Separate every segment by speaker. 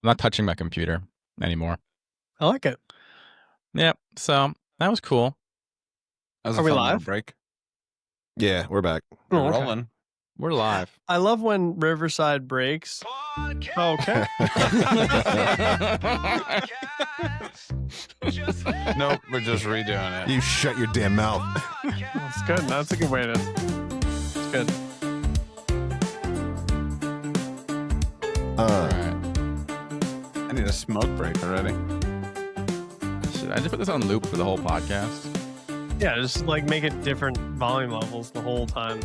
Speaker 1: not touching my computer anymore.
Speaker 2: I like it.
Speaker 1: Yeah, so that was cool.
Speaker 3: That was
Speaker 2: Are
Speaker 3: a
Speaker 2: we
Speaker 3: fun little
Speaker 2: live?
Speaker 3: break.
Speaker 4: Yeah, we're back.
Speaker 3: We're
Speaker 2: Oh, okay.
Speaker 3: rolling.
Speaker 1: We're live.
Speaker 2: I love when Riverside breaks. Okay.
Speaker 3: Nope, we're just redoing it.
Speaker 4: You shut your damn mouth.
Speaker 2: That's good. That's a good way to. It's good.
Speaker 1: All right.
Speaker 3: I need a smoke break already.
Speaker 1: Should I just put this on loop for the whole podcast?
Speaker 2: Yeah, just like make it different volume levels the whole time.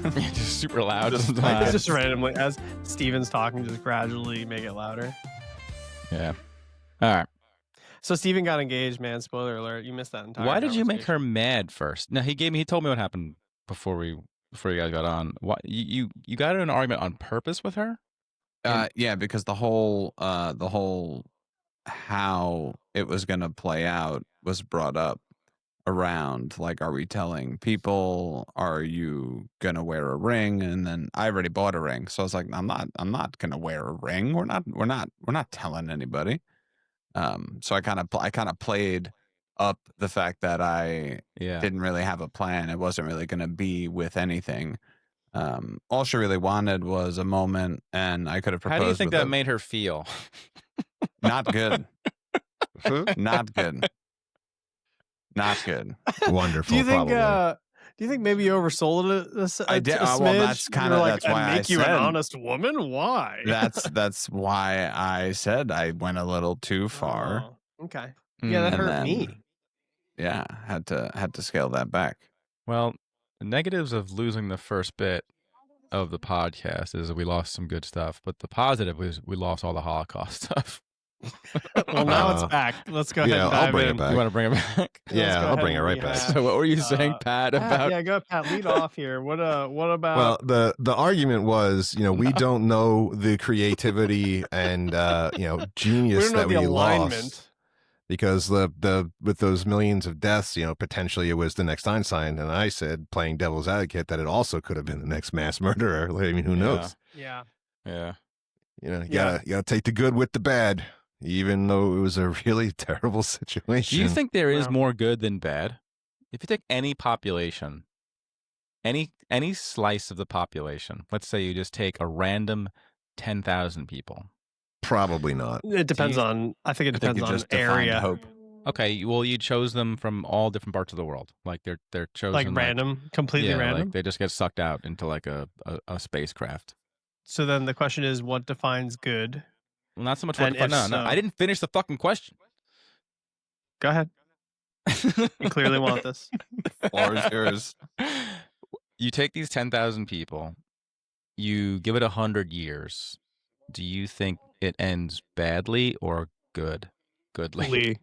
Speaker 1: Just super loud.
Speaker 3: Just
Speaker 1: sometimes.
Speaker 2: Just randomly, as Steven's talking, just gradually make it louder.
Speaker 1: Yeah. All right.
Speaker 2: So Steven got engaged, man. Spoiler alert. You missed that entire
Speaker 1: Why did you make her
Speaker 2: conversation.
Speaker 1: mad first? No, he told me what happened before you guys got on. Why you got in an argument on purpose with her?
Speaker 3: Yeah, because the whole how it was gonna play out was brought up around, like, are we telling people, are you gonna wear a ring? And then I already bought a ring, so I was like, I'm not gonna wear a ring. We're not telling anybody. So I kind of played up the fact that I
Speaker 1: Yeah.
Speaker 3: didn't really have a plan. It wasn't really gonna be with anything. All she really wanted was a moment, and I could have proposed.
Speaker 1: How do you think
Speaker 3: with
Speaker 1: that
Speaker 3: a-
Speaker 1: made her feel?
Speaker 3: Not good. Not good. Not good.
Speaker 4: Wonderful.
Speaker 2: Do you think?
Speaker 4: Probably.
Speaker 2: Do you think maybe you oversold it?
Speaker 3: I did.
Speaker 2: A
Speaker 3: Well,
Speaker 2: smidge?
Speaker 3: that's
Speaker 2: You
Speaker 3: kinda-
Speaker 2: were like,
Speaker 3: that's
Speaker 2: "And
Speaker 3: why I
Speaker 2: make you an
Speaker 3: said-
Speaker 2: honest woman." Why?
Speaker 3: That's why I said I went a little too far.
Speaker 2: Oh, okay. Yeah, that
Speaker 3: And
Speaker 2: hurt
Speaker 3: then-
Speaker 2: me.
Speaker 3: Yeah, had to scale that back.
Speaker 1: Well, the negatives of losing the first bit of the podcast is that we lost some good stuff, but the positive was we lost all the Holocaust stuff.
Speaker 2: Well, now it's
Speaker 4: Uh,
Speaker 2: back. Let's go ahead
Speaker 4: yeah,
Speaker 2: and
Speaker 4: I'll
Speaker 2: dive
Speaker 4: bring it
Speaker 2: in.
Speaker 4: back.
Speaker 1: You want to bring it back?
Speaker 2: Let's
Speaker 4: Yeah,
Speaker 2: go
Speaker 4: I'll
Speaker 2: ahead
Speaker 4: bring it
Speaker 2: and
Speaker 4: right back.
Speaker 2: rehash.
Speaker 1: So what were you saying, Pat, about?
Speaker 2: Yeah, go Pat. Lead off here. What about?
Speaker 4: Well, the argument was, we don't know the creativity and
Speaker 2: we
Speaker 4: genius
Speaker 2: don't know
Speaker 4: that
Speaker 2: the
Speaker 4: we
Speaker 2: alignment.
Speaker 4: lost because the with those millions of deaths, potentially it was the next Einstein, and I said, playing devil's advocate, that it also could have been the next mass murderer. I mean, who knows?
Speaker 2: Yeah.
Speaker 1: Yeah.
Speaker 4: You gotta take the good with the bad, even though it was a really terrible situation.
Speaker 1: Do you think there is
Speaker 2: Wow.
Speaker 1: more good than bad? If you take any population, any slice of the population, let's say you just take a random 10,000 people.
Speaker 4: Probably not.
Speaker 2: It depends
Speaker 1: you-
Speaker 2: on. I think it
Speaker 3: I think
Speaker 2: depends
Speaker 3: you
Speaker 2: on
Speaker 3: just defined
Speaker 2: area.
Speaker 3: hope.
Speaker 1: Okay, well, you chose them from all different parts of the world. Like they're chosen
Speaker 2: Like random, completely
Speaker 1: yeah,
Speaker 2: random.
Speaker 1: like they just get sucked out into like a spacecraft.
Speaker 2: So then the question is, what defines good?
Speaker 1: Well, not so much what
Speaker 2: And
Speaker 1: the fuck.
Speaker 2: if
Speaker 1: No,
Speaker 2: so-
Speaker 1: I didn't finish the fucking question.
Speaker 2: Go ahead. You clearly want this.
Speaker 3: Floor is yours.
Speaker 1: You take these 10,000 people, you give it 100 years. Do you think it ends badly or goodly?
Speaker 2: Lee.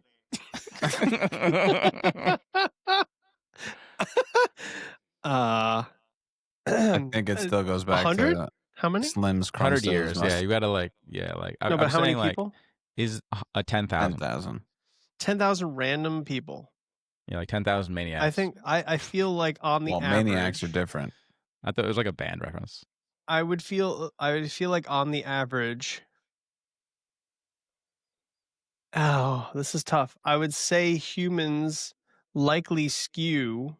Speaker 3: I think it still goes back
Speaker 2: 100?
Speaker 3: to
Speaker 2: How many?
Speaker 3: Slim's
Speaker 1: 100
Speaker 3: Crunch.
Speaker 1: years. Yeah, you gotta like
Speaker 2: No, but
Speaker 1: I'm
Speaker 2: how many
Speaker 1: saying like
Speaker 2: people?
Speaker 1: is a 10,000.
Speaker 3: 10,000.
Speaker 2: 10,000 random people.
Speaker 1: Yeah, like 10,000 maniacs.
Speaker 2: I think I feel like on the
Speaker 3: Well,
Speaker 2: average,
Speaker 3: maniacs are different.
Speaker 1: I thought it was like a band reference.
Speaker 2: I would feel like on the average. Oh, this is tough. I would say humans likely skew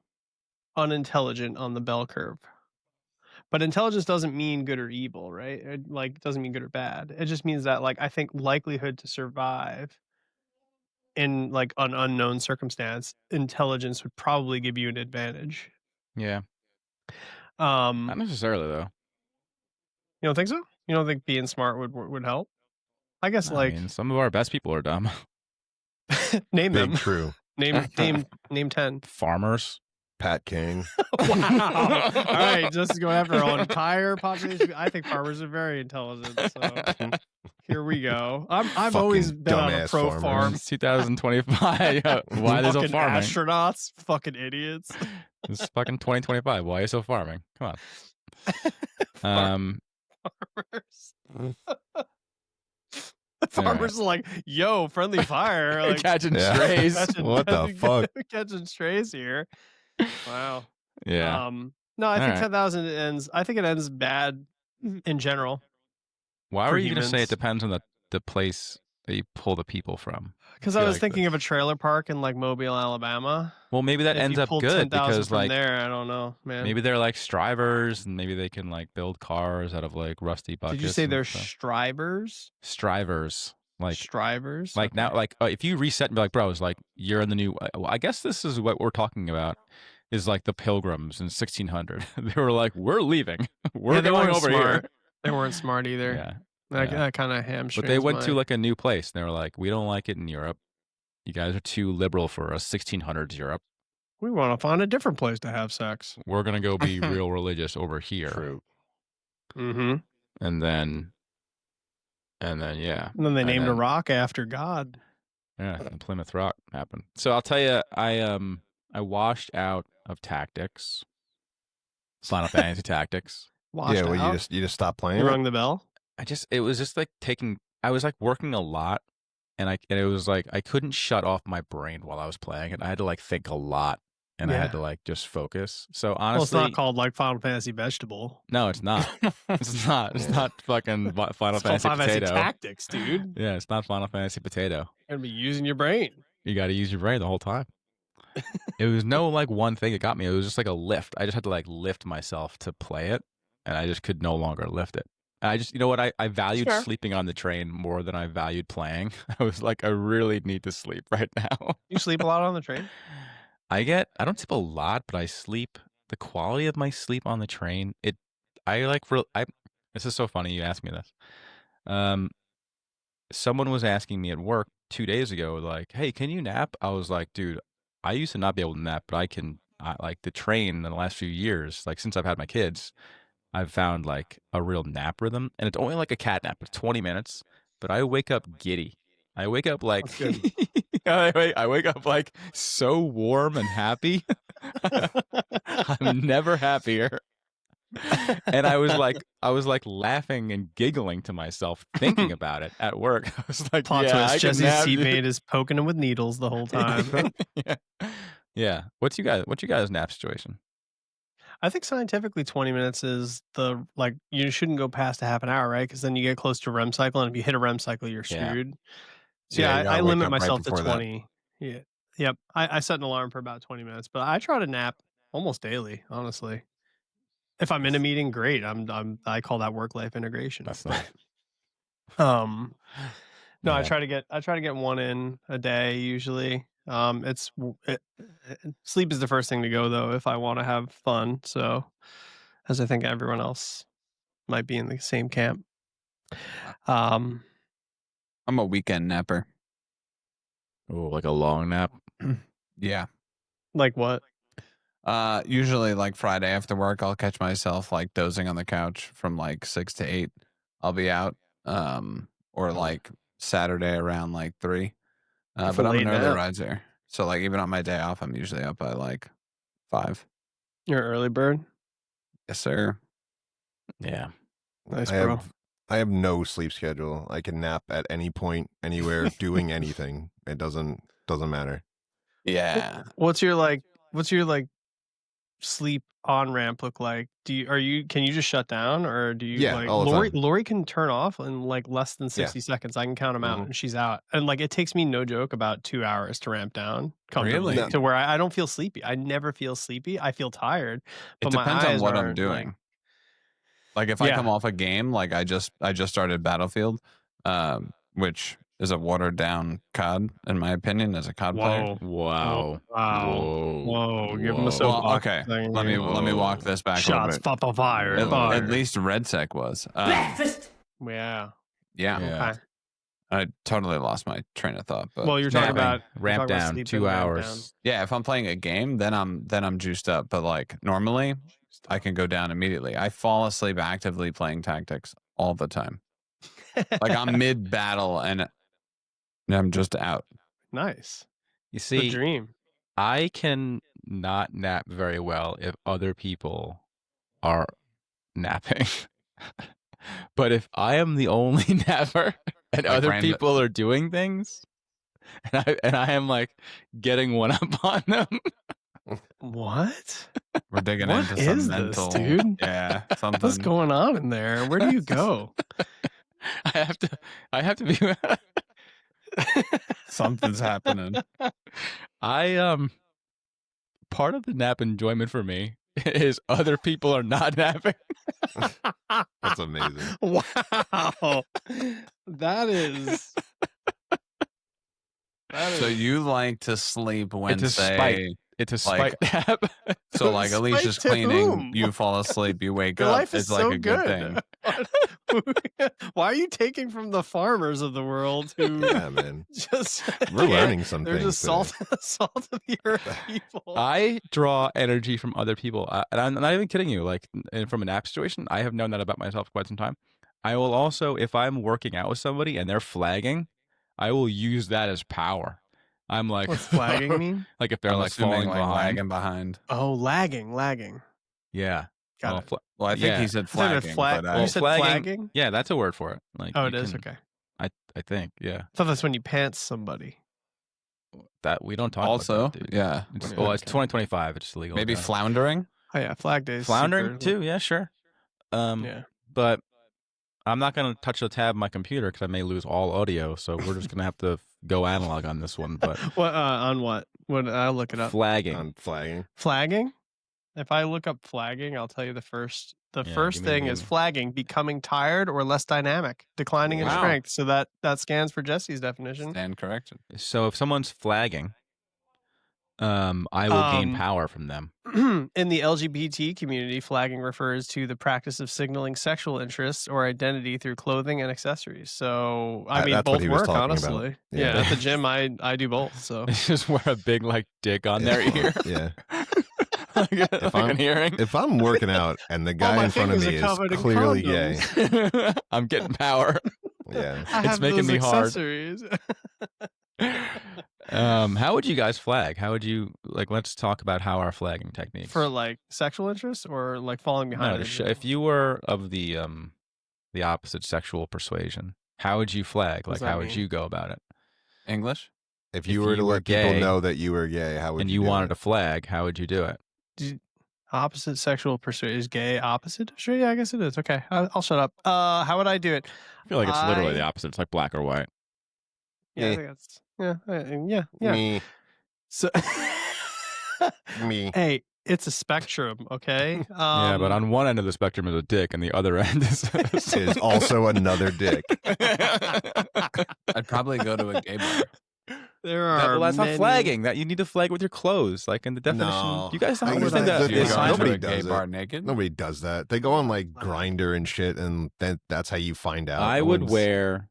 Speaker 2: unintelligent on the bell curve. But intelligence doesn't mean good or evil, right? It doesn't mean good or bad. It just means that I think likelihood to survive in like an unknown circumstance, intelligence would probably give you an advantage.
Speaker 1: Yeah, not
Speaker 2: You
Speaker 1: necessarily though.
Speaker 2: don't think so? You don't think being smart would help? I guess
Speaker 1: I mean, some of our best people are dumb.
Speaker 2: name
Speaker 4: Big
Speaker 2: them.
Speaker 4: true.
Speaker 2: Name 10.
Speaker 1: Farmers.
Speaker 4: Pat King.
Speaker 2: Wow. All right, just go after our entire population. I think farmers are very intelligent. So here we go. I've
Speaker 4: Fucking
Speaker 2: always been on a
Speaker 4: dumbass
Speaker 2: pro
Speaker 4: farmers.
Speaker 2: farm.
Speaker 1: It's 2025. Yeah, why there's no
Speaker 2: Fucking
Speaker 1: farming?
Speaker 2: astronauts, fucking idiots.
Speaker 1: It's fucking 2025. Why are you so farming? Come on.
Speaker 2: Farmers. Farmers are like, yo, friendly fire. Like,
Speaker 1: Catching
Speaker 4: Yeah.
Speaker 1: strays.
Speaker 4: What the fuck?
Speaker 2: Catching strays here. Wow.
Speaker 1: Yeah.
Speaker 2: No, I
Speaker 1: All
Speaker 2: think
Speaker 1: right.
Speaker 2: 10,000 ends. I think it ends bad in general.
Speaker 1: Why
Speaker 2: for
Speaker 1: were you going to say it
Speaker 2: humans.
Speaker 1: depends on the the place that you pull the people from?
Speaker 2: Because
Speaker 4: I
Speaker 2: I
Speaker 4: feel
Speaker 2: was
Speaker 4: like
Speaker 2: thinking
Speaker 4: this.
Speaker 2: of a trailer park in like Mobile, Alabama.
Speaker 1: Well, maybe that
Speaker 2: If
Speaker 1: ends
Speaker 2: you
Speaker 1: up
Speaker 2: pulled
Speaker 1: good
Speaker 2: 10,000
Speaker 1: because
Speaker 2: from
Speaker 1: like
Speaker 2: there, I don't know, man.
Speaker 1: maybe they're like strivers and maybe they can like build cars out of like rusty buckets.
Speaker 2: Did you say
Speaker 1: and
Speaker 2: they're
Speaker 1: stuff.
Speaker 2: strivers?
Speaker 1: Strivers? Like
Speaker 2: Strivers?
Speaker 1: Like now,
Speaker 2: Okay.
Speaker 1: like if you reset and be like, bro, it's like you're in the new. Well, I guess this is what we're talking about. Is like the Pilgrims in 1600. They were like, we're leaving. We're
Speaker 2: Yeah, they
Speaker 1: going
Speaker 2: weren't
Speaker 1: over
Speaker 2: smart.
Speaker 1: here.
Speaker 2: They weren't smart either.
Speaker 1: Yeah,
Speaker 2: That,
Speaker 1: yeah.
Speaker 2: that kind of hamstrings.
Speaker 1: But they went to
Speaker 2: my-
Speaker 1: like a new place. And they were like, we don't like it in Europe. You guys are too liberal for us. 1600s Europe.
Speaker 2: We want to find a different place to have sex.
Speaker 1: We're gonna go be real religious over here.
Speaker 4: True.
Speaker 2: Mm-hmm.
Speaker 1: And then yeah.
Speaker 2: And then they
Speaker 1: And
Speaker 2: named a
Speaker 1: then-
Speaker 2: rock after God.
Speaker 1: Yeah, the Plymouth Rock happened. So I'll tell you, I washed out of Tactics, Final Fantasy Tactics.
Speaker 2: Washed
Speaker 4: Yeah, well,
Speaker 2: out.
Speaker 4: you just stopped playing.
Speaker 2: You
Speaker 4: it?
Speaker 2: rung the bell.
Speaker 1: It was just like I was like working a lot, and it was like I couldn't shut off my brain while I was playing it. I had to like think a lot, and I had
Speaker 2: Yeah.
Speaker 1: to like just focus. So
Speaker 2: Well, it's
Speaker 1: honestly,
Speaker 2: not called like Final Fantasy Vegetable.
Speaker 1: no, it's not. It's not. It's not fucking Final
Speaker 2: It's called
Speaker 1: Fantasy
Speaker 2: Final Fantasy
Speaker 1: Potato.
Speaker 2: Tactics, dude.
Speaker 1: Yeah, it's not Final Fantasy Potato.
Speaker 2: You're gonna be using your brain.
Speaker 1: You got to use your brain the whole time. It was no like one thing that got me. It was just like a lift. I just had to like lift myself to play it, and I just could no longer lift it. And I just, you know what? I valued
Speaker 2: Sure.
Speaker 1: sleeping on the train more than I valued playing. I was like, I really need to sleep right now.
Speaker 2: You sleep a lot on the train.
Speaker 1: I don't sleep a lot, but I sleep. The quality of my sleep on the train, this is so funny you asked me this. Someone was asking me at work 2 days ago, like, hey, can you nap? I was like, dude, I used to not be able to nap, but I can. Like the train in the last few years, like since I've had my kids, I've found like a real nap rhythm, and it's only like a cat nap. It's 20 minutes, but I wake up giddy. I wake up like
Speaker 2: That's good.
Speaker 1: I wake up like so warm and happy. I'm never happier. And I was like laughing and giggling to myself thinking about it at work. I was like,
Speaker 2: Plot
Speaker 1: yeah, I
Speaker 2: twist:
Speaker 1: can
Speaker 2: Jesse's
Speaker 1: nap, dude.
Speaker 2: seatmate is poking him with needles the whole time.
Speaker 1: Yeah. Yeah. What's you guys' nap situation?
Speaker 2: I think scientifically 20 minutes is the like you shouldn't go past a half an hour, right? Because then you get close to REM cycle, and if you hit a REM cycle, you're
Speaker 1: Yeah.
Speaker 2: screwed. So
Speaker 4: Yeah,
Speaker 2: yeah,
Speaker 4: you gotta
Speaker 2: I
Speaker 4: wake
Speaker 2: limit
Speaker 4: up right
Speaker 2: myself to
Speaker 4: before that.
Speaker 2: 20. Yeah. Yep. I set an alarm for about 20 minutes, but I try to nap almost daily, honestly. If I'm in a meeting, great. I call that work life integration.
Speaker 1: That's not.
Speaker 2: No, I
Speaker 1: Yeah.
Speaker 2: try to get one in a day usually. Sleep is the first thing to go though if I want to have fun. So, as I think everyone else might be in the same camp.
Speaker 3: I'm a weekend napper.
Speaker 1: Oh, like a long nap.
Speaker 3: Yeah.
Speaker 2: Like what?
Speaker 3: Usually like Friday after work, I'll catch myself like dozing on the couch from like 6 to 8. I'll be out. Or like Saturday around like 3.
Speaker 2: It's
Speaker 3: But
Speaker 2: a
Speaker 3: I'm an
Speaker 2: late
Speaker 3: early
Speaker 2: nap.
Speaker 3: riser. So like even on my day off, I'm usually up by like 5.
Speaker 2: You're an early bird.
Speaker 3: Yes, sir.
Speaker 1: Yeah.
Speaker 2: Nice,
Speaker 4: I
Speaker 2: bro.
Speaker 4: have no sleep schedule. I can nap at any point, anywhere, doing anything. It doesn't matter.
Speaker 3: Yeah.
Speaker 2: What's your like sleep on ramp look like? Can you just shut down, or do you
Speaker 4: Yeah,
Speaker 2: like
Speaker 4: all the
Speaker 2: Lori
Speaker 4: time.
Speaker 2: Lori can turn off in like less than 60 seconds. I can count them out
Speaker 4: Mhm.
Speaker 2: and she's out. And like it takes me no joke about 2 hours to ramp down comfortably
Speaker 3: Really?
Speaker 2: to where I don't feel sleepy. I never feel sleepy. I feel tired.
Speaker 3: It
Speaker 2: But my
Speaker 3: depends on
Speaker 2: eyes
Speaker 3: what I'm
Speaker 2: aren't,
Speaker 3: doing. Like if I
Speaker 2: Yeah.
Speaker 3: come off a game, like I just started Battlefield, which is a watered down COD in my opinion as a COD player.
Speaker 2: Whoa.
Speaker 1: Wow.
Speaker 2: Wow. Whoa. Give him a
Speaker 1: Whoa.
Speaker 2: soapbox.
Speaker 3: Well, okay.
Speaker 2: thing
Speaker 3: Let me
Speaker 2: here.
Speaker 3: walk this back
Speaker 2: Shots
Speaker 3: a little bit.
Speaker 2: fired.
Speaker 3: At least RedSec was.
Speaker 2: Yeah.
Speaker 3: Yeah.
Speaker 1: Yeah.
Speaker 2: Okay.
Speaker 3: I totally lost my train of thought. But
Speaker 2: Well, you're talking
Speaker 1: Napping.
Speaker 2: about
Speaker 1: ramp
Speaker 2: talking about
Speaker 1: down
Speaker 2: sleeping,
Speaker 1: 2
Speaker 2: ramp
Speaker 1: hours.
Speaker 3: yeah, if I'm playing a game, then I'm juiced up. But like normally, I can go down immediately. I fall asleep actively playing Tactics all the time. Like I'm mid battle and I'm just out.
Speaker 2: Nice.
Speaker 1: You
Speaker 2: The
Speaker 1: see,
Speaker 2: dream.
Speaker 1: I can not nap very well if other people are napping. But if I am the only napper and
Speaker 3: Like
Speaker 1: other
Speaker 3: random-
Speaker 1: people are doing things, and I am like getting one up on them,
Speaker 2: What?
Speaker 3: We're digging
Speaker 2: What
Speaker 3: into some
Speaker 2: is this,
Speaker 3: mental,
Speaker 2: dude?
Speaker 3: yeah, something.
Speaker 2: What's going on in there? Where do you go?
Speaker 1: I have to be.
Speaker 3: Something's happening.
Speaker 1: Part of the nap enjoyment for me is other people are not napping.
Speaker 4: That's amazing.
Speaker 2: Wow. That is.
Speaker 3: So you like to sleep when
Speaker 1: It's a spite. It's a spite nap.
Speaker 3: So like Alicia's
Speaker 2: Spite to
Speaker 3: cleaning,
Speaker 2: whom?
Speaker 3: you fall asleep, you wake
Speaker 2: Your
Speaker 3: up.
Speaker 2: life is
Speaker 3: It's like
Speaker 2: so
Speaker 3: a good thing.
Speaker 2: Why are you taking from the farmers of the world who
Speaker 4: Yeah, man.
Speaker 2: just
Speaker 4: We're learning some
Speaker 2: they're
Speaker 4: things
Speaker 2: just salt of the earth people?
Speaker 1: I draw energy from other people, and I'm not even kidding you. Like from a nap situation, I have known that about myself for quite some time. I will also, if I'm working out with somebody and they're flagging, I will use that as power. I'm like,
Speaker 2: What's flagging mean?
Speaker 1: like if they're
Speaker 3: I'm
Speaker 1: like
Speaker 3: assuming,
Speaker 1: falling
Speaker 3: like,
Speaker 1: behind.
Speaker 3: lagging behind.
Speaker 2: Oh, lagging.
Speaker 1: Yeah.
Speaker 2: Got
Speaker 1: Well,
Speaker 2: it.
Speaker 3: Well, I think
Speaker 1: Yeah.
Speaker 3: he said
Speaker 2: I thought it was
Speaker 3: flagging. But
Speaker 2: you
Speaker 3: I,
Speaker 2: said
Speaker 1: flagging-
Speaker 2: flagging?
Speaker 1: Yeah, that's a word for it. Like,
Speaker 2: Oh,
Speaker 1: you
Speaker 2: it is?
Speaker 1: can-
Speaker 2: Okay.
Speaker 1: I think, yeah.
Speaker 2: I thought that's when you pants somebody.
Speaker 1: That we don't talk
Speaker 3: also,
Speaker 1: about that, dude.
Speaker 3: yeah.
Speaker 1: It's,
Speaker 2: Okay.
Speaker 1: well, it's 2025. It's illegal.
Speaker 3: Maybe
Speaker 1: now.
Speaker 3: floundering.
Speaker 2: Oh, yeah. Flag days.
Speaker 1: Floundering too. Yeah, sure.
Speaker 2: Yeah.
Speaker 1: But I'm not going to touch the tab on my computer because I may lose all audio. So we're just going to have to go analog on this one. But
Speaker 2: What on what? What I'll look it up.
Speaker 1: flagging.
Speaker 4: On flagging.
Speaker 2: Flagging? If I look up flagging, I'll tell you the first
Speaker 1: Yeah,
Speaker 2: first
Speaker 1: give me-
Speaker 2: thing
Speaker 1: give
Speaker 2: is
Speaker 1: me.
Speaker 2: flagging, becoming tired or less dynamic, declining in
Speaker 3: Wow.
Speaker 2: strength. So that scans for Jesse's definition.
Speaker 3: Stand corrected.
Speaker 1: So if someone's flagging, I will gain
Speaker 2: Um,
Speaker 1: power from them.
Speaker 2: In the LGBT community, flagging refers to the practice of signaling sexual interests or identity through clothing and accessories. So I mean,
Speaker 4: That's what
Speaker 2: both
Speaker 4: he was
Speaker 2: work,
Speaker 4: talking about.
Speaker 2: honestly.
Speaker 4: Yeah.
Speaker 2: Yeah, at the gym, I do both. So
Speaker 1: Just wear a big like dick on their ear.
Speaker 4: Yeah.
Speaker 1: like
Speaker 4: I'm-
Speaker 1: an earring.
Speaker 4: If I'm working out and the guy
Speaker 2: my
Speaker 4: in front of
Speaker 2: fingers
Speaker 4: me
Speaker 2: are
Speaker 4: is
Speaker 2: covered in
Speaker 4: clearly
Speaker 2: condoms.
Speaker 4: gay,
Speaker 1: I'm getting power.
Speaker 4: yeah.
Speaker 2: I
Speaker 1: It's
Speaker 2: have
Speaker 1: making
Speaker 2: those
Speaker 1: me hard.
Speaker 2: accessories.
Speaker 1: How would you guys flag? How would you like? Let's talk about how our flagging techniques.
Speaker 2: For like sexual interests or like falling behind.
Speaker 1: no,
Speaker 2: in
Speaker 1: to
Speaker 2: general?
Speaker 1: if you were of the opposite sexual persuasion, how would you flag?
Speaker 2: What does
Speaker 1: Like,
Speaker 2: that
Speaker 1: how would
Speaker 2: mean?
Speaker 1: you go about it?
Speaker 3: English.
Speaker 4: If
Speaker 1: If
Speaker 4: you were to
Speaker 1: you were
Speaker 4: let people
Speaker 1: gay
Speaker 4: know that you were gay, how would
Speaker 1: And
Speaker 4: you
Speaker 1: you
Speaker 4: do
Speaker 1: wanted
Speaker 4: it?
Speaker 1: to flag, how would you do it?
Speaker 2: Opposite sexual persuasion is gay. Opposite? Sure, yeah, I guess it is. Okay, I'll shut up. How would I do it?
Speaker 1: I feel like it's literally the
Speaker 2: I-
Speaker 1: opposite. It's like black or white.
Speaker 2: Yeah, I
Speaker 4: Me.
Speaker 2: think that's yeah.
Speaker 4: Me,
Speaker 2: So,
Speaker 4: me.
Speaker 2: hey, it's a spectrum, okay?
Speaker 1: Yeah, but on one end of the spectrum is a dick, and the other end is.
Speaker 4: Is also another dick.
Speaker 3: I'd probably go to a gay bar.
Speaker 2: there are.
Speaker 1: well, that's not
Speaker 2: many-
Speaker 1: flagging. That you need to flag with your clothes, like in the definition.
Speaker 4: No.
Speaker 1: You guys don't
Speaker 4: I
Speaker 1: understand
Speaker 4: guess
Speaker 1: that.
Speaker 4: that-
Speaker 3: You
Speaker 4: it's
Speaker 3: go
Speaker 4: not-
Speaker 3: into
Speaker 4: nobody
Speaker 3: a gay
Speaker 4: does it.
Speaker 3: bar naked.
Speaker 4: Nobody does that. They go on like Grinder and shit, and that's how you find out.
Speaker 1: I
Speaker 4: No
Speaker 1: would
Speaker 4: one's-
Speaker 1: wear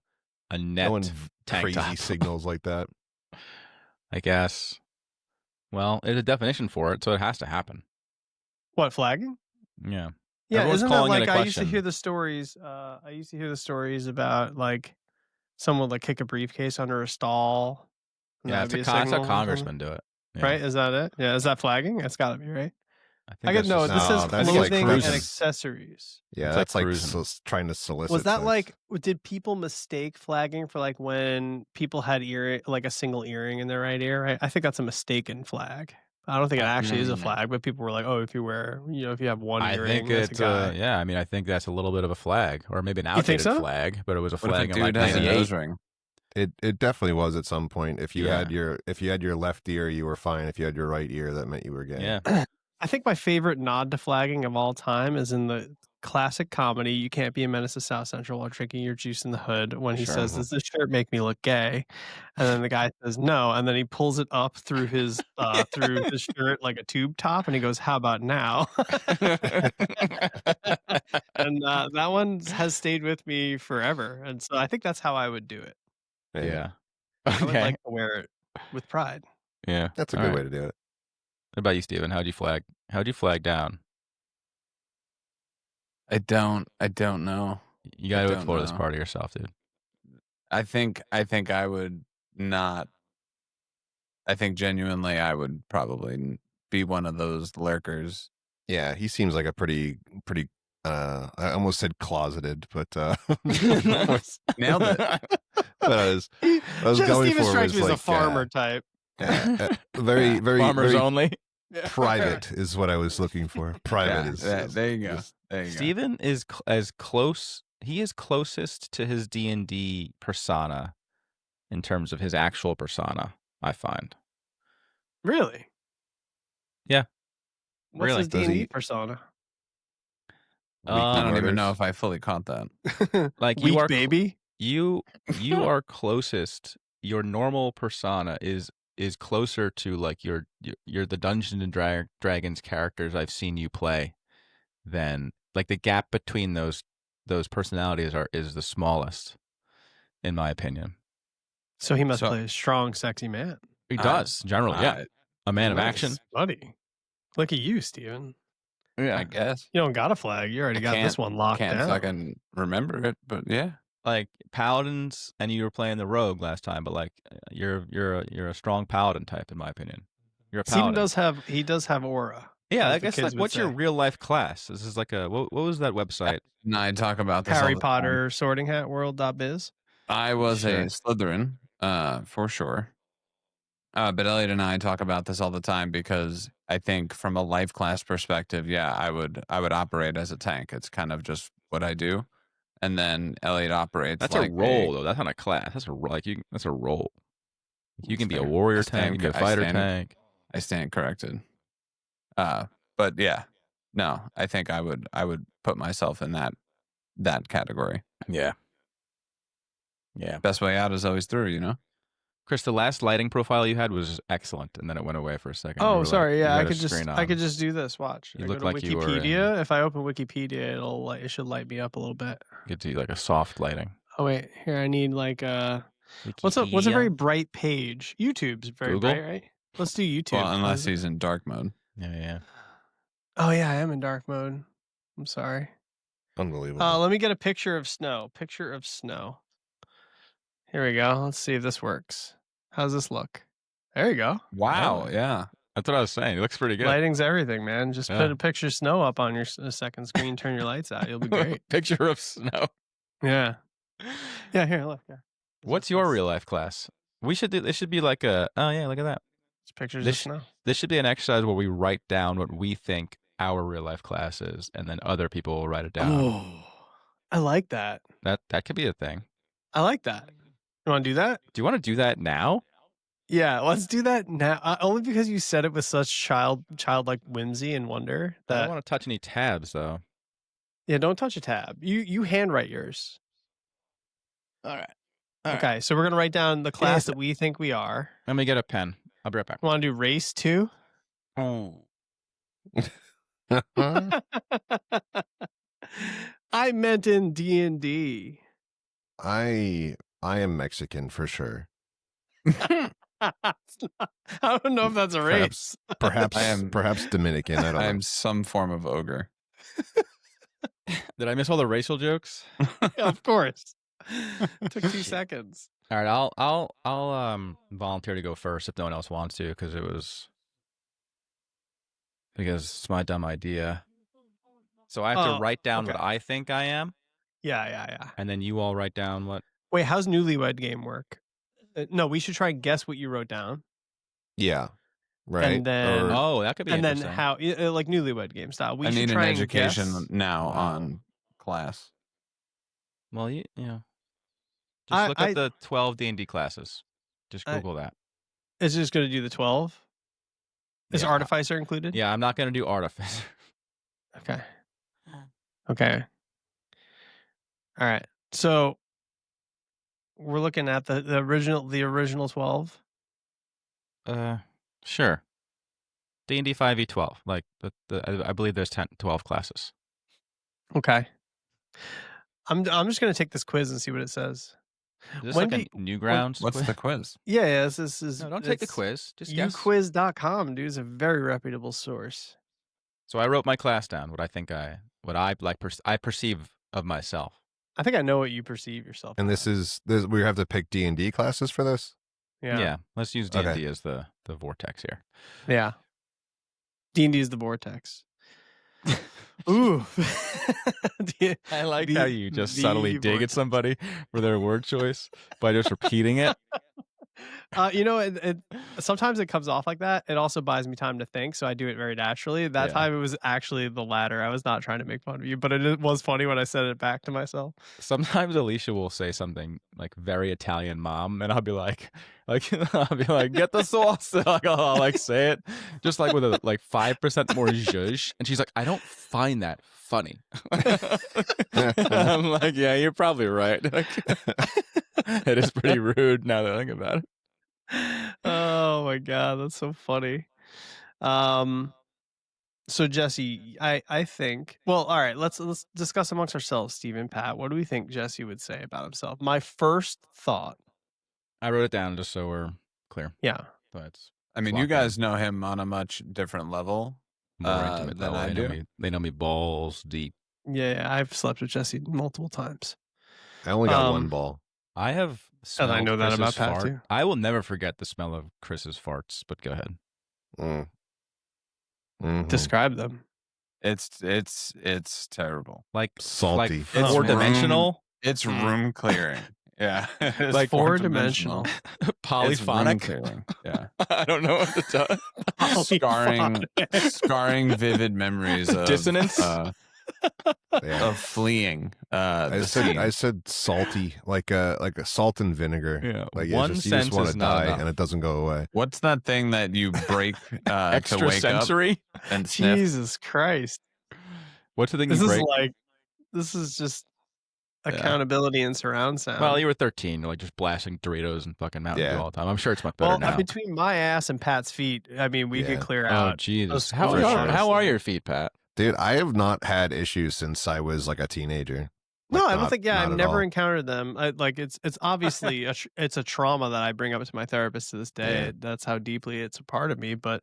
Speaker 1: a net
Speaker 4: no one
Speaker 1: tank
Speaker 4: crazy
Speaker 1: top.
Speaker 4: signals like that.
Speaker 1: I guess. Well, there's a definition for it, so it has to happen.
Speaker 2: What flagging?
Speaker 1: Yeah.
Speaker 2: Yeah,
Speaker 1: Everyone's
Speaker 2: isn't that
Speaker 1: calling it
Speaker 2: like
Speaker 1: a
Speaker 2: I used to
Speaker 1: question.
Speaker 2: hear the stories? I used to hear the stories about like someone would like kick a briefcase under a stall. and
Speaker 1: Yeah,
Speaker 2: that'd be
Speaker 1: that's how
Speaker 2: signal or something?
Speaker 1: congressmen do it. Yeah.
Speaker 2: Right? Is that it? Yeah, is that flagging? It's got to be right.
Speaker 1: I
Speaker 2: I get
Speaker 1: that's
Speaker 2: no.
Speaker 1: just-
Speaker 2: This
Speaker 4: No,
Speaker 2: says
Speaker 4: that's
Speaker 1: like
Speaker 2: clothing and
Speaker 1: cruising.
Speaker 2: accessories.
Speaker 4: Yeah,
Speaker 1: It's like
Speaker 4: that's like
Speaker 1: cruising.
Speaker 4: trying to solicit.
Speaker 2: Was that
Speaker 4: sex.
Speaker 2: like? Did people mistake flagging for like when people had like a single earring in their right ear? Right? I think that's a mistaken flag. I don't think it actually is a
Speaker 3: Mm.
Speaker 2: flag, but people were like, "Oh, if you wear, if you have one
Speaker 1: I
Speaker 2: earring,
Speaker 1: think
Speaker 2: that's a
Speaker 1: it's
Speaker 2: guy."
Speaker 1: yeah. I mean, I think that's a little bit of a flag, or maybe an
Speaker 2: You think
Speaker 1: outdated
Speaker 2: so?
Speaker 1: flag, but it was a
Speaker 3: What if
Speaker 1: flag
Speaker 3: a
Speaker 1: in like
Speaker 3: dude has a
Speaker 1: '98.
Speaker 3: nose ring?
Speaker 4: It definitely was at some point. If you
Speaker 1: Yeah.
Speaker 4: had your left ear, you were fine. If you had your right ear, that meant you were gay.
Speaker 1: Yeah,
Speaker 2: I think my favorite nod to flagging of all time is in the classic comedy "You Can't Be a Menace to South Central While Drinking Your Juice in the Hood" when he
Speaker 3: Sure.
Speaker 2: says, "Does this shirt make me look gay?" And then the guy says, "No," and then he pulls it up through his shirt like a tube top, and he goes, "How about now?" And that one has stayed with me forever, and so I think that's how I would do it.
Speaker 1: yeah.
Speaker 2: I would
Speaker 1: Okay,
Speaker 2: like to wear it with pride.
Speaker 1: yeah.
Speaker 4: That's a
Speaker 1: All
Speaker 4: good
Speaker 1: right.
Speaker 4: way to do it.
Speaker 1: What about you, Steven? How'd you flag? How'd you flag down?
Speaker 3: I don't know.
Speaker 1: You got to
Speaker 3: don't
Speaker 1: explore this
Speaker 3: know.
Speaker 1: part of yourself, dude.
Speaker 3: I think I would not. I think genuinely I would probably be one of those lurkers.
Speaker 4: Yeah, he seems like a pretty. I almost said closeted, but
Speaker 3: Nailed it.
Speaker 4: what I was going
Speaker 2: Steven
Speaker 4: for
Speaker 2: strikes
Speaker 4: was
Speaker 2: me as a
Speaker 4: like,
Speaker 2: farmer type.
Speaker 4: very
Speaker 1: Farmers
Speaker 4: very
Speaker 1: only.
Speaker 4: private is what I was looking for. Private
Speaker 3: Yeah,
Speaker 4: is
Speaker 3: there you go.
Speaker 4: is-
Speaker 3: There you go.
Speaker 1: Steven is as close he is closest to his D&D persona in terms of his actual persona, I find.
Speaker 2: Really?
Speaker 1: Yeah.
Speaker 2: What's
Speaker 1: Really?
Speaker 2: his
Speaker 4: Does
Speaker 2: D&D
Speaker 4: he-
Speaker 2: persona?
Speaker 3: I
Speaker 1: Um,
Speaker 3: don't even know
Speaker 4: murders.
Speaker 3: if I fully caught that.
Speaker 1: Like, you
Speaker 2: Weak
Speaker 1: are
Speaker 2: baby?
Speaker 1: you are closest. Your normal persona is closer to like you're the Dungeons and Dragons characters I've seen you play than like the gap between those personalities is the smallest, in my opinion.
Speaker 2: So he must
Speaker 3: So-
Speaker 2: play a strong, sexy man.
Speaker 1: He does generally, yeah, a man of
Speaker 2: Nice,
Speaker 1: action.
Speaker 2: buddy. Look at you, Steven.
Speaker 3: I guess.
Speaker 2: You don't got a flag. You already
Speaker 3: I
Speaker 2: got this
Speaker 3: can't-
Speaker 2: one locked
Speaker 3: Can't
Speaker 2: down.
Speaker 3: fucking remember it, but yeah.
Speaker 1: Like paladins, and you were playing the rogue last time, but like you're a strong paladin type, in my opinion. You're a
Speaker 2: Steven
Speaker 1: paladin.
Speaker 2: he does have aura.
Speaker 1: Yeah,
Speaker 2: as
Speaker 1: I
Speaker 2: the
Speaker 1: guess
Speaker 2: kids
Speaker 1: like
Speaker 2: would
Speaker 1: what's your
Speaker 2: say.
Speaker 1: real life class? This is like a what was that website?
Speaker 3: And I talk about this all
Speaker 2: Harry
Speaker 3: the time.
Speaker 2: Potter Sorting Hat World.biz.
Speaker 3: I was
Speaker 1: Sure.
Speaker 3: a Slytherin, for sure. But Elliot and I talk about this all the time because I think from a life class perspective, yeah, I would operate as a tank. It's kind of just what I do. And then Elliot operates
Speaker 1: That's
Speaker 3: like
Speaker 1: a role though. That's not a class. That's a like you. That's a role. You can be a
Speaker 3: fair.
Speaker 1: warrior
Speaker 3: I
Speaker 1: tank. You can be a
Speaker 3: stand- I
Speaker 1: fighter
Speaker 3: stand-
Speaker 1: tank.
Speaker 3: I stand corrected. But yeah, no, I think I would put myself in that category.
Speaker 1: Yeah. Yeah.
Speaker 3: Best way out is always through, you know?
Speaker 1: Chris, the last lighting profile you had was excellent, and then it went away for a second. You
Speaker 2: Oh,
Speaker 1: were like-
Speaker 2: sorry.
Speaker 1: you
Speaker 2: Yeah, I
Speaker 1: had a
Speaker 2: could just
Speaker 1: screen
Speaker 2: I could
Speaker 1: on.
Speaker 2: just do this. Watch.
Speaker 1: You
Speaker 2: I
Speaker 1: look
Speaker 2: go to
Speaker 1: like you were in-
Speaker 2: Wikipedia. If I open Wikipedia, it should light me up a little bit.
Speaker 1: Get to like a soft lighting.
Speaker 2: Oh wait, here I need like what's a very bright page? YouTube's very
Speaker 1: Google?
Speaker 2: bright, right? Let's do YouTube.
Speaker 3: Well, unless
Speaker 2: Is-
Speaker 3: he's in dark mode.
Speaker 1: Yeah.
Speaker 2: Oh yeah, I am in dark mode. I'm sorry.
Speaker 4: Unbelievable.
Speaker 2: Let me get a picture of snow. Picture of snow. Here we go. Let's see if this works. How's this look? There you go.
Speaker 3: Wow, yeah.
Speaker 1: That's what I was saying. It looks pretty good.
Speaker 2: Lighting's everything, man. Just
Speaker 1: Yeah.
Speaker 2: put a picture of snow up on your second screen. Turn your lights out. You'll be great.
Speaker 1: Picture of snow.
Speaker 2: Yeah. Yeah. Here, look. Yeah.
Speaker 1: What's your real life class? We should do. It should be like a. Oh yeah, look at that.
Speaker 2: It's pictures
Speaker 1: This-
Speaker 2: of snow.
Speaker 1: This should be an exercise where we write down what we think our real life class is, and then other people will write it down.
Speaker 2: Oh, I like that.
Speaker 1: That could be a thing.
Speaker 2: I like that. You want to do that?
Speaker 1: Do you want to do that now?
Speaker 2: Yeah, let's do that now. Only because you said it with such childlike whimsy and wonder
Speaker 1: I don't
Speaker 2: that.
Speaker 1: want to touch any tabs though.
Speaker 2: Yeah, don't touch a tab. You handwrite yours.
Speaker 1: All right.
Speaker 2: Okay, so we're gonna write down the class that we think we are.
Speaker 1: Let me get a pen. I'll be right back.
Speaker 2: Want to do race 2?
Speaker 1: Oh.
Speaker 2: I meant in D&D.
Speaker 4: I am Mexican for sure.
Speaker 2: I don't know if that's a race.
Speaker 4: Perhaps
Speaker 3: I am-
Speaker 4: perhaps Dominican. I don't
Speaker 3: I
Speaker 4: know.
Speaker 3: am some form of ogre.
Speaker 1: Did I miss all the racial jokes?
Speaker 2: Yeah, of course. Took 2 seconds.
Speaker 1: All right, I'll volunteer to go first if no one else wants to, because it's my dumb idea. So I have
Speaker 2: Oh,
Speaker 1: to write down what
Speaker 2: okay.
Speaker 1: I think I am,
Speaker 2: Yeah.
Speaker 1: and then you all write down what.
Speaker 2: Wait, how's Newlywed Game work? No, we should try and guess what you wrote down.
Speaker 4: Yeah. Right.
Speaker 2: And then-
Speaker 4: Or-
Speaker 1: Oh, that could be
Speaker 2: And then
Speaker 1: interesting.
Speaker 2: how, like Newlywed Game style. We
Speaker 3: I
Speaker 2: should
Speaker 3: need an
Speaker 2: try and
Speaker 3: education
Speaker 2: guess.
Speaker 3: now
Speaker 1: Wow.
Speaker 3: on class.
Speaker 1: Well, you know, just
Speaker 2: I-
Speaker 1: look
Speaker 2: I-
Speaker 1: up the 12 D&D classes. Just
Speaker 2: I-
Speaker 1: Google that.
Speaker 2: It's just going to do the 12. Is
Speaker 1: Yeah.
Speaker 2: Artificer included?
Speaker 1: Yeah, I'm not going to do Artificer.
Speaker 2: Okay. Okay. All right. So we're looking at the original 12.
Speaker 1: Sure. D&D 5e12. Like I believe there's 12 classes.
Speaker 2: Okay. I'm just going to take this quiz and see what it says.
Speaker 1: Is this
Speaker 2: When
Speaker 1: like
Speaker 2: do
Speaker 1: a Newgrounds?
Speaker 3: What's
Speaker 1: quiz?
Speaker 3: the quiz?
Speaker 2: Yeah, this is
Speaker 1: No, don't take the
Speaker 2: it's
Speaker 1: quiz. Just guess.
Speaker 2: uquiz.com, dude, is a very reputable source.
Speaker 1: So I wrote my class down. What I perceive of myself.
Speaker 2: I think I know what you perceive yourself.
Speaker 4: and
Speaker 2: as.
Speaker 4: this we have to pick D&D classes for this.
Speaker 2: Yeah.
Speaker 1: Let's use
Speaker 4: Okay.
Speaker 1: D&D as the vortex here.
Speaker 2: Yeah. D&D is the vortex. Ooh.
Speaker 1: I like
Speaker 2: The-
Speaker 1: how you just
Speaker 2: the
Speaker 1: subtly dig at
Speaker 2: vortex.
Speaker 1: somebody for their word choice by just repeating it.
Speaker 2: You know, sometimes it comes off like that. It also buys me time to think, so I do it very naturally. That
Speaker 1: Yeah.
Speaker 2: time it was actually the latter. I was not trying to make fun of you, but it was funny when I said it back to myself.
Speaker 1: Sometimes Alicia will say something like very Italian mom, and I'll be like, I'll be like, get the sauce. Like, I'll like say it just like with a like 5% more zhuzh, and she's like, I don't find that funny. And I'm like, yeah, you're probably right. It is pretty rude now that I think about it.
Speaker 2: Oh my god, that's so funny. So Jesse, I think. Well, all right. Let's discuss amongst ourselves, Steve and Pat. What do we think Jesse would say about himself? My first thought.
Speaker 1: I wrote it down just so we're clear.
Speaker 2: Yeah.
Speaker 1: But
Speaker 3: I mean,
Speaker 1: Lock
Speaker 3: you
Speaker 1: in.
Speaker 3: guys know him on a much different level.
Speaker 1: more intimate
Speaker 3: than
Speaker 1: level.
Speaker 3: I
Speaker 1: They know
Speaker 3: do.
Speaker 1: me. They know me balls deep.
Speaker 2: Yeah, I've slept with Jesse multiple times.
Speaker 4: I only got one ball.
Speaker 1: I have.
Speaker 2: And I
Speaker 1: smelled
Speaker 2: know that
Speaker 1: Chris's
Speaker 2: about Pat,
Speaker 1: fart.
Speaker 2: too.
Speaker 1: I will never forget the smell of Chris's farts. But go ahead.
Speaker 4: Mhm.
Speaker 2: Describe them.
Speaker 3: It's terrible.
Speaker 1: Like
Speaker 4: Salty.
Speaker 1: Like
Speaker 2: Oh,
Speaker 1: four
Speaker 2: man.
Speaker 1: dimensional,
Speaker 3: It's room clearing. Yeah, it's
Speaker 1: Like
Speaker 2: four-dimensional.
Speaker 3: It's room
Speaker 1: polyphonic.
Speaker 3: clearing. Yeah,
Speaker 1: I don't know what to tell.
Speaker 3: scarring vivid memories of
Speaker 1: Dissonance?
Speaker 4: Yeah.
Speaker 3: of fleeing.
Speaker 4: I
Speaker 3: The
Speaker 4: said
Speaker 3: scene.
Speaker 4: I said salty, like a salt and vinegar.
Speaker 1: Yeah,
Speaker 4: Like
Speaker 1: one
Speaker 4: you just
Speaker 1: sense
Speaker 4: want
Speaker 1: is
Speaker 4: to
Speaker 1: not
Speaker 4: die
Speaker 1: enough.
Speaker 4: and it doesn't go away.
Speaker 3: What's that thing that you break to wake up
Speaker 1: Extrasensory.
Speaker 3: and sniff?
Speaker 2: Jesus Christ.
Speaker 1: What's the thing
Speaker 2: This
Speaker 1: you
Speaker 2: is
Speaker 1: break?
Speaker 2: like, this is just
Speaker 1: Yeah.
Speaker 2: accountability and surround sound.
Speaker 1: Well, you were 13. You're like just blasting Doritos and fucking Mountain Dew
Speaker 4: Yeah.
Speaker 1: all the time. I'm sure it's much better
Speaker 2: well,
Speaker 1: now.
Speaker 2: between my ass and Pat's feet, I mean, we could
Speaker 4: Yeah.
Speaker 2: clear
Speaker 1: Oh
Speaker 2: out.
Speaker 1: Jesus!
Speaker 2: a
Speaker 1: How
Speaker 2: score,
Speaker 1: are
Speaker 2: honestly.
Speaker 1: your feet, Pat?
Speaker 4: Dude, I have not had issues since I was like a teenager.
Speaker 2: No,
Speaker 4: Like,
Speaker 2: I don't
Speaker 4: not-
Speaker 2: think. Yeah,
Speaker 4: not
Speaker 2: I've
Speaker 4: at
Speaker 2: never
Speaker 4: all.
Speaker 2: encountered them. It's obviously it's a trauma that I bring up to my therapist to this day.
Speaker 4: Yeah.
Speaker 2: That's how deeply it's a part of me. But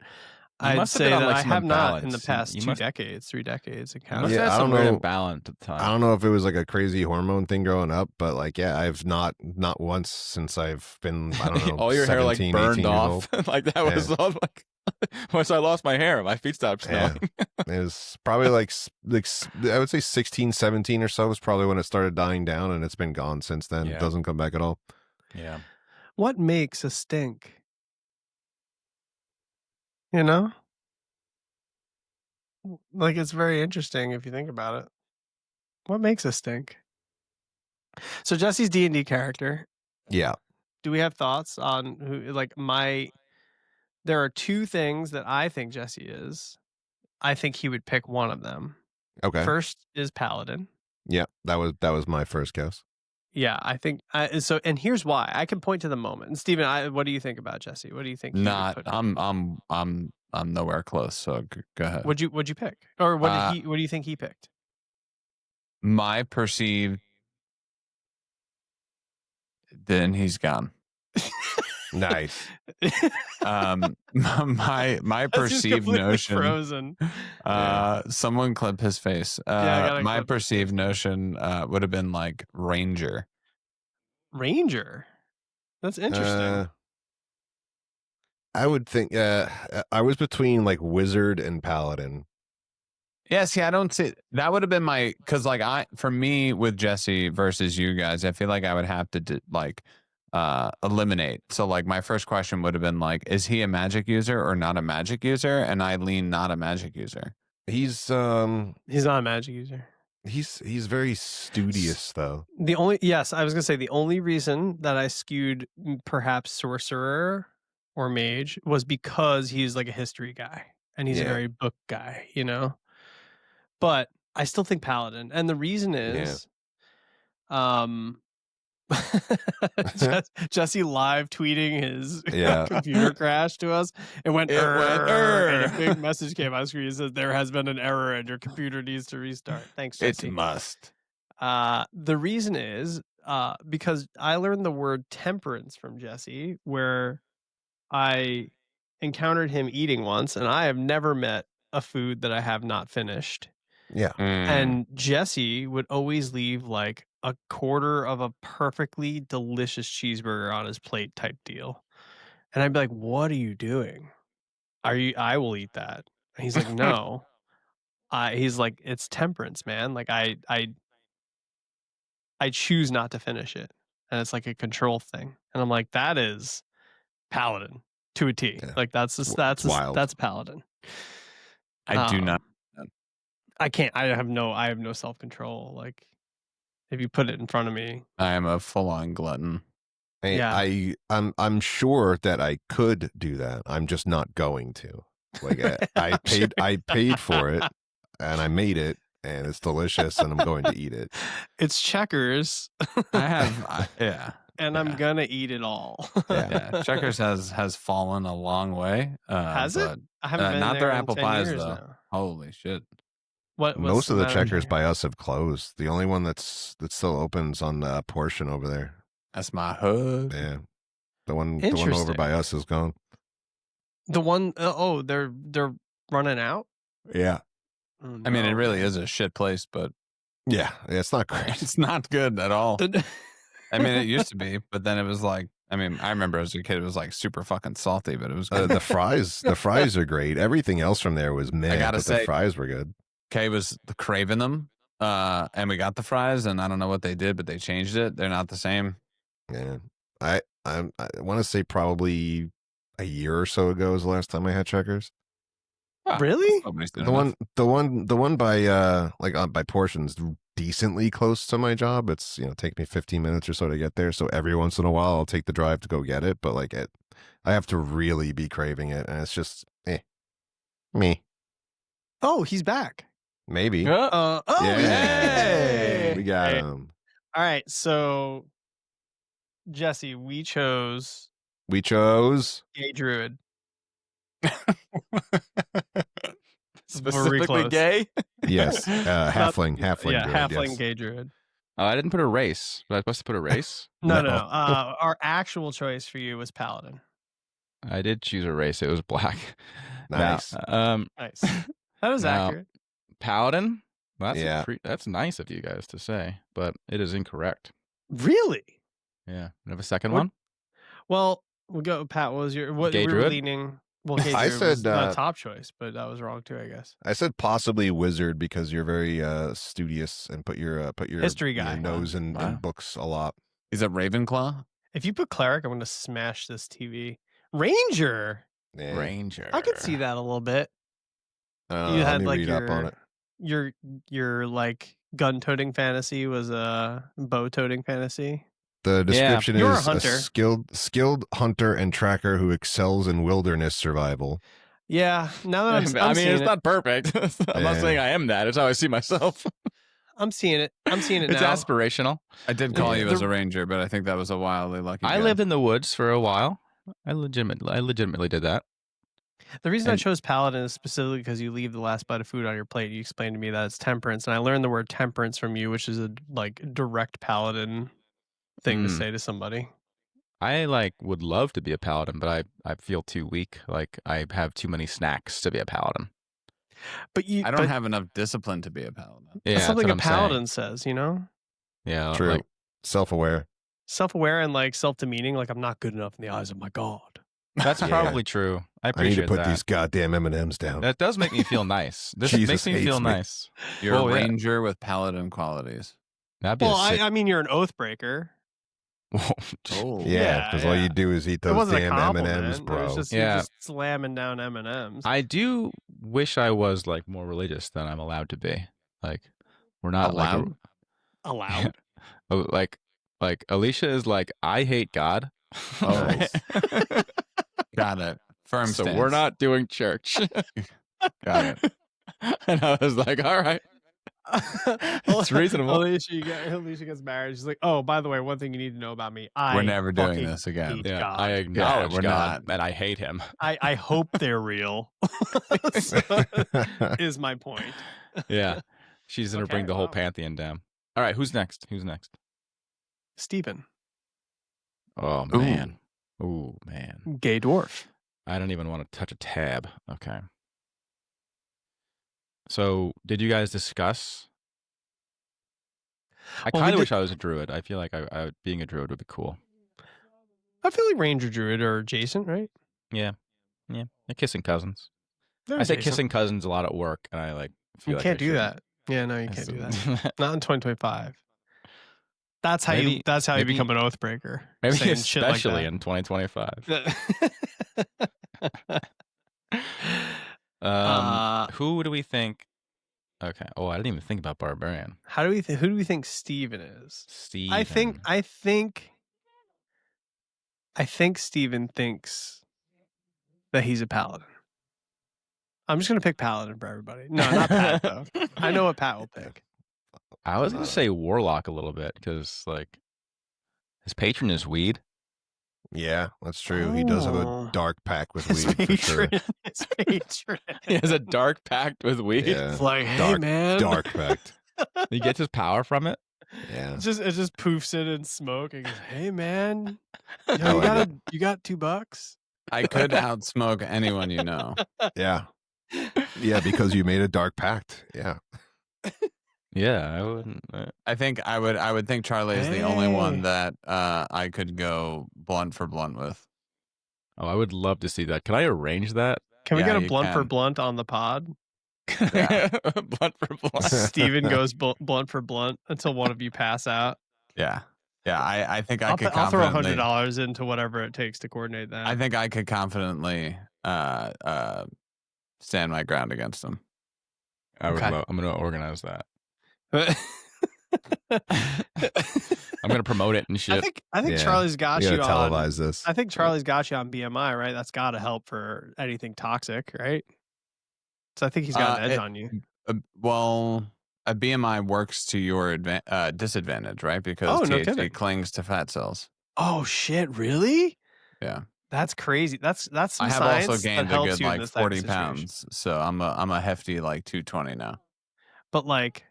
Speaker 1: You
Speaker 2: I'd
Speaker 1: must have
Speaker 2: say
Speaker 1: been on,
Speaker 2: that
Speaker 1: like,
Speaker 2: I
Speaker 1: some
Speaker 2: have not in the
Speaker 1: imbalance.
Speaker 2: past
Speaker 1: You
Speaker 2: 2
Speaker 1: must-
Speaker 2: decades, 3 decades
Speaker 1: You
Speaker 2: encountered.
Speaker 1: must
Speaker 4: Yeah,
Speaker 1: have
Speaker 4: I
Speaker 1: had some
Speaker 4: don't
Speaker 1: weird
Speaker 4: know.
Speaker 1: imbalance at the time.
Speaker 4: I don't know if it was like a crazy hormone thing growing up, but like, yeah, I've not once since I've been, I don't know,
Speaker 1: all your hair like
Speaker 4: 17, 18
Speaker 1: burned
Speaker 4: years
Speaker 1: off.
Speaker 4: old.
Speaker 1: Like that was all like once I lost my hair, my feet stopped
Speaker 4: Yeah.
Speaker 1: smelling.
Speaker 4: It was probably I would say 16, 17 or so was probably when it started dying down, and it's been gone since then.
Speaker 1: Yeah.
Speaker 4: It doesn't come back at all.
Speaker 1: Yeah.
Speaker 2: What makes a stink? You know, like it's very interesting if you think about it. What makes a stink? So Jesse's D&D character.
Speaker 4: Yeah.
Speaker 2: Do we have thoughts on who? Like my, there are 2 things that I think Jesse is. I think he would pick one of them.
Speaker 4: Okay.
Speaker 2: First is Paladin.
Speaker 4: Yeah. That was my first guess.
Speaker 2: Yeah, I think so. And here's why. I can point to the moment. And Steven, what do you think about Jesse? What do you think? he would
Speaker 3: Not.
Speaker 2: put-
Speaker 3: I'm nowhere close. So go ahead.
Speaker 2: What'd you pick? Or what did he? What do you think he picked?
Speaker 3: My perceived. Then he's gone.
Speaker 4: Nice.
Speaker 3: My
Speaker 2: That's just
Speaker 3: perceived
Speaker 2: completely
Speaker 3: notion.
Speaker 2: frozen.
Speaker 3: Someone clip his face.
Speaker 2: I gotta
Speaker 3: My
Speaker 2: clip his
Speaker 3: perceived notion would have been like Ranger.
Speaker 2: Ranger. That's interesting.
Speaker 4: I would think I was between like wizard and paladin.
Speaker 3: Yeah, see, I don't see that would have been my because like for me with Jesse versus you guys, I feel like I would have to eliminate. So like my first question would have been like, is he a magic user or not a magic user? And I lean not a magic user.
Speaker 4: He's
Speaker 2: He's not a magic user.
Speaker 4: he's very studious though.
Speaker 2: I was gonna say the only reason that I skewed perhaps sorcerer or mage was because he's like a history guy and he's a
Speaker 4: Yeah.
Speaker 2: very book guy, you know. But I still think paladin, and the reason is, Jesse live tweeting his
Speaker 4: Yeah.
Speaker 2: computer crash to us. It went
Speaker 3: It went,
Speaker 2: "Err," and a
Speaker 3: "Err."
Speaker 2: big message came on screen that says there has been an error and your computer needs to restart. Thanks, Jesse.
Speaker 3: must.
Speaker 2: The reason is because I learned the word temperance from Jesse, where I encountered him eating once, and I have never met a food that I have not finished.
Speaker 4: Yeah.
Speaker 2: And Jesse would always leave like a quarter of a perfectly delicious cheeseburger on his plate type deal. And I'd be like, "What are you doing? I will eat that." And he's like, "No." He's like, "It's temperance, man. Like I choose not to finish it." And it's like a control thing. And I'm like, that is paladin to a T.
Speaker 4: Yeah.
Speaker 2: Like that's
Speaker 4: wild.
Speaker 2: that's paladin.
Speaker 3: I do
Speaker 2: Um,
Speaker 3: not.
Speaker 2: I can't. I have no self control. Like if you put it in front of me,
Speaker 3: I am a full-on glutton.
Speaker 2: Yeah.
Speaker 4: I'm sure that I could do that. I'm just not going to. Like I paid for it, and I made it, and it's delicious, and I'm going to eat it.
Speaker 2: It's Checkers,
Speaker 3: Yeah.
Speaker 2: and I'm gonna eat it all.
Speaker 3: Yeah. Checkers has fallen a long way.
Speaker 2: Has it?
Speaker 3: but,
Speaker 2: I haven't been
Speaker 3: not
Speaker 2: there
Speaker 3: their
Speaker 2: in
Speaker 3: apple
Speaker 2: 10
Speaker 3: pies
Speaker 2: years
Speaker 3: though.
Speaker 2: now.
Speaker 3: Holy shit.
Speaker 2: What's
Speaker 4: Most of the
Speaker 2: matter?
Speaker 4: Checkers by us have closed. The only one that still opens on Portion over there.
Speaker 3: That's my hood.
Speaker 4: Yeah, the one over
Speaker 2: Interesting.
Speaker 4: by us is gone.
Speaker 2: The one they're running out.
Speaker 4: Yeah,
Speaker 2: Oh,
Speaker 3: I mean, it
Speaker 2: no.
Speaker 3: really is a shit place, but
Speaker 4: yeah, it's not great.
Speaker 3: it's not good at all.
Speaker 2: The-
Speaker 3: I mean, it used to be, but then it was like, I mean, I remember as a kid, it was like super fucking salty, but it was good.
Speaker 4: The fries are great. Everything else from there was meh.
Speaker 3: I gotta
Speaker 4: but
Speaker 3: say-
Speaker 4: the fries were good.
Speaker 3: Kay was craving them, and we got the fries, and I don't know what they did, but they changed it. They're not the same.
Speaker 4: Yeah, I want to say probably a year or so ago was the last time I had Checkers.
Speaker 2: Really?
Speaker 3: Nobody's doing
Speaker 4: The one by by Portions decently close to my job. It's take me 15 minutes or so to get there. So every once in a while I'll take the drive to go get it. But I have to really be craving it, and it's just me.
Speaker 2: Oh, he's back.
Speaker 4: Maybe.
Speaker 3: enough.
Speaker 2: Yay!
Speaker 4: We got
Speaker 2: Hey.
Speaker 4: him.
Speaker 2: All right, so Jesse, we chose
Speaker 4: We chose.
Speaker 2: Gay Druid.
Speaker 3: Specifically
Speaker 2: close.
Speaker 3: gay.
Speaker 4: Yes, halfling.
Speaker 2: Yeah,
Speaker 4: druid,
Speaker 2: halfling
Speaker 4: yes.
Speaker 2: Gay Druid.
Speaker 1: Oh, I didn't put a race. Was I supposed to put a race?
Speaker 2: No.
Speaker 4: No.
Speaker 2: Our actual choice for you was Paladin.
Speaker 1: I did choose a race. It was black.
Speaker 4: Nice.
Speaker 1: Now,
Speaker 2: Nice. That was
Speaker 1: Now-
Speaker 2: accurate.
Speaker 1: Paladin. That's
Speaker 4: Yeah.
Speaker 1: that's nice of you guys to say, but it is incorrect.
Speaker 2: Really?
Speaker 1: Yeah. You have a second
Speaker 2: What-
Speaker 1: one?
Speaker 2: Well, we'll go. Pat, what was your what
Speaker 1: Gay
Speaker 2: we were
Speaker 1: Druid?
Speaker 2: leaning? Well, Gay
Speaker 4: I
Speaker 2: Druid was
Speaker 4: said,
Speaker 2: the top choice, but that was wrong too, I guess.
Speaker 4: I said possibly wizard because you're very studious and put your
Speaker 2: History
Speaker 4: your
Speaker 2: guy.
Speaker 4: nose in
Speaker 3: Wow.
Speaker 4: books a lot.
Speaker 3: Is it Ravenclaw?
Speaker 2: If you put cleric, I'm going to smash this TV. Ranger.
Speaker 4: Yeah.
Speaker 1: Ranger.
Speaker 2: I could see that a little bit. You
Speaker 4: Let
Speaker 2: had
Speaker 4: me
Speaker 2: like
Speaker 4: read up on it.
Speaker 2: your like gun-toting fantasy was a bow-toting fantasy.
Speaker 4: The description
Speaker 2: You're a
Speaker 4: is a
Speaker 2: hunter.
Speaker 4: skilled hunter and tracker who excels in wilderness survival.
Speaker 2: Yeah. Now that I'm
Speaker 1: I mean,
Speaker 2: seeing
Speaker 1: it's
Speaker 2: it,
Speaker 1: not perfect. I'm not
Speaker 4: Yeah.
Speaker 1: saying I am that. It's how I see myself.
Speaker 2: I'm seeing it. I'm seeing it
Speaker 1: It's
Speaker 2: now.
Speaker 1: aspirational.
Speaker 3: I did call
Speaker 2: Yeah.
Speaker 3: you as a ranger, but I think that was a wildly lucky.
Speaker 1: I
Speaker 3: guess.
Speaker 1: lived in the woods for a while. I legitimately did that.
Speaker 2: The reason I
Speaker 3: And-
Speaker 2: chose paladin is specifically because you leave the last bite of food on your plate. You explained to me that it's temperance, and I learned the word temperance from you, which is a like direct paladin thing to
Speaker 1: Mm.
Speaker 2: say to somebody.
Speaker 1: I would love to be a paladin, but I feel too weak. Like I have too many snacks to be a paladin.
Speaker 2: But you,
Speaker 3: I don't
Speaker 2: but
Speaker 3: have enough discipline to be a paladin.
Speaker 1: Yeah,
Speaker 2: that's
Speaker 1: that's
Speaker 2: something
Speaker 1: what
Speaker 2: a
Speaker 1: I'm saying.
Speaker 2: paladin says. You know,
Speaker 1: Yeah,
Speaker 4: True.
Speaker 1: like,
Speaker 4: Self-aware.
Speaker 2: self-aware and like self-demeaning. Like I'm not good enough in the eyes of my god.
Speaker 1: that's
Speaker 4: Yeah.
Speaker 1: probably true. I
Speaker 4: I need
Speaker 1: appreciate
Speaker 4: to put
Speaker 1: that.
Speaker 4: these goddamn M&Ms down.
Speaker 1: That does make me feel nice. This
Speaker 4: Jesus
Speaker 1: makes me
Speaker 4: hates
Speaker 1: feel
Speaker 4: me.
Speaker 1: nice.
Speaker 3: You're
Speaker 1: Well,
Speaker 3: a
Speaker 1: yeah.
Speaker 3: ranger with paladin qualities.
Speaker 1: That'd be
Speaker 2: Well,
Speaker 1: a sick.
Speaker 2: I mean, you're an oath breaker.
Speaker 3: Oh,
Speaker 4: Yeah, because all
Speaker 2: yeah.
Speaker 4: you do is eat
Speaker 2: It
Speaker 4: those
Speaker 2: wasn't a
Speaker 4: damn
Speaker 2: compliment.
Speaker 4: M&Ms,
Speaker 2: It
Speaker 4: bro.
Speaker 2: was just,
Speaker 1: Yeah.
Speaker 2: you're just slamming down M&Ms.
Speaker 1: I do wish I was more religious than I'm allowed to be. Like we're not
Speaker 3: Allowed?
Speaker 2: Allowed.
Speaker 1: like Alicia is like I hate God.
Speaker 3: Oh. Got it. Firm
Speaker 1: so
Speaker 3: stance.
Speaker 1: we're not doing church.
Speaker 3: Got it.
Speaker 1: And I was like, all right. It's reasonable.
Speaker 2: Alicia gets married. She's like, oh, by the way, one thing you need to know about me.
Speaker 3: We're never doing
Speaker 2: fucking
Speaker 3: this again.
Speaker 2: hate
Speaker 1: Yeah,
Speaker 2: God.
Speaker 1: I acknowledge
Speaker 3: we're
Speaker 1: God,
Speaker 3: not.
Speaker 1: and I hate him.
Speaker 2: I hope they're real. Is my point.
Speaker 1: Yeah, she's gonna bring
Speaker 2: Okay,
Speaker 1: the whole
Speaker 2: wow.
Speaker 1: pantheon down. All right, who's next?
Speaker 2: Stephen,
Speaker 1: Oh man. Ooh man.
Speaker 2: gay dwarf.
Speaker 1: I don't even want to touch a tab. Okay. So, did you guys discuss? I
Speaker 2: Well, we
Speaker 1: kind of
Speaker 2: did-
Speaker 1: wish I was a druid. I feel like I being a druid would be cool.
Speaker 2: I feel like Ranger Druid are adjacent, right?
Speaker 1: Yeah, they're kissing cousins.
Speaker 2: They're
Speaker 1: I say
Speaker 2: adjacent.
Speaker 1: kissing cousins a lot at work, and I feel
Speaker 2: You
Speaker 1: like
Speaker 2: can't
Speaker 1: I
Speaker 2: do
Speaker 1: shouldn't.
Speaker 2: that. Yeah, no, you can't do that. Not in 2025. That's how
Speaker 1: Maybe-
Speaker 2: you. That's how
Speaker 1: maybe-
Speaker 2: you become an oath breaker.
Speaker 1: Maybe
Speaker 2: saying shit like
Speaker 1: especially
Speaker 2: that.
Speaker 1: in 2025.
Speaker 2: Uh,
Speaker 1: Who do we think? Okay. Oh, I didn't even think about Barbarian.
Speaker 2: How do we? Who do we think Steven is?
Speaker 1: Steve.
Speaker 2: I think Steven thinks that he's a paladin. I'm just gonna pick paladin for everybody. No, not Pat though. I know what Pat will pick.
Speaker 1: I was gonna say Warlock a little bit because like his patron is weed.
Speaker 4: Yeah, that's true. He does have a
Speaker 2: Oh.
Speaker 4: dark pack with
Speaker 2: His
Speaker 4: weed for sure.
Speaker 2: patron. His patron.
Speaker 1: He has a dark pact with weed.
Speaker 4: Yeah,
Speaker 2: It's like, hey
Speaker 4: Dark-
Speaker 2: man,
Speaker 4: dark pact.
Speaker 1: He gets his power from it.
Speaker 4: Yeah.
Speaker 2: It just poofs it in smoke and goes, hey man,
Speaker 4: I
Speaker 2: yo,
Speaker 4: like
Speaker 2: you got $2?
Speaker 3: I could outsmoke anyone you know.
Speaker 4: Yeah. Yeah, because you made a dark pact. Yeah.
Speaker 1: Yeah, I wouldn't.
Speaker 3: I think I would think Charlie is the only
Speaker 2: Hey.
Speaker 3: one that I could go blunt for blunt with.
Speaker 1: Oh, I would love to see that. Can I arrange that?
Speaker 2: Can we
Speaker 3: Yeah,
Speaker 2: get a
Speaker 3: you
Speaker 2: blunt for
Speaker 3: can.
Speaker 2: blunt on the pod?
Speaker 3: Yeah.
Speaker 1: Blunt for blunt.
Speaker 2: Steven goes blunt for blunt until one of you pass out.
Speaker 3: Yeah. Yeah, I think I could
Speaker 2: I'll throw
Speaker 3: confidently
Speaker 2: $100 into whatever it takes to coordinate that.
Speaker 3: I think I could confidently stand my ground against him.
Speaker 1: I would
Speaker 2: Okay.
Speaker 1: I'm gonna organize that. I'm gonna promote it and shit.
Speaker 2: I think
Speaker 4: Yeah,
Speaker 2: Charlie's got
Speaker 4: We
Speaker 2: you
Speaker 4: gotta
Speaker 2: on.
Speaker 4: televise this.
Speaker 2: I think Charlie's got you on BMI, right? That's got to help for anything toxic, right? So I think he's got an edge on you.
Speaker 3: Well, a BMI works to your disadvantage, right? Because
Speaker 2: Oh, no
Speaker 3: THC
Speaker 2: kidding.
Speaker 3: clings to fat cells.
Speaker 2: Oh shit! Really?
Speaker 3: Yeah.
Speaker 2: That's crazy. That's some
Speaker 3: I have
Speaker 2: science
Speaker 3: also gained
Speaker 2: that
Speaker 3: a
Speaker 2: helps
Speaker 3: good
Speaker 2: you in
Speaker 3: like
Speaker 2: this type of
Speaker 3: 40
Speaker 2: situation.
Speaker 3: pounds, so I'm a hefty like 220 now.
Speaker 2: But like,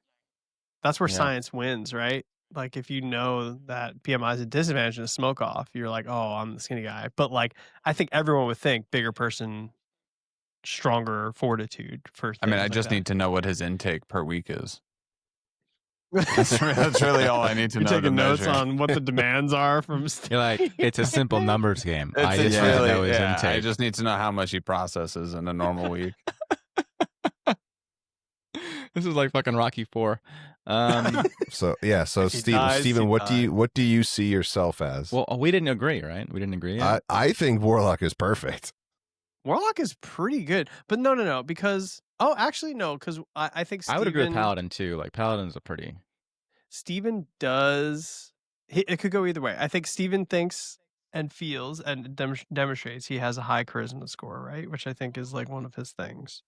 Speaker 2: that's where
Speaker 1: Yeah.
Speaker 2: science wins, right? Like, if you know that BMI is a disadvantage in a smoke off, you're like, oh, I'm the skinny guy. But like, I think everyone would think bigger person, stronger fortitude for.
Speaker 3: I mean,
Speaker 2: things
Speaker 3: I
Speaker 2: like
Speaker 3: just
Speaker 2: that.
Speaker 3: need to know what his intake per week is. That's really all I need to
Speaker 2: You're
Speaker 3: know. to
Speaker 2: taking notes
Speaker 3: measure.
Speaker 2: on what the demands are from.
Speaker 1: You're like, it's a simple numbers game. I
Speaker 3: It's
Speaker 1: just need to
Speaker 3: really-
Speaker 1: know his
Speaker 3: yeah, I
Speaker 1: intake.
Speaker 3: just need to know how much he processes in a normal week.
Speaker 1: This is like fucking Rocky 4.
Speaker 4: So yeah, so
Speaker 2: If he
Speaker 4: Steven,
Speaker 2: dies,
Speaker 4: Steven,
Speaker 2: he
Speaker 4: what
Speaker 2: dies.
Speaker 4: do you see yourself as?
Speaker 1: Well, we didn't agree, right? We didn't agree. Yet?
Speaker 4: I think Warlock is perfect.
Speaker 2: Warlock is pretty good, but no, because actually no, because I think
Speaker 1: I would agree with
Speaker 2: Steven-
Speaker 1: Paladin too. Like Paladin's a pretty.
Speaker 2: Steven does. It could go either way. I think Steven thinks and feels and demonstrates he has a high charisma score, right? Which I think is like one of his things.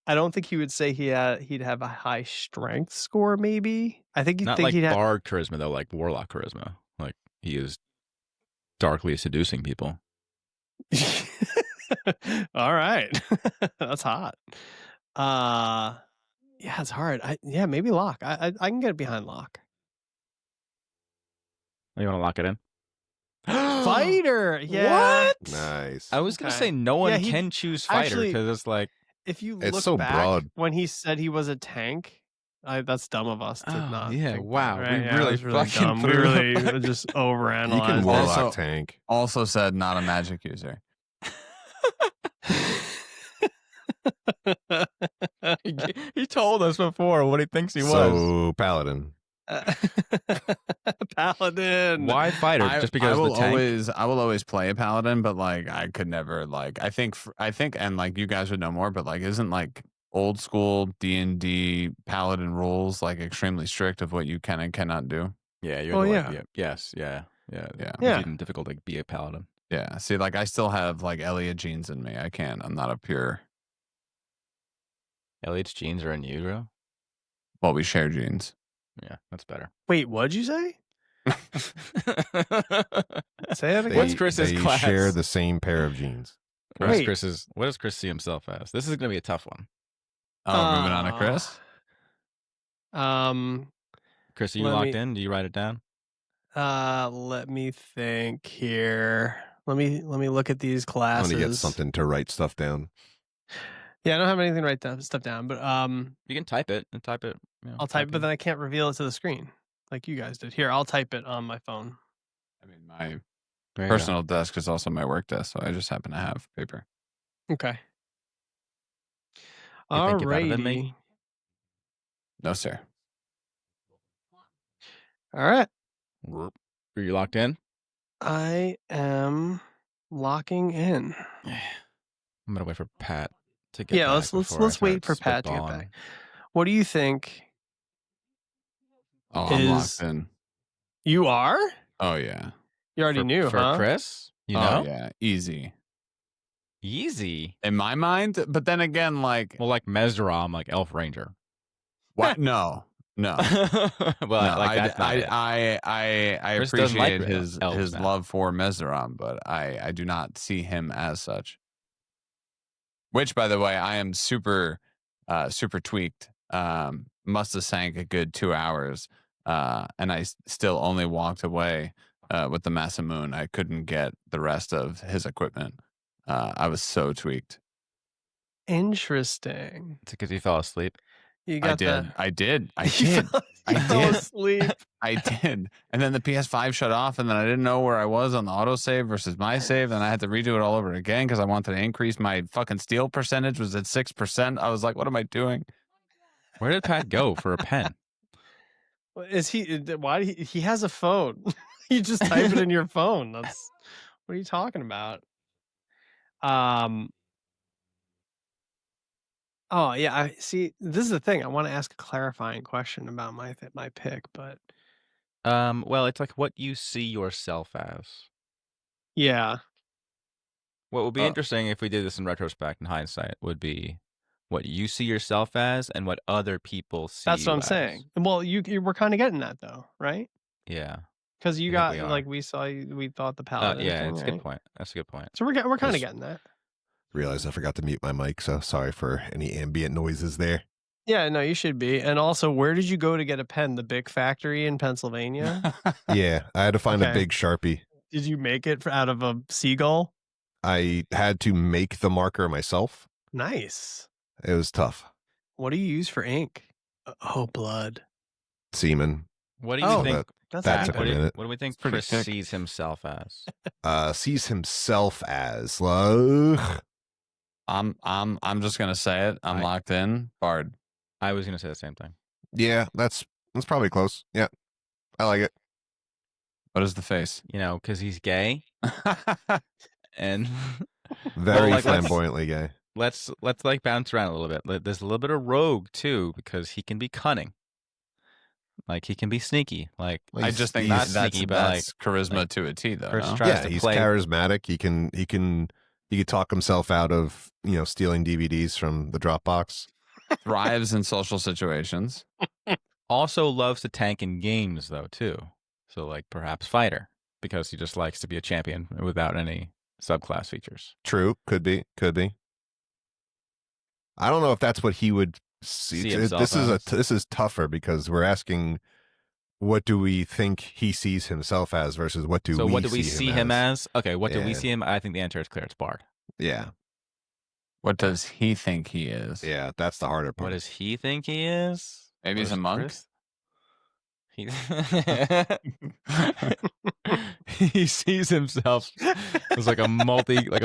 Speaker 2: I don't think he would say he'd have a high strength score. Maybe I think he'd
Speaker 1: Not
Speaker 2: think
Speaker 1: like
Speaker 2: he'd have.
Speaker 1: Bard charisma though, like Warlock charisma. Like he is darkly seducing people.
Speaker 2: All right, that's hot. Yeah, it's hard. Maybe Locke. I can get behind Locke.
Speaker 1: You want to lock it in?
Speaker 2: Fighter. Yeah.
Speaker 1: What?
Speaker 4: Nice.
Speaker 1: I was gonna
Speaker 2: Okay.
Speaker 1: say no one
Speaker 2: Yeah, he-
Speaker 1: can choose fighter
Speaker 2: actually-
Speaker 1: because it's like
Speaker 2: If you
Speaker 4: It's
Speaker 2: look
Speaker 4: so
Speaker 2: back
Speaker 4: broad.
Speaker 2: when he said he was a tank, that's dumb of us to
Speaker 1: Oh,
Speaker 2: not.
Speaker 1: yeah,
Speaker 2: think that,
Speaker 1: wow, we
Speaker 2: right? Yeah,
Speaker 1: really
Speaker 2: it was really
Speaker 1: fucking
Speaker 2: dumb. We
Speaker 1: threw-
Speaker 2: really just
Speaker 4: You
Speaker 2: overanalyzed.
Speaker 4: can
Speaker 2: it.
Speaker 4: Warlock
Speaker 3: Also-
Speaker 4: tank.
Speaker 3: Also said not a magic user.
Speaker 1: he told us before what he thinks he was.
Speaker 4: So Paladin.
Speaker 2: Paladin.
Speaker 1: Why fighter? Just because
Speaker 3: I will
Speaker 1: the tank?
Speaker 3: I will always play a paladin, but like I could never like I think and like you guys would know more, but like isn't like old school D&D paladin rules like extremely strict of what you can and cannot do?
Speaker 1: Yeah, you're
Speaker 2: Oh,
Speaker 1: the,
Speaker 2: yeah.
Speaker 1: like, yes, yeah.
Speaker 3: Yeah.
Speaker 1: It's
Speaker 2: Yeah.
Speaker 1: even difficult to be a paladin.
Speaker 3: Yeah. See, like I still have like Elliot genes in me. I can't. I'm not a pure.
Speaker 1: Elliot's genes are in you, bro.
Speaker 3: Well, we share genes.
Speaker 1: Yeah, that's better.
Speaker 2: Wait, what'd you say? Say that again.
Speaker 1: What's Chris's
Speaker 4: they
Speaker 1: class?
Speaker 4: share the same pair of jeans.
Speaker 1: What does
Speaker 2: Wait.
Speaker 1: what does Chris see himself as? This is gonna be a tough one.
Speaker 3: Oh, moving on to Chris.
Speaker 1: Chris, are you
Speaker 2: Let
Speaker 1: locked
Speaker 2: me-
Speaker 1: in? Do you write it down?
Speaker 2: Let me think here. Let me look at these
Speaker 4: I'm
Speaker 2: classes.
Speaker 4: gonna get something to write stuff down.
Speaker 2: Yeah, I don't have anything to write that stuff down, but
Speaker 1: You can type it and type it.
Speaker 2: I'll type, but then I can't reveal it to the screen like you guys did. Here, I'll type it on my phone.
Speaker 3: I mean, my personal desk is also my work desk, so I just happen to have paper.
Speaker 2: Okay.
Speaker 1: You think you're better than me?
Speaker 2: Alrighty.
Speaker 3: No, sir.
Speaker 2: All right.
Speaker 1: Are you locked in?
Speaker 2: I am locking in.
Speaker 1: I'm gonna wait for Pat to get
Speaker 2: Yeah,
Speaker 1: back.
Speaker 2: let's wait for Pat to get back. What do you think?
Speaker 3: Oh, I'm locked
Speaker 2: Is
Speaker 3: in.
Speaker 2: you are?
Speaker 3: Oh yeah.
Speaker 2: You already knew,
Speaker 1: for
Speaker 2: huh?
Speaker 1: Chris. You
Speaker 3: Oh
Speaker 1: know,
Speaker 3: yeah. Easy.
Speaker 1: easy.
Speaker 3: In my mind, but then again, like
Speaker 1: Well, like Mesram, like Elf Ranger.
Speaker 3: what? No.
Speaker 1: well,
Speaker 3: No,
Speaker 1: like that's not it.
Speaker 3: I
Speaker 1: Chris doesn't like
Speaker 3: appreciate his
Speaker 1: elves now.
Speaker 3: love for Mesmeram, but I do not see him as such. Which, by the way, I am super tweaked. Must have sank a good 2 hours, and I still only walked away with the Masamune. I couldn't get the rest of his equipment. I was so tweaked.
Speaker 2: Interesting.
Speaker 1: It's because he fell asleep.
Speaker 2: You got
Speaker 3: I did.
Speaker 2: You fell asleep.
Speaker 3: I did. And then the PS5 shut off, and then I didn't know where I was on the autosave versus my save. And I had to redo it all over again because I wanted to increase my fucking steal percentage was at 6%. I was like, what am I doing?
Speaker 1: Where did Pat go for a pen?
Speaker 2: Is he? Why? He has a phone. You just type it in your phone. That's what are you talking about? Oh yeah, I see. This is the thing. I want to ask a clarifying question about my pick, but
Speaker 1: Well, it's like what you see yourself as.
Speaker 2: yeah,
Speaker 1: What would be interesting if we did this in retrospect and hindsight would be what you see yourself as and what other people see.
Speaker 2: that's what
Speaker 1: you
Speaker 2: I'm
Speaker 1: as.
Speaker 2: saying. Well, you were kind of getting that though, right?
Speaker 1: Yeah.
Speaker 2: Because you
Speaker 1: I think
Speaker 2: got
Speaker 1: we
Speaker 2: like we saw, we thought the paladin.
Speaker 1: Yeah,
Speaker 2: thing,
Speaker 1: it's a
Speaker 2: right?
Speaker 1: good point. That's a good point.
Speaker 2: So we're kind of
Speaker 4: Yes.
Speaker 2: getting that.
Speaker 4: Realized I forgot to mute my mic, so sorry for any ambient noises there.
Speaker 2: Yeah, no, you should be. And also, where did you go to get a pen? The Bic factory in Pennsylvania?
Speaker 4: Yeah, I had to find a
Speaker 2: Okay.
Speaker 4: big Sharpie.
Speaker 2: Did you make it out of a seagull?
Speaker 4: I had to make the marker myself.
Speaker 2: Nice.
Speaker 4: It was tough.
Speaker 2: What do you use for ink? Oh, blood.
Speaker 4: Semen.
Speaker 1: What do you
Speaker 2: Oh,
Speaker 1: think?
Speaker 2: That's
Speaker 4: That
Speaker 2: epic.
Speaker 4: took a minute.
Speaker 1: What do we think
Speaker 3: pretty
Speaker 1: Chris
Speaker 3: sick.
Speaker 1: sees himself as?
Speaker 4: Sees himself as ugh.
Speaker 3: I'm just gonna say it. I'm locked in. Bard.
Speaker 1: I was gonna say the same thing.
Speaker 4: Yeah, that's probably close. Yeah, I like it.
Speaker 3: What is the face?
Speaker 1: You know, because he's gay and
Speaker 4: Very
Speaker 1: like, let's-
Speaker 4: flamboyantly gay.
Speaker 1: let's like bounce around a little bit. There's a little bit of rogue too because he can be cunning. Like he can be sneaky. Like
Speaker 4: Well,
Speaker 3: I
Speaker 4: he's-
Speaker 3: just think
Speaker 1: not
Speaker 3: that's
Speaker 1: sneaky, but
Speaker 3: charisma
Speaker 1: like,
Speaker 3: to a T, though.
Speaker 1: Chris
Speaker 3: no?
Speaker 1: tries
Speaker 4: Yeah,
Speaker 1: to
Speaker 4: he's
Speaker 1: play.
Speaker 4: charismatic. He can talk himself out of stealing DVDs from the Dropbox.
Speaker 3: Thrives in social situations.
Speaker 1: Also loves to tank in games though too. So like perhaps fighter because he just likes to be a champion without any subclass features.
Speaker 4: True, could be. I don't know if that's what he would see.
Speaker 1: See himself
Speaker 4: This is tougher because we're asking, what do we think he sees himself as versus what do we
Speaker 1: see him as? Okay, what do we
Speaker 4: Yeah.
Speaker 1: see him? I think the answer is clear. It's Bard.
Speaker 4: Yeah,
Speaker 3: What does he think he is?
Speaker 4: yeah, that's the harder part.
Speaker 1: What does he think he is?
Speaker 3: Maybe he's a
Speaker 1: Versus
Speaker 3: monk.
Speaker 1: Chris? He he sees himself as like a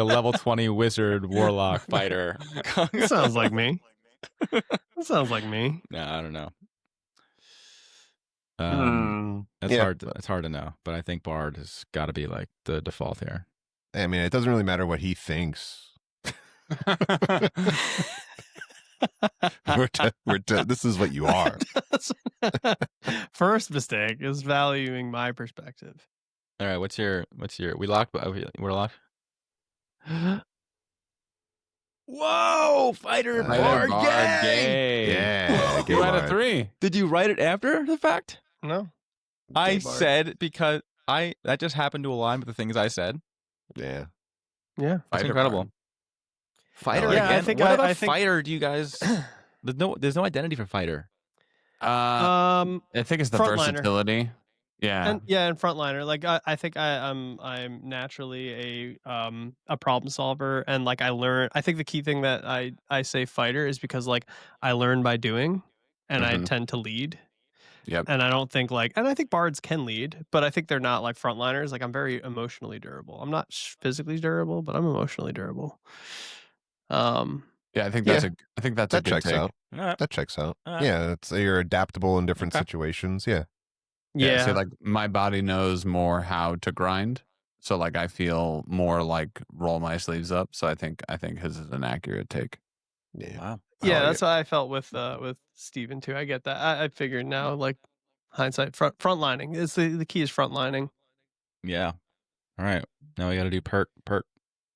Speaker 1: level 20 wizard warlock fighter.
Speaker 2: That sounds like me. That sounds like me.
Speaker 1: No, I don't know.
Speaker 2: Hmm.
Speaker 4: Yeah.
Speaker 1: It's hard to know, but I think Bard has got to be like the default here.
Speaker 4: I mean, it doesn't really matter what he thinks. This is what you are.
Speaker 2: First mistake is valuing my perspective.
Speaker 1: All right, what's your we locked? We're locked. Whoa, fighter
Speaker 3: Bard gay.
Speaker 4: Yeah, gay
Speaker 3: You had a
Speaker 4: Bard.
Speaker 3: 3.
Speaker 1: Did you write it after the fact?
Speaker 2: No,
Speaker 1: I
Speaker 2: Gay Bard.
Speaker 1: said because that just happened to align with the things I said.
Speaker 4: Yeah,
Speaker 2: yeah.
Speaker 1: That's
Speaker 3: Fighter
Speaker 1: incredible.
Speaker 3: Bard.
Speaker 1: Fighter
Speaker 2: Yeah, I
Speaker 1: again.
Speaker 2: think
Speaker 1: What
Speaker 2: I-
Speaker 1: about
Speaker 2: I think-
Speaker 1: fighter? Do you guys? There's no identity for fighter.
Speaker 3: I think it's the
Speaker 2: Frontliner.
Speaker 3: versatility. Yeah.
Speaker 2: And frontliner. Like I think I'm naturally a problem solver, and like I think the key thing that I say fighter is because like I learn by doing, and I
Speaker 3: Mhm.
Speaker 2: tend to lead.
Speaker 3: Yep.
Speaker 2: And I don't think and I think bards can lead, but I think they're not like frontliners. Like I'm very emotionally durable. I'm not physically durable, but I'm emotionally durable.
Speaker 3: Yeah, I think that's a
Speaker 4: that
Speaker 3: good
Speaker 4: checks
Speaker 3: take.
Speaker 4: out.
Speaker 1: All right.
Speaker 4: That checks out.
Speaker 1: All right.
Speaker 4: Yeah, you're adaptable in different
Speaker 1: Okay.
Speaker 4: situations. Yeah,
Speaker 2: Yeah.
Speaker 3: See, like my body knows more how to grind. So like I feel more like roll my sleeves up. So I think his is an accurate take.
Speaker 4: Yeah.
Speaker 1: Wow.
Speaker 2: Yeah,
Speaker 4: like
Speaker 2: that's what I felt with Steven too. I get that. I figured now, like hindsight, frontlining is the key is frontlining.
Speaker 1: Yeah. All right. Now we got to do perk.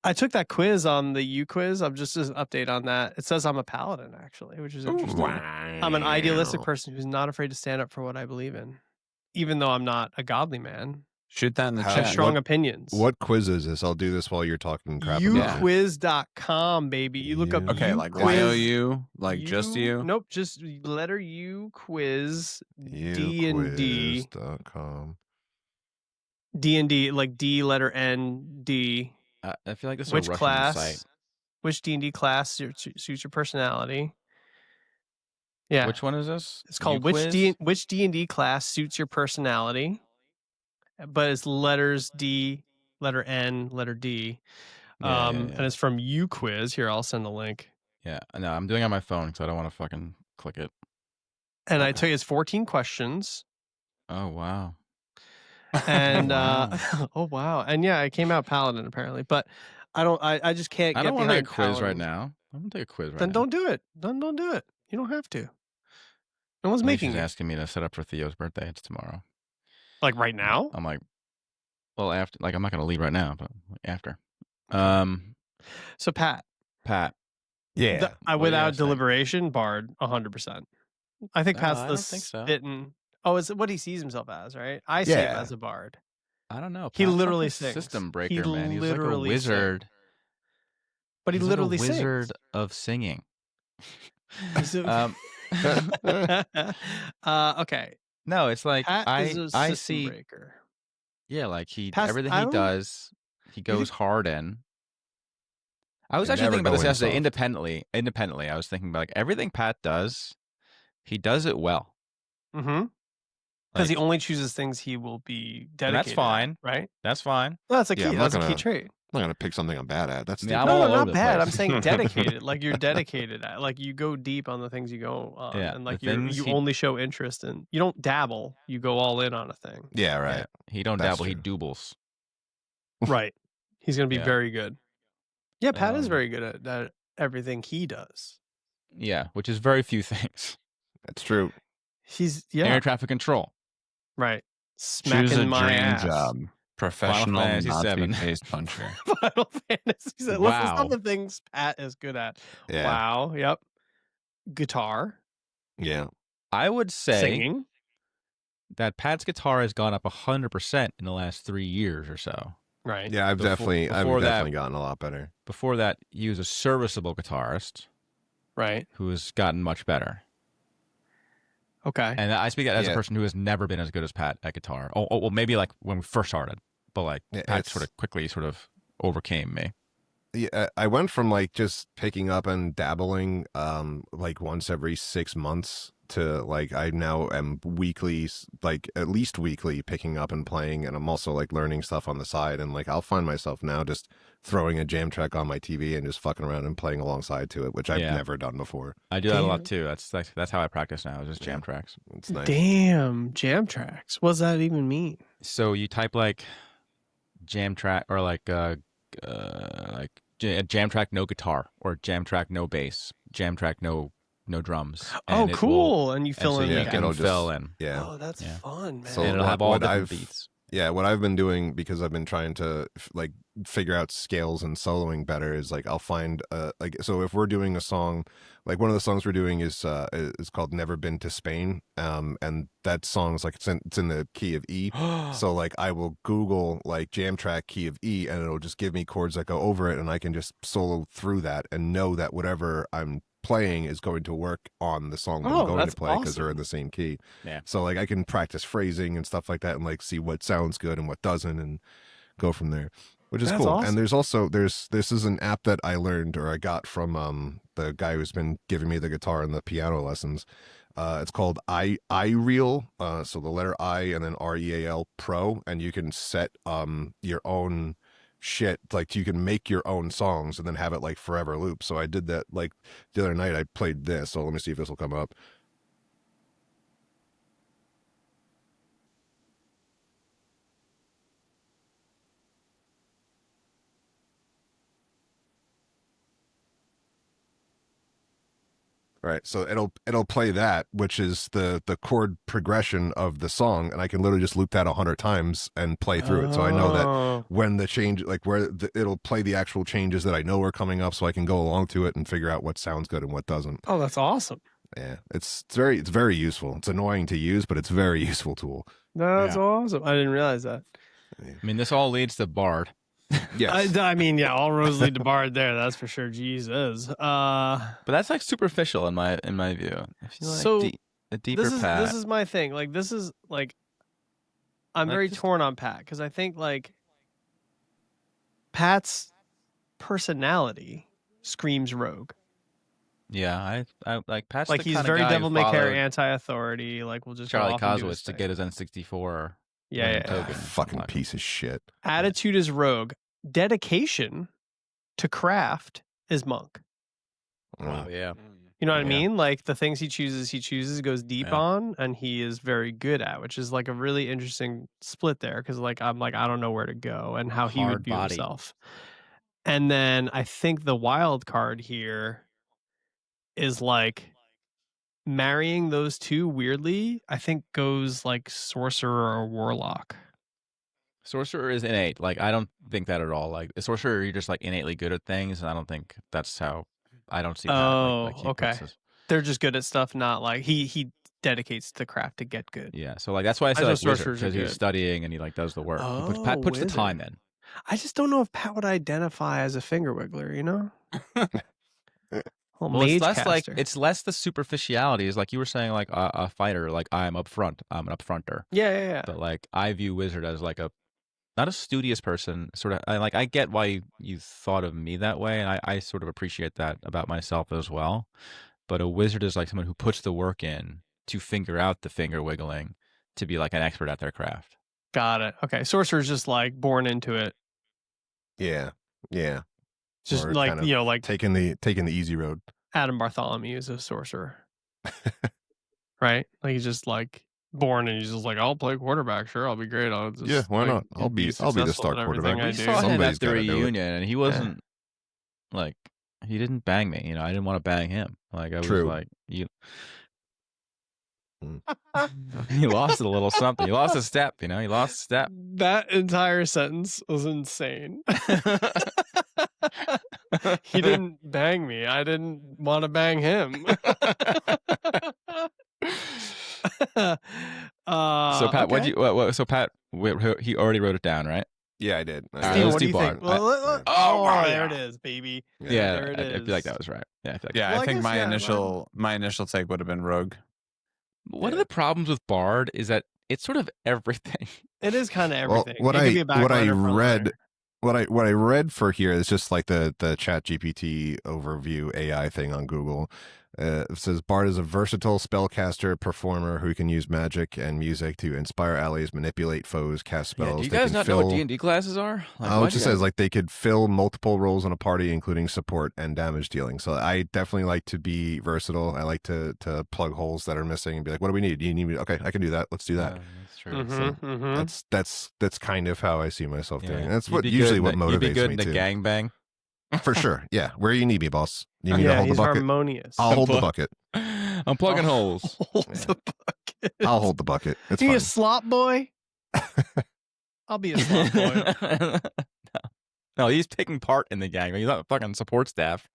Speaker 2: I took that quiz on the U quiz. I'm just an update on that. It says I'm a paladin actually, which is interesting. I'm an idealistic person who's not afraid to stand up for what I believe in, even though I'm not a godly man.
Speaker 3: Shoot that in the
Speaker 4: How-
Speaker 2: I have
Speaker 3: chat.
Speaker 2: strong opinions.
Speaker 4: What quiz is this? I'll do this while you're talking crap about it.
Speaker 2: Uquiz.com, baby. You look up
Speaker 4: You-
Speaker 3: Okay, like
Speaker 2: quiz.
Speaker 3: YOU, like just you.
Speaker 2: Nope, just letter U quiz D&D.
Speaker 4: Uquiz.com.
Speaker 2: D&D, like D letter N D.
Speaker 1: I feel like this is
Speaker 2: Which
Speaker 1: a Russian
Speaker 2: class?
Speaker 1: site.
Speaker 2: Which D&D class suits your personality? Yeah.
Speaker 1: Which one is this?
Speaker 2: It's called
Speaker 1: Uquiz?
Speaker 2: which D&D class suits your personality? But it's letters D, letter N, letter D.
Speaker 1: Yeah.
Speaker 2: And it's from Uquiz. Here, I'll send the link.
Speaker 1: Yeah. No, I'm doing it on my phone because I don't want to fucking click it.
Speaker 2: And I took it's 14 questions.
Speaker 1: Oh wow.
Speaker 2: And
Speaker 1: Wow.
Speaker 2: oh wow. And yeah, I came out paladin apparently, but I just can't
Speaker 1: I
Speaker 2: get
Speaker 1: don't want to take a
Speaker 2: behind
Speaker 1: quiz right
Speaker 2: paladins.
Speaker 1: now. I'm gonna take a quiz right
Speaker 2: Then
Speaker 1: now.
Speaker 2: don't do it. Then don't do it. You don't have to. No one's making
Speaker 1: She's
Speaker 2: it.
Speaker 1: asking me to set up for Theo's birthday. It's tomorrow.
Speaker 2: Like right now?
Speaker 1: I'm like, well, after. Like, I'm not gonna leave right now, but after.
Speaker 2: So Pat,
Speaker 1: Pat.
Speaker 4: Yeah.
Speaker 1: What do you
Speaker 2: without
Speaker 1: gotta say?
Speaker 2: deliberation, Bard 100%. I think
Speaker 1: No,
Speaker 2: Pat's
Speaker 1: I
Speaker 2: the
Speaker 1: don't think so.
Speaker 2: spitting. Oh, is it what he sees himself as, right? I see him
Speaker 4: Yeah.
Speaker 2: as a bard.
Speaker 1: I don't know.
Speaker 2: He
Speaker 1: Pat's
Speaker 2: literally
Speaker 1: fucking
Speaker 2: sings.
Speaker 1: system
Speaker 2: He
Speaker 1: breaker, man. He's like a
Speaker 2: literally sings.
Speaker 1: wizard.
Speaker 2: But he
Speaker 1: He's
Speaker 2: literally
Speaker 1: like a wizard
Speaker 2: sings.
Speaker 1: of singing.
Speaker 2: He's a- Okay.
Speaker 1: No, it's like
Speaker 2: Pat is a
Speaker 1: I
Speaker 2: system
Speaker 1: see.
Speaker 2: breaker.
Speaker 1: Yeah, like
Speaker 2: Pat's-
Speaker 1: everything
Speaker 2: I
Speaker 1: he
Speaker 2: don't-
Speaker 1: does, he goes hard in. I was
Speaker 4: You
Speaker 1: actually
Speaker 4: never
Speaker 1: thinking about
Speaker 4: go
Speaker 1: this
Speaker 4: in
Speaker 1: yesterday
Speaker 4: soft.
Speaker 1: independently. I was thinking about like everything Pat does, he does it well.
Speaker 2: Mm-hmm. Because he
Speaker 1: Like,
Speaker 2: only chooses things he will be dedicated.
Speaker 1: and that's
Speaker 2: at,
Speaker 1: fine.
Speaker 2: right?
Speaker 1: That's fine.
Speaker 2: Well, that's a key.
Speaker 4: Yeah, I'm not
Speaker 2: that's a key
Speaker 4: gonna-
Speaker 2: trait.
Speaker 4: I'm not gonna pick something I'm bad at. That's
Speaker 1: Yeah,
Speaker 4: stupid.
Speaker 1: I'm
Speaker 2: No,
Speaker 1: all
Speaker 2: no,
Speaker 1: over
Speaker 2: not
Speaker 1: the
Speaker 2: bad.
Speaker 1: place.
Speaker 2: I'm saying dedicated. Like you're dedicated at. Like you go deep on the things you go on,
Speaker 1: Yeah,
Speaker 2: and like
Speaker 1: the
Speaker 2: you
Speaker 1: things he-
Speaker 2: only show interest in. You don't dabble. You go all in on a thing.
Speaker 4: Yeah, right.
Speaker 1: Yeah, he don't
Speaker 4: That's
Speaker 1: dabble. He
Speaker 4: true.
Speaker 1: doobles.
Speaker 2: Right. He's gonna be
Speaker 1: Yeah.
Speaker 2: very good. Yeah, Pat is
Speaker 1: Um,
Speaker 2: very good at everything he does.
Speaker 1: Yeah, which is very few things.
Speaker 4: That's true.
Speaker 2: He's
Speaker 1: Air traffic control.
Speaker 2: right. Smacking
Speaker 3: Choose a
Speaker 2: my
Speaker 3: dream
Speaker 2: ass.
Speaker 3: job. Professional
Speaker 1: Fantasy
Speaker 3: Nazi
Speaker 1: VII.
Speaker 3: face puncher.
Speaker 2: Final Fantasy. Let's
Speaker 1: Wow.
Speaker 2: list the things Pat is good at.
Speaker 4: Yeah.
Speaker 2: Wow. Yep. Guitar.
Speaker 4: Yeah.
Speaker 1: I would say
Speaker 2: Singing.
Speaker 1: that Pat's guitar has gone up 100% in the last 3 years or so.
Speaker 2: Right.
Speaker 4: Yeah, I've
Speaker 1: Before-
Speaker 4: definitely
Speaker 1: before that-
Speaker 4: gotten a lot better.
Speaker 1: Before that, he was a serviceable guitarist
Speaker 2: Right.
Speaker 1: who has gotten much better.
Speaker 2: Okay.
Speaker 1: And I speak as a
Speaker 4: Yeah.
Speaker 1: person who has never been as good as Pat at guitar. Oh, well, maybe like when we first started, but like
Speaker 4: Yeah,
Speaker 1: Pat
Speaker 4: it's-
Speaker 1: sort of quickly sort of overcame me.
Speaker 4: Yeah, I went from like just picking up and dabbling like once every 6 months to like I now am weekly, like at least weekly picking up and playing, and I'm also like learning stuff on the side, and like I'll find myself now just throwing a jam track on my TV and just fucking around and playing alongside to it, which I've
Speaker 1: Yeah.
Speaker 4: never done before.
Speaker 1: I do that a
Speaker 2: Damn.
Speaker 1: lot too. That's how I practice now. Is just jam
Speaker 4: Yeah.
Speaker 1: tracks.
Speaker 4: It's nice.
Speaker 2: Damn. Jam tracks. What does that even mean?
Speaker 1: So you type like jam track or like jam track no guitar or jam track no bass, jam track no drums.
Speaker 2: Oh,
Speaker 1: and it will-
Speaker 2: cool. And you
Speaker 1: and
Speaker 2: fill
Speaker 1: so
Speaker 2: in
Speaker 1: you
Speaker 4: yeah,
Speaker 2: the
Speaker 1: can
Speaker 4: it'll
Speaker 2: gaps.
Speaker 4: just-
Speaker 1: fill in.
Speaker 4: Yeah.
Speaker 2: Oh, that's
Speaker 1: Yeah.
Speaker 2: fun, man.
Speaker 4: So
Speaker 1: and it'll have all
Speaker 4: what
Speaker 1: different
Speaker 4: I've-
Speaker 1: beats.
Speaker 4: Yeah, what I've been doing because I've been trying to like figure out scales and soloing better is like I'll find like so if we're doing a song, like one of the songs we're doing is called Never Been to Spain, and that song's like it's in the key of E. So like I will Google like jam track key of E, and it'll just give me chords that go over it, and I can just solo through that and know that whatever I'm playing is going to work on the song that
Speaker 2: Oh,
Speaker 4: I'm going
Speaker 2: that's
Speaker 4: to play because they're in
Speaker 2: awesome.
Speaker 4: the same key.
Speaker 1: Yeah.
Speaker 4: So like I can practice phrasing and stuff like that and like see what sounds good and what doesn't and go from there, which is
Speaker 2: That's
Speaker 4: cool.
Speaker 2: awesome.
Speaker 4: And there's also this is an app that I learned or I got from the guy who's been giving me the guitar and the piano lessons. It's called iReal, so the letter I and then REAL Pro, and you can set your own shit, like you can make your own songs and then have it like forever loop. So I did that like the other night. I played this, so let me see if this will come up. Right. So it'll play that, which is the chord progression of the song, and I can literally just loop that 100 times and play through it. So I know that
Speaker 2: Oh.
Speaker 4: when the change, like it'll play the actual changes that I know are coming up, so I can go along to it and figure out what sounds good and what doesn't.
Speaker 2: Oh, that's awesome.
Speaker 4: Yeah, it's very useful. It's annoying to use, but it's a very useful tool.
Speaker 2: That's
Speaker 3: Yeah.
Speaker 2: awesome. I didn't realize that.
Speaker 1: I mean, this all leads to Bard.
Speaker 4: Yes.
Speaker 2: I mean, yeah, all roads lead to Bard there. That's for sure. Jesus.
Speaker 1: But that's like superficial in my view. I feel like
Speaker 2: So,
Speaker 1: a deeper
Speaker 2: This
Speaker 1: path.
Speaker 2: is my thing. Like, this is like, I'm
Speaker 1: Like,
Speaker 2: very
Speaker 1: just-
Speaker 2: torn on Pat because I think like Pat's personality screams rogue.
Speaker 1: Yeah, I like Pat's
Speaker 2: Like
Speaker 1: the
Speaker 2: he's
Speaker 1: kinda
Speaker 2: very
Speaker 1: guy who
Speaker 2: devil may care,
Speaker 1: followed
Speaker 2: anti-authority. Like we'll just go
Speaker 1: Charlie
Speaker 2: off and do his
Speaker 1: Kozlowitz to
Speaker 2: thing.
Speaker 1: get his N64.
Speaker 2: Yeah, yeah,
Speaker 1: token.
Speaker 2: yeah.
Speaker 4: Fucking
Speaker 1: Like-
Speaker 4: piece of shit.
Speaker 2: Attitude is rogue. Dedication to craft is monk.
Speaker 1: Wow, yeah.
Speaker 2: You know what I
Speaker 1: Yeah.
Speaker 2: mean? Like the things he chooses, goes deep
Speaker 1: Yeah.
Speaker 2: on, and he is very good at, which is like a really interesting split there. Because like I don't know where to go and how he would view
Speaker 1: Hard-bodied.
Speaker 2: himself. And then I think the wild card here is like marrying those two weirdly. I think goes like sorcerer or warlock.
Speaker 1: Sorcerer is innate. Like I don't think that at all. Like a sorcerer, you're just like innately good at things, and I don't think that's how. I don't see. Pat,
Speaker 2: Oh,
Speaker 1: he puts
Speaker 2: okay.
Speaker 1: his-
Speaker 2: They're just good at stuff, not like he dedicates to the craft to get good.
Speaker 1: yeah, so like that's why I say
Speaker 2: know
Speaker 1: like wizard
Speaker 2: sorcerers are
Speaker 1: because he's
Speaker 2: good.
Speaker 1: studying and he like does the work. Pat
Speaker 2: Oh,
Speaker 1: puts the
Speaker 2: wizard.
Speaker 1: time in.
Speaker 2: I just don't know if Pat would identify as a finger wiggler, you know? Well,
Speaker 1: Well, it's
Speaker 2: mage
Speaker 1: less like
Speaker 2: caster.
Speaker 1: it's less the superficialities, like you were saying, like a fighter, like I'm up front, I'm an upfronter.
Speaker 2: yeah.
Speaker 1: But like I view wizard as like a not a studious person, sort of. I get why you thought of me that way, and I sort of appreciate that about myself as well. But a wizard is like someone who puts the work in to figure out the finger wiggling, to be like an expert at their craft.
Speaker 2: Got it. Okay. Sorcerer's just like born into it.
Speaker 4: Yeah. Yeah.
Speaker 2: Just
Speaker 4: Or
Speaker 2: like,
Speaker 4: kind of
Speaker 2: you know, like
Speaker 4: taking the easy road.
Speaker 2: Adam Bartholomew is a sorcerer. Right? Like he's just like born and he's just like, I'll play quarterback. Sure, I'll be great. I'll just
Speaker 4: Yeah, why
Speaker 2: like,
Speaker 4: not? I'll be the
Speaker 2: successful
Speaker 4: start
Speaker 2: at everything
Speaker 4: quarterback.
Speaker 2: I
Speaker 1: We
Speaker 2: do.
Speaker 1: saw him
Speaker 4: Somebody's
Speaker 1: at the
Speaker 4: gotta do it.
Speaker 1: reunion, and he wasn't like he didn't bang me. You know, I didn't want to bang him. Like I was
Speaker 4: True.
Speaker 1: like you.
Speaker 4: Mm.
Speaker 1: He lost a little something. He lost a step. You know, he lost a step.
Speaker 2: That entire sentence was insane. He didn't bang me. I didn't want to bang him.
Speaker 1: So Pat,
Speaker 2: okay.
Speaker 1: So Pat, he already wrote it down, right?
Speaker 4: Yeah, I did.
Speaker 1: All right,
Speaker 2: Steven,
Speaker 1: let's
Speaker 2: what do
Speaker 1: do
Speaker 2: you think?
Speaker 1: Bard.
Speaker 2: Oh,
Speaker 3: wow,
Speaker 2: there
Speaker 3: yeah.
Speaker 2: it is, baby.
Speaker 1: Yeah,
Speaker 2: there it
Speaker 1: I feel like
Speaker 2: is.
Speaker 1: that was right. Yeah, I feel like
Speaker 3: Yeah,
Speaker 2: Well, I
Speaker 3: I think
Speaker 2: guess,
Speaker 3: my initial take would have been Rogue.
Speaker 1: one of the problems with Bard is that it's sort of everything.
Speaker 2: It is kind of
Speaker 4: Well,
Speaker 2: everything.
Speaker 4: what
Speaker 2: It could
Speaker 4: I
Speaker 2: be a
Speaker 4: what I
Speaker 2: backliner,
Speaker 4: read
Speaker 2: frontliner.
Speaker 4: what I read for here is just like the Chat GPT overview AI thing on Google. It says Bard is a versatile spellcaster performer who can use magic and music to inspire allies, manipulate foes, cast spells.
Speaker 1: Yeah, do you
Speaker 4: They
Speaker 1: guys
Speaker 4: can
Speaker 1: not know what
Speaker 4: fill-
Speaker 1: D&D classes are? Like,
Speaker 4: Oh,
Speaker 1: why'd
Speaker 4: it just
Speaker 1: you
Speaker 4: says
Speaker 1: guys-
Speaker 4: like they could fill multiple roles in a party, including support and damage dealing. So I definitely like to be versatile. I like to plug holes that are missing and be like, "What do we need? Do you need me? Okay, I can do that. Let's do that."
Speaker 1: That's true.
Speaker 2: Mhm,
Speaker 1: So,
Speaker 2: mhm.
Speaker 4: That's kind of how I see myself
Speaker 1: yeah.
Speaker 4: doing. That's
Speaker 1: You'd
Speaker 4: what
Speaker 1: be
Speaker 4: usually
Speaker 1: good
Speaker 4: what
Speaker 1: in the- You'd be
Speaker 4: motivates
Speaker 1: good
Speaker 4: me
Speaker 1: in the
Speaker 4: too.
Speaker 1: gangbang.
Speaker 4: For sure. Yeah, where you need me, boss. You need me to
Speaker 2: Yeah,
Speaker 4: hold the
Speaker 2: he's
Speaker 4: bucket.
Speaker 2: harmonious.
Speaker 4: I'll hold the
Speaker 1: Unplug-
Speaker 4: bucket.
Speaker 1: I'm plugging holes.
Speaker 2: Hold
Speaker 4: Yeah.
Speaker 2: the bucket.
Speaker 4: I'll hold the bucket. It's
Speaker 2: You
Speaker 4: fine.
Speaker 2: a slop boy? I'll be a slop boy.
Speaker 1: No, he's taking part in the gang. He's not fucking support staff.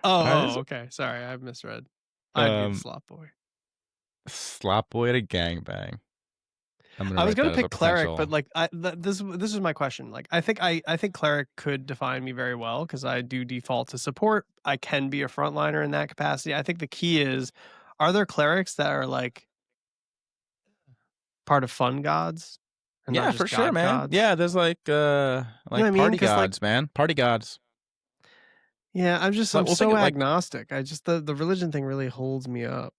Speaker 2: Oh, okay. Sorry, I misread. I'd be
Speaker 1: Um,
Speaker 2: the slop boy.
Speaker 1: Slop boy at a gangbang.
Speaker 2: I was
Speaker 1: gonna
Speaker 2: gonna pick cleric, but like this is my question. Like I think cleric could define me very well because I do default to support. I can be a frontliner in that capacity. I think the key is, are there clerics that are like part of fun gods? and not
Speaker 1: yeah,
Speaker 2: just
Speaker 1: for sure,
Speaker 2: god
Speaker 1: man.
Speaker 2: gods?
Speaker 1: Yeah, there's like
Speaker 2: what I mean?
Speaker 1: party
Speaker 2: 'Cause, like-
Speaker 1: gods, man. Party gods.
Speaker 2: Yeah, I'm just
Speaker 1: Like,
Speaker 2: I'm
Speaker 1: we'll
Speaker 2: so
Speaker 1: think of, like-
Speaker 2: agnostic. I just the religion thing really holds me up.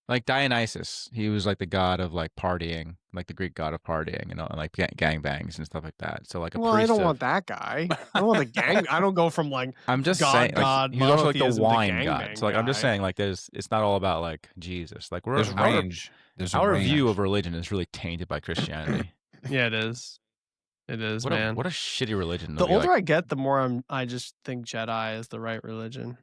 Speaker 1: Like Dionysus, he was like the god of like partying, like the Greek god of partying, you know, and like gangbangs and stuff like that. So like a
Speaker 2: Well, I
Speaker 1: priest
Speaker 2: don't
Speaker 1: of-
Speaker 2: want that guy. I don't want the gang. I don't go from like
Speaker 1: I'm just
Speaker 2: God,
Speaker 1: saying, like,
Speaker 2: God,
Speaker 1: he's also like the
Speaker 2: monotheism to
Speaker 1: wine god.
Speaker 2: gangbang
Speaker 1: So like I'm just
Speaker 2: guy.
Speaker 1: saying, like it's not all about like Jesus. Like
Speaker 3: There's
Speaker 1: our
Speaker 3: range. There's a
Speaker 1: our
Speaker 3: range.
Speaker 1: view of religion is really tainted by Christianity.
Speaker 2: yeah, it is. It is,
Speaker 1: what
Speaker 2: man.
Speaker 1: a shitty religion.
Speaker 2: The
Speaker 1: to be
Speaker 2: older
Speaker 1: like,
Speaker 2: I get, the more I just think Jedi is the right religion.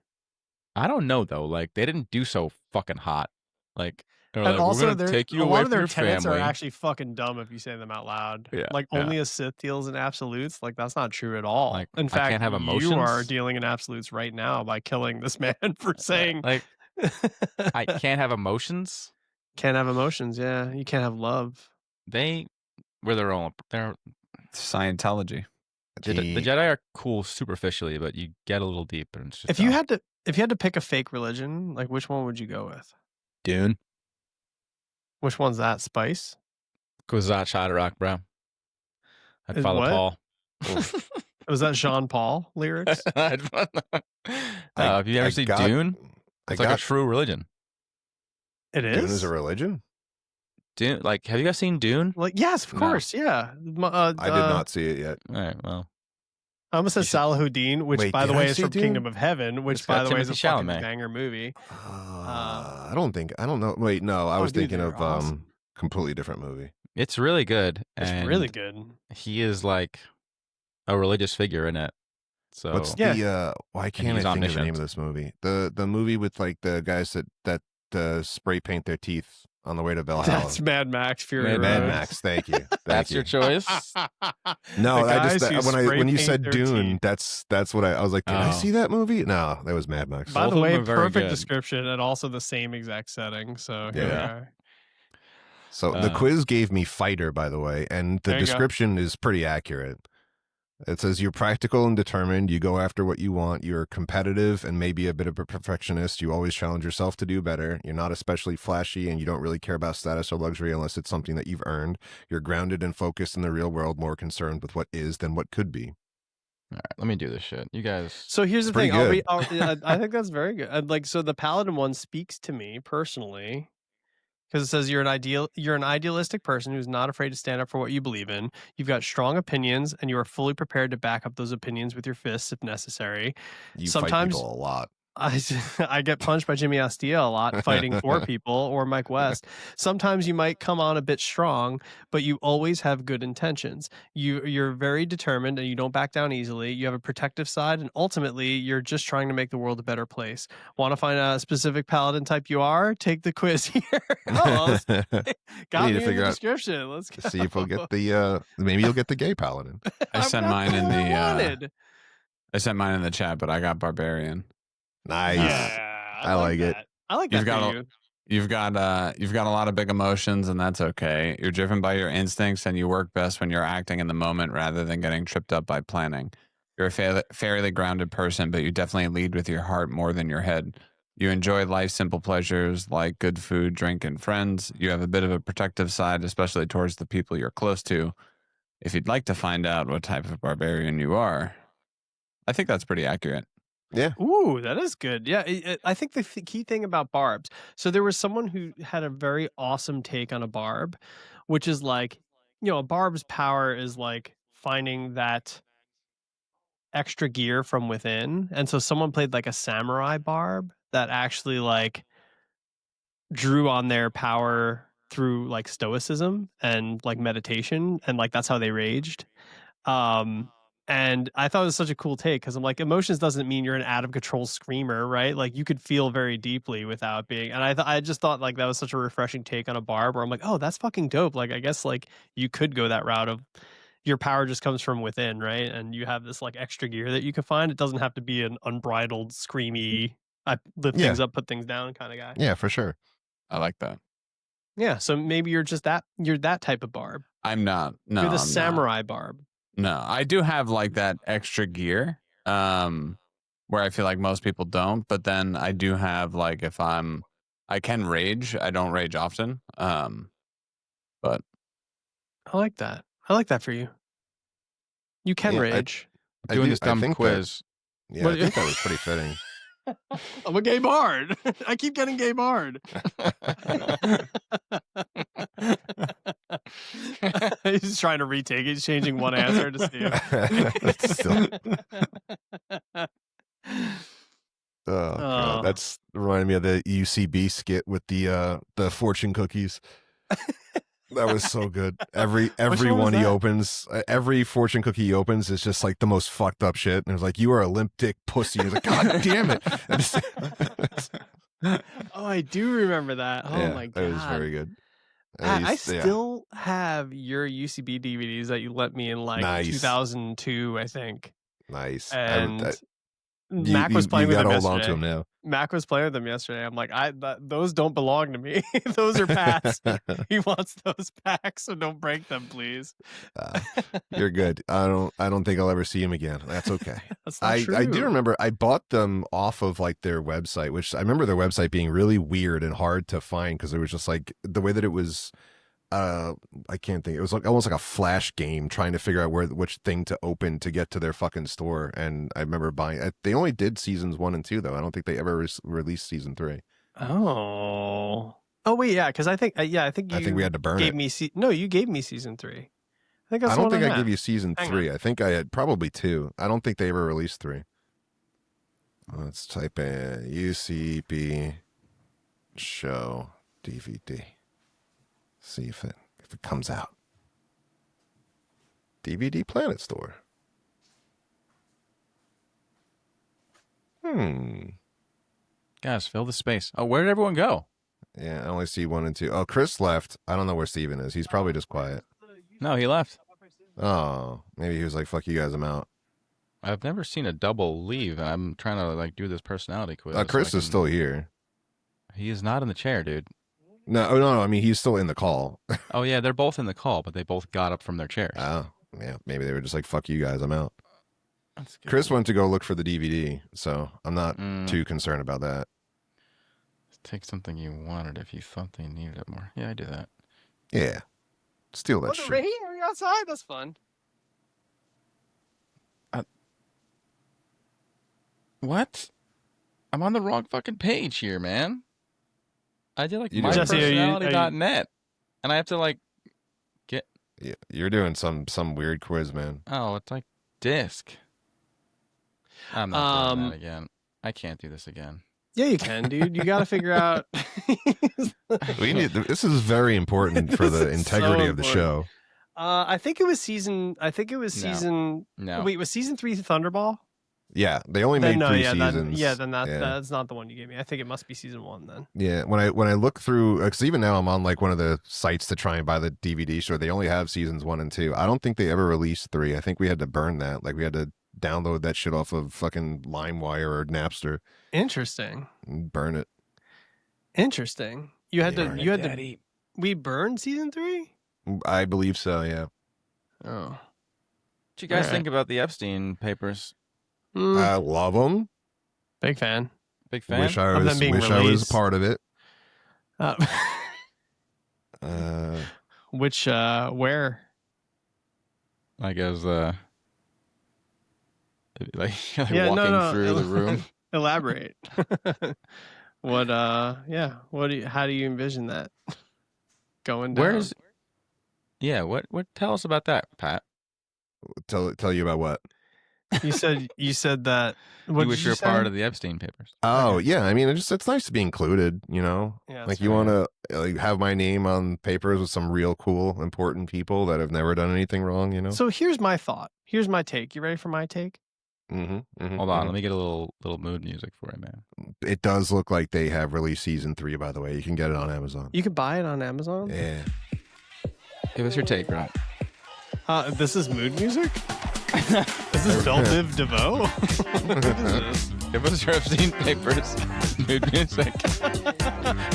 Speaker 1: I don't know though. Like they didn't do so fucking hot. Like they're
Speaker 2: And
Speaker 1: like,
Speaker 2: also,
Speaker 1: we're gonna take you
Speaker 2: a
Speaker 1: away
Speaker 2: lot of
Speaker 1: from
Speaker 2: their
Speaker 1: your
Speaker 2: tenets
Speaker 1: family.
Speaker 2: are actually fucking dumb if you say them out loud.
Speaker 1: Yeah,
Speaker 2: Like
Speaker 1: yeah.
Speaker 2: only a Sith deals in absolutes. Like that's not true at all.
Speaker 1: Like,
Speaker 2: in
Speaker 1: I
Speaker 2: fact,
Speaker 1: can't have
Speaker 2: you are
Speaker 1: emotions?
Speaker 2: dealing in absolutes right now by killing this man for saying
Speaker 1: Like I can't have emotions.
Speaker 2: can't have emotions. Yeah, you can't have love.
Speaker 1: They were their own. They're
Speaker 3: Scientology.
Speaker 1: the Jedi are cool superficially, but you get a little deep, and it's just
Speaker 2: If you had to pick a fake religion, like which one would you go with?
Speaker 1: Dune,
Speaker 2: Which one's that? Spice?
Speaker 1: Kwisatz Haderach, bro. I'd
Speaker 2: Is
Speaker 1: follow
Speaker 2: what?
Speaker 1: Paul.
Speaker 2: Was that Jean Paul lyrics?
Speaker 1: Have you ever seen Dune? It's like a true religion.
Speaker 2: It is.
Speaker 4: Dune is a religion?
Speaker 1: Dune, like, have you guys seen Dune?
Speaker 2: Like, yes, of
Speaker 1: No.
Speaker 2: course, yeah.
Speaker 4: I did not see it yet.
Speaker 1: All right, well,
Speaker 2: I almost said Salahuddin, which,
Speaker 4: Wait,
Speaker 2: by the
Speaker 4: did
Speaker 2: way,
Speaker 4: I
Speaker 2: is
Speaker 4: see
Speaker 2: from
Speaker 4: Dune?
Speaker 2: Kingdom of Heaven, which,
Speaker 1: It's
Speaker 2: by
Speaker 1: got
Speaker 2: the way, is a
Speaker 1: Timothée
Speaker 2: fucking
Speaker 1: Chalamet.
Speaker 2: banger movie.
Speaker 4: I don't know. Wait, no, I was
Speaker 2: dude,
Speaker 4: thinking
Speaker 2: they're
Speaker 4: of
Speaker 2: awesome.
Speaker 4: completely different movie.
Speaker 1: it's really good.
Speaker 2: It's
Speaker 1: and
Speaker 2: really good.
Speaker 1: He is like a religious figure in it. So
Speaker 4: What's
Speaker 2: Yeah.
Speaker 4: the why can't
Speaker 1: he's
Speaker 4: I think of the name
Speaker 1: omniscient.
Speaker 4: of this movie? The movie with like the guys that spray paint their teeth on the way to Valhalla.
Speaker 2: That's Mad Max Fury
Speaker 1: Mad
Speaker 2: Road.
Speaker 4: Max. Thank you. Thank
Speaker 1: that's
Speaker 4: you.
Speaker 1: your choice.
Speaker 4: No,
Speaker 2: The
Speaker 4: I just
Speaker 2: guys who
Speaker 4: when you
Speaker 2: spray
Speaker 4: said
Speaker 2: paint their
Speaker 4: Dune,
Speaker 2: teeth.
Speaker 4: that's what I was like. Did I
Speaker 1: Oh.
Speaker 4: see that movie? No, that was Mad Max.
Speaker 2: By
Speaker 1: Both
Speaker 2: the
Speaker 1: of
Speaker 2: way,
Speaker 1: them are very
Speaker 2: perfect
Speaker 1: good.
Speaker 2: description and also the same exact setting. So here we
Speaker 4: Yeah.
Speaker 2: are.
Speaker 4: So the
Speaker 1: Uh,
Speaker 4: quiz gave me fighter, by the way, and the
Speaker 2: There you go.
Speaker 4: description is pretty accurate. It says you're practical and determined. You go after what you want. You're competitive and maybe a bit of a perfectionist. You always challenge yourself to do better. You're not especially flashy and you don't really care about status or luxury unless it's something that you've earned. You're grounded and focused in the real world, more concerned with what is than what could be.
Speaker 1: All right, let me do this shit. You guys.
Speaker 2: So here's the
Speaker 4: It's
Speaker 2: thing.
Speaker 4: pretty
Speaker 2: I think that's very good. Like, so the Paladin one speaks to me personally because it says you're an idealistic person who's not afraid to stand up for what you believe in. You've got strong opinions, and you are fully prepared to back up those opinions with your fists if necessary.
Speaker 4: You
Speaker 2: Sometimes-
Speaker 4: fight people a lot.
Speaker 2: I get punched by Jimmy Astia a lot fighting for people or Mike West. Sometimes you might come on a bit strong, but you always have good intentions. You're very determined and you don't back down easily. You have a protective side, and ultimately you're just trying to make the world a better place. Want to find a specific paladin type you are? Take the quiz here. Oh, got
Speaker 4: need
Speaker 2: me
Speaker 4: to
Speaker 2: in
Speaker 4: figure
Speaker 2: the
Speaker 4: out-
Speaker 2: description. Let's go.
Speaker 4: See if we'll get the maybe you'll get the gay paladin.
Speaker 3: I sent
Speaker 2: got
Speaker 3: mine in
Speaker 2: what I
Speaker 3: the
Speaker 2: wanted.
Speaker 3: I sent mine in the chat, but I got barbarian.
Speaker 4: Nice.
Speaker 2: Yeah,
Speaker 4: I like it.
Speaker 2: that. I like that
Speaker 3: You've got
Speaker 2: for you.
Speaker 3: You've got a lot of big emotions, and that's okay. You're driven by your instincts, and you work best when you're acting in the moment rather than getting tripped up by planning. You're a fairly grounded person, but you definitely lead with your heart more than your head. You enjoy life's simple pleasures like good food, drink, and friends. You have a bit of a protective side, especially towards the people you're close to. If you'd like to find out what type of barbarian you are, I think that's pretty accurate.
Speaker 2: Ooh, that is good. Yeah, I think the key thing about barbs. So there was someone who had a very awesome take on a barb, which is like, a barb's power is like finding that extra gear from within. And so someone played like a samurai barb that actually like drew on their power through like stoicism and like meditation, and like that's how they raged. And I thought it was such a cool take because I'm like, emotions doesn't mean you're an out of control screamer, right? Like you could feel very deeply without being. And I just thought like that was such a refreshing take on a barb where I'm like, oh, that's fucking dope. Like I guess like you could go that route of your power just comes from within, right? And you have this like extra gear that you can find. It doesn't have to be an unbridled, screamy, I lift
Speaker 4: Yeah.
Speaker 2: things up, put things down kind of guy.
Speaker 4: Yeah, for sure.
Speaker 3: I like that.
Speaker 2: Yeah. So maybe you're just you're that type of barb.
Speaker 3: I'm not. No,
Speaker 2: You're the
Speaker 3: I'm not.
Speaker 2: samurai barb.
Speaker 3: No, I do have like that extra gear, where I feel like most people don't. But then I do have like I can rage. I don't rage often. But
Speaker 2: I like that. I like that for you. You can
Speaker 4: Yeah,
Speaker 2: rage.
Speaker 1: Doing this dumb
Speaker 4: think
Speaker 1: quiz.
Speaker 4: Yeah, I think that was pretty fitting.
Speaker 2: I'm a gay bard. I keep getting gay bard. He's trying to retake it. He's changing one answer to see if.
Speaker 4: Still. Oh, God.
Speaker 2: Oh.
Speaker 4: That's reminding me of the UCB skit with the fortune cookies. That was so good. Every
Speaker 2: one was
Speaker 4: one he
Speaker 2: that?
Speaker 4: opens, every fortune cookie he opens is just like the most fucked up shit. And it's like, you are a limp dick pussy. He's like, God damn it. And it's-
Speaker 2: Oh, I do remember that. Oh
Speaker 4: yeah,
Speaker 2: my god,
Speaker 4: it was very good.
Speaker 2: Pat, I
Speaker 4: He's- yeah.
Speaker 2: still have your UCB DVDs that you lent me in like
Speaker 4: Nice.
Speaker 2: 2002, I think.
Speaker 4: Nice.
Speaker 2: And Mac was playing
Speaker 4: you
Speaker 2: with them
Speaker 4: gotta hold on to
Speaker 2: yesterday.
Speaker 4: him now.
Speaker 2: Mac was playing with them yesterday. I'm like, those don't belong to me. Those are Pat's. He wants those packs, so don't break them, please.
Speaker 4: You're good. I don't think I'll ever see him again. That's okay.
Speaker 2: That's not
Speaker 4: I do
Speaker 2: true.
Speaker 4: remember I bought them off of like their website, which I remember their website being really weird and hard to find because it was just like the way that it was. I can't think. It was like almost like a flash game trying to figure out which thing to open to get to their fucking store. And I remember buying. They only did seasons 1 and 2 though. I don't think they ever released season 3.
Speaker 2: Oh wait, yeah, because I think you
Speaker 4: I think we had to burn
Speaker 2: gave
Speaker 4: it.
Speaker 2: me no, you gave me season 3. I think that's
Speaker 4: I
Speaker 2: the
Speaker 4: don't
Speaker 2: one
Speaker 4: think I
Speaker 2: have.
Speaker 4: gave you season
Speaker 2: Hang
Speaker 4: 3. I think I had probably 2. I don't think they ever released 3. Let's type in UCB show DVD. See if it comes out. DVD Planet Store.
Speaker 1: Guys, fill the space. Oh, where did everyone go?
Speaker 4: Yeah, I only see 1 and 2. Oh, Chris left. I don't know where Steven is. He's probably just quiet.
Speaker 1: No, he left.
Speaker 4: Oh, maybe he was like, fuck you guys, I'm out.
Speaker 1: I've never seen a double leave. I'm trying to like do this personality quiz. so
Speaker 4: Chris
Speaker 1: I
Speaker 4: is
Speaker 1: can-
Speaker 4: still here.
Speaker 1: He is not in the chair, dude.
Speaker 4: No, I mean, he's still in the call.
Speaker 1: Oh yeah, they're both in the call, but they both got up from their chairs.
Speaker 4: Oh, yeah, maybe they were just like, fuck you guys, I'm out.
Speaker 1: That's good.
Speaker 4: Chris went to go look for the DVD, so I'm not too concerned about that.
Speaker 1: Take something you wanted if you thought they needed it more. Yeah, I do that.
Speaker 4: Yeah. Steal that
Speaker 2: the
Speaker 4: shit.
Speaker 2: rain? Are we outside? That's fun.
Speaker 1: What? I'm on the wrong fucking page here, man. I did like
Speaker 4: You do.
Speaker 2: Jesse, are you-
Speaker 1: mypersonality.net, and I have to like get.
Speaker 4: Yeah, you're doing some weird quiz, man.
Speaker 1: Oh, it's like disc. I'm not doing that
Speaker 2: Um,
Speaker 1: again. I can't do this again.
Speaker 2: Yeah, you can, dude. You got to figure out.
Speaker 4: We need. This is very important for the
Speaker 2: This is
Speaker 4: integrity
Speaker 2: so
Speaker 4: of the
Speaker 2: important.
Speaker 4: show.
Speaker 2: I think it was season.
Speaker 1: No.
Speaker 2: Season.
Speaker 1: No.
Speaker 2: Wait, was season 3 Thunderball?
Speaker 4: Yeah, they only
Speaker 2: Then
Speaker 4: made
Speaker 2: no,
Speaker 4: 3
Speaker 2: yeah,
Speaker 4: seasons.
Speaker 2: then
Speaker 4: Yeah.
Speaker 2: that's not the one you gave me. I think it must be season 1 then.
Speaker 4: Yeah, when I look through, because even now I'm on like one of the sites to try and buy the DVD store. They only have seasons 1 and 2. I don't think they ever released 3. I think we had to burn that. Like we had to download that shit off of fucking LimeWire or Napster
Speaker 2: Interesting.
Speaker 4: and burn it.
Speaker 2: Interesting. You had
Speaker 4: Yeah.
Speaker 2: to. You had to. We burned season 3.
Speaker 4: I believe so. Yeah.
Speaker 2: Oh.
Speaker 1: What you guys
Speaker 2: Alright.
Speaker 1: think about the Epstein papers?
Speaker 4: I love them.
Speaker 2: Big fan.
Speaker 1: Big fan.
Speaker 4: Wish I
Speaker 2: Of
Speaker 4: was.
Speaker 2: them being
Speaker 4: Wish I was
Speaker 2: released.
Speaker 4: a part of it.
Speaker 2: Uh, which where?
Speaker 1: Like as like
Speaker 2: Yeah,
Speaker 1: walking
Speaker 2: no.
Speaker 1: through the room.
Speaker 2: Elaborate. What yeah, how do you envision that going down?
Speaker 1: Where's? Yeah. What? Tell us about that, Pat.
Speaker 4: Tell you about what?
Speaker 2: you said that what
Speaker 1: you wish
Speaker 2: did
Speaker 1: you're a
Speaker 2: say?
Speaker 1: part of the Epstein papers.
Speaker 4: Oh yeah, I mean it's nice to be included. You know,
Speaker 2: Yeah,
Speaker 4: like
Speaker 2: that's
Speaker 4: you
Speaker 2: fair.
Speaker 4: want to like have my name on papers with some real cool, important people that have never done anything wrong. You know.
Speaker 2: So here's my thought. Here's my take. You ready for my take?
Speaker 1: Hold on, let me get a little mood music for you, man.
Speaker 4: It does look like they have released season 3. By the way, you can get it on Amazon.
Speaker 2: You could buy it on Amazon.
Speaker 4: Yeah.
Speaker 1: Give us your take, bro.
Speaker 2: This is mood music. Is this Belle Biv DeVoe? What is
Speaker 1: Give us your Epstein papers. Mood music.
Speaker 2: this?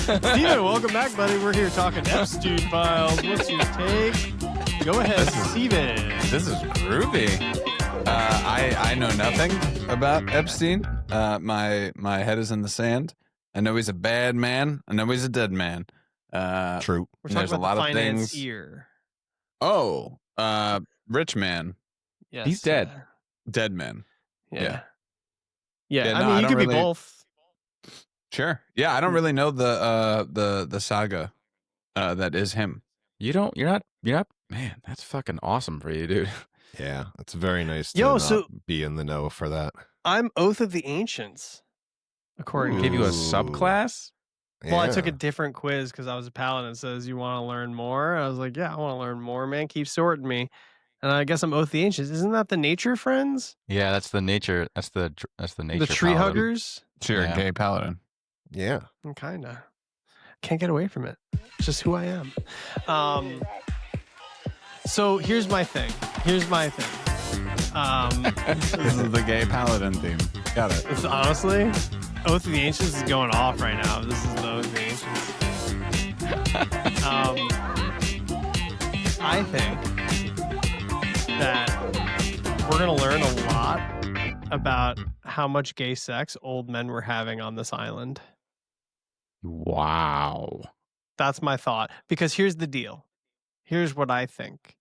Speaker 2: Steven, welcome back, buddy. We're here talking Epstein files. What's your take? Go ahead, Steven.
Speaker 3: This is groovy. I know nothing about Epstein. My head is in the sand. I know he's a bad man. I know he's a dead man.
Speaker 4: True.
Speaker 2: We're
Speaker 3: There's
Speaker 2: talking
Speaker 3: a
Speaker 2: about
Speaker 3: lot
Speaker 2: the
Speaker 3: of things.
Speaker 2: financier.
Speaker 3: Oh, rich man,
Speaker 2: Yes,
Speaker 1: He's dead.
Speaker 3: dead man.
Speaker 2: Yeah.
Speaker 3: Yeah,
Speaker 2: I
Speaker 3: no,
Speaker 2: mean,
Speaker 3: I
Speaker 2: you
Speaker 3: don't
Speaker 2: could be
Speaker 3: really-
Speaker 2: both.
Speaker 3: Sure. Yeah, I don't really know the saga that is him.
Speaker 1: You're not. Man, that's fucking awesome for you, dude.
Speaker 4: Yeah, it's very nice to
Speaker 2: Yo,
Speaker 4: not
Speaker 2: so-
Speaker 4: be in the know for that.
Speaker 2: I'm Oath of the Ancients, according
Speaker 1: Give
Speaker 2: to
Speaker 1: you a
Speaker 4: Ooh.
Speaker 1: subclass.
Speaker 2: Well, I took a
Speaker 4: Yeah.
Speaker 2: different quiz because I was a paladin. It says you want to learn more. I was like, yeah, I want to learn more, man. Keep sorting me. And I guess I'm Oath of the Ancients. Isn't that the nature friends?
Speaker 1: Yeah, that's the nature. That's the nature.
Speaker 2: The tree
Speaker 1: paladin.
Speaker 2: huggers?
Speaker 3: So you're
Speaker 1: Yeah.
Speaker 3: a gay paladin.
Speaker 4: Yeah.
Speaker 2: Kinda. Can't get away from it. It's just who I am. So here's my thing. This
Speaker 3: This is the gay paladin theme. Got it.
Speaker 2: It's honestly, Oath of the Ancients is going off right now. This is the Oath of the Ancients. I think that we're going to learn a lot about how much gay sex old men were having on this island.
Speaker 1: Wow.
Speaker 2: That's my thought. Because here's the deal. Here's what I think.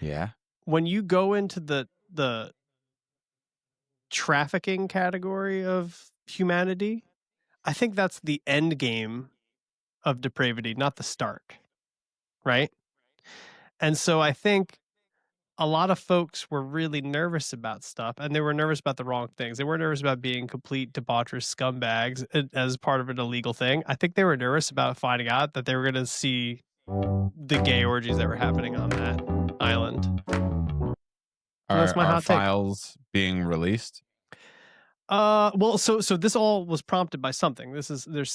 Speaker 1: Yeah.
Speaker 2: When you go into the trafficking category of humanity, I think that's the end game of depravity, not the start. Right? And so I think a lot of folks were really nervous about stuff, and they were nervous about the wrong things. They were nervous about being complete debaucherous scumbags as part of an illegal thing. I think they were nervous about finding out that they were going to see the gay orgies that were happening on that island. That's my
Speaker 3: Are
Speaker 2: hot take.
Speaker 3: files being released?
Speaker 2: Well, so this all was prompted by something. There's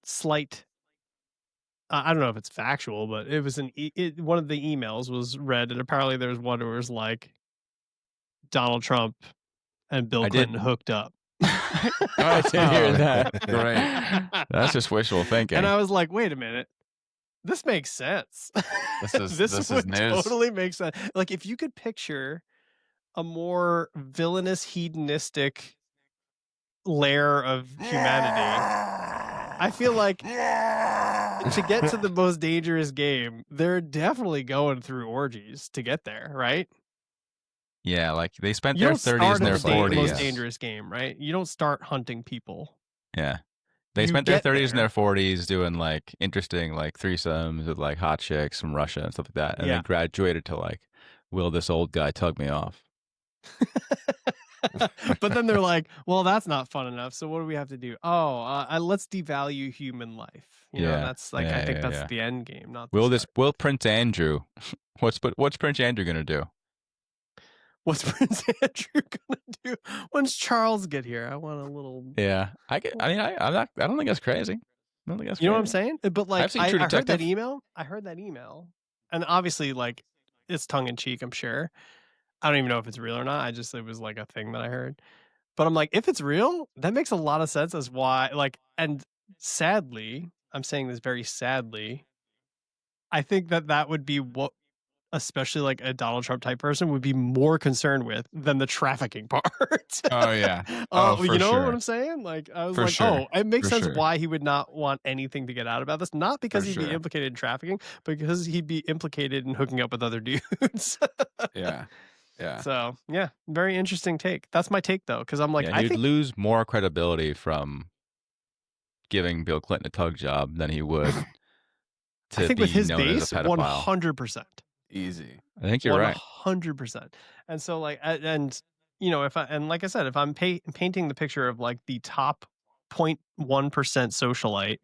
Speaker 2: slight. I don't know if it's factual, but it was one of the emails was read, and apparently there's one where it was like Donald Trump and Bill
Speaker 1: I
Speaker 2: Clinton
Speaker 1: did-
Speaker 2: hooked up.
Speaker 1: I did hear that.
Speaker 3: Great.
Speaker 1: That's just wishful thinking.
Speaker 2: And I was like, wait a minute. This makes sense.
Speaker 3: This is
Speaker 2: would
Speaker 3: news.
Speaker 2: totally make sense. Like if you could picture a more villainous, hedonistic layer of humanity, I feel like to get to the most dangerous game, they're definitely going through orgies to get there, right?
Speaker 1: Yeah, like they spent
Speaker 2: You
Speaker 1: their
Speaker 2: don't
Speaker 1: 30s
Speaker 2: start
Speaker 1: and
Speaker 2: at
Speaker 1: their
Speaker 2: the
Speaker 1: 40s.
Speaker 2: most dangerous game, right? You don't start hunting people.
Speaker 1: Yeah. They
Speaker 2: You
Speaker 1: spent their
Speaker 2: get
Speaker 1: 30s and
Speaker 2: there.
Speaker 1: their 40s doing like interesting like threesomes with like hot chicks from Russia and stuff like that. And
Speaker 2: Yeah.
Speaker 1: they graduated to like, will this old guy tug me off?
Speaker 2: But then they're like, well, that's not fun enough. So what do we have to do? Oh, let's devalue human life. You know,
Speaker 1: Yeah.
Speaker 2: that's like,
Speaker 1: Yeah,
Speaker 2: I think
Speaker 1: yeah,
Speaker 2: that's
Speaker 1: yeah.
Speaker 2: the end game, not the
Speaker 1: Will
Speaker 2: start.
Speaker 1: Prince Andrew what's Prince Andrew gonna do?
Speaker 2: What's Prince Andrew gonna do? When's Charles get here? I want a little.
Speaker 1: Yeah. I don't think that's crazy. I don't think that's
Speaker 2: You know what I'm
Speaker 1: crazy.
Speaker 2: saying? But like,
Speaker 1: I've seen
Speaker 2: I
Speaker 1: True
Speaker 2: heard that
Speaker 1: Detective.
Speaker 2: email. And obviously, like, it's tongue in cheek. I'm sure. I don't even know if it's real or not. It was like a thing that I heard. But I'm like, if it's real, that makes a lot of sense as why. Like, and sadly, I'm saying this very sadly. I think that would be what, especially like a Donald Trump type person, would be more concerned with than the trafficking part.
Speaker 3: Oh, yeah. Oh, for
Speaker 2: you know
Speaker 3: sure.
Speaker 2: what I'm saying? Like, I was
Speaker 3: For
Speaker 2: like,
Speaker 3: sure.
Speaker 2: oh, it makes
Speaker 3: For
Speaker 2: sense
Speaker 3: sure.
Speaker 2: why he would not want anything to get out about this. Not because
Speaker 3: For
Speaker 2: he'd be
Speaker 3: sure.
Speaker 2: implicated in trafficking, but because he'd be implicated in hooking up with other dudes.
Speaker 3: Yeah. Yeah.
Speaker 2: So yeah, very interesting take. That's my take though, because I'm like,
Speaker 1: yeah,
Speaker 2: I
Speaker 1: he'd
Speaker 2: think
Speaker 1: lose more credibility from giving Bill Clinton a tug job than he would to
Speaker 2: I think
Speaker 1: be
Speaker 2: with his
Speaker 1: known
Speaker 2: base,
Speaker 1: as a pedophile.
Speaker 2: 100%.
Speaker 3: Easy.
Speaker 1: I think you're right.
Speaker 2: 100%. And so like, and you know, like I said, if I'm painting the picture of like the top 0.1% socialite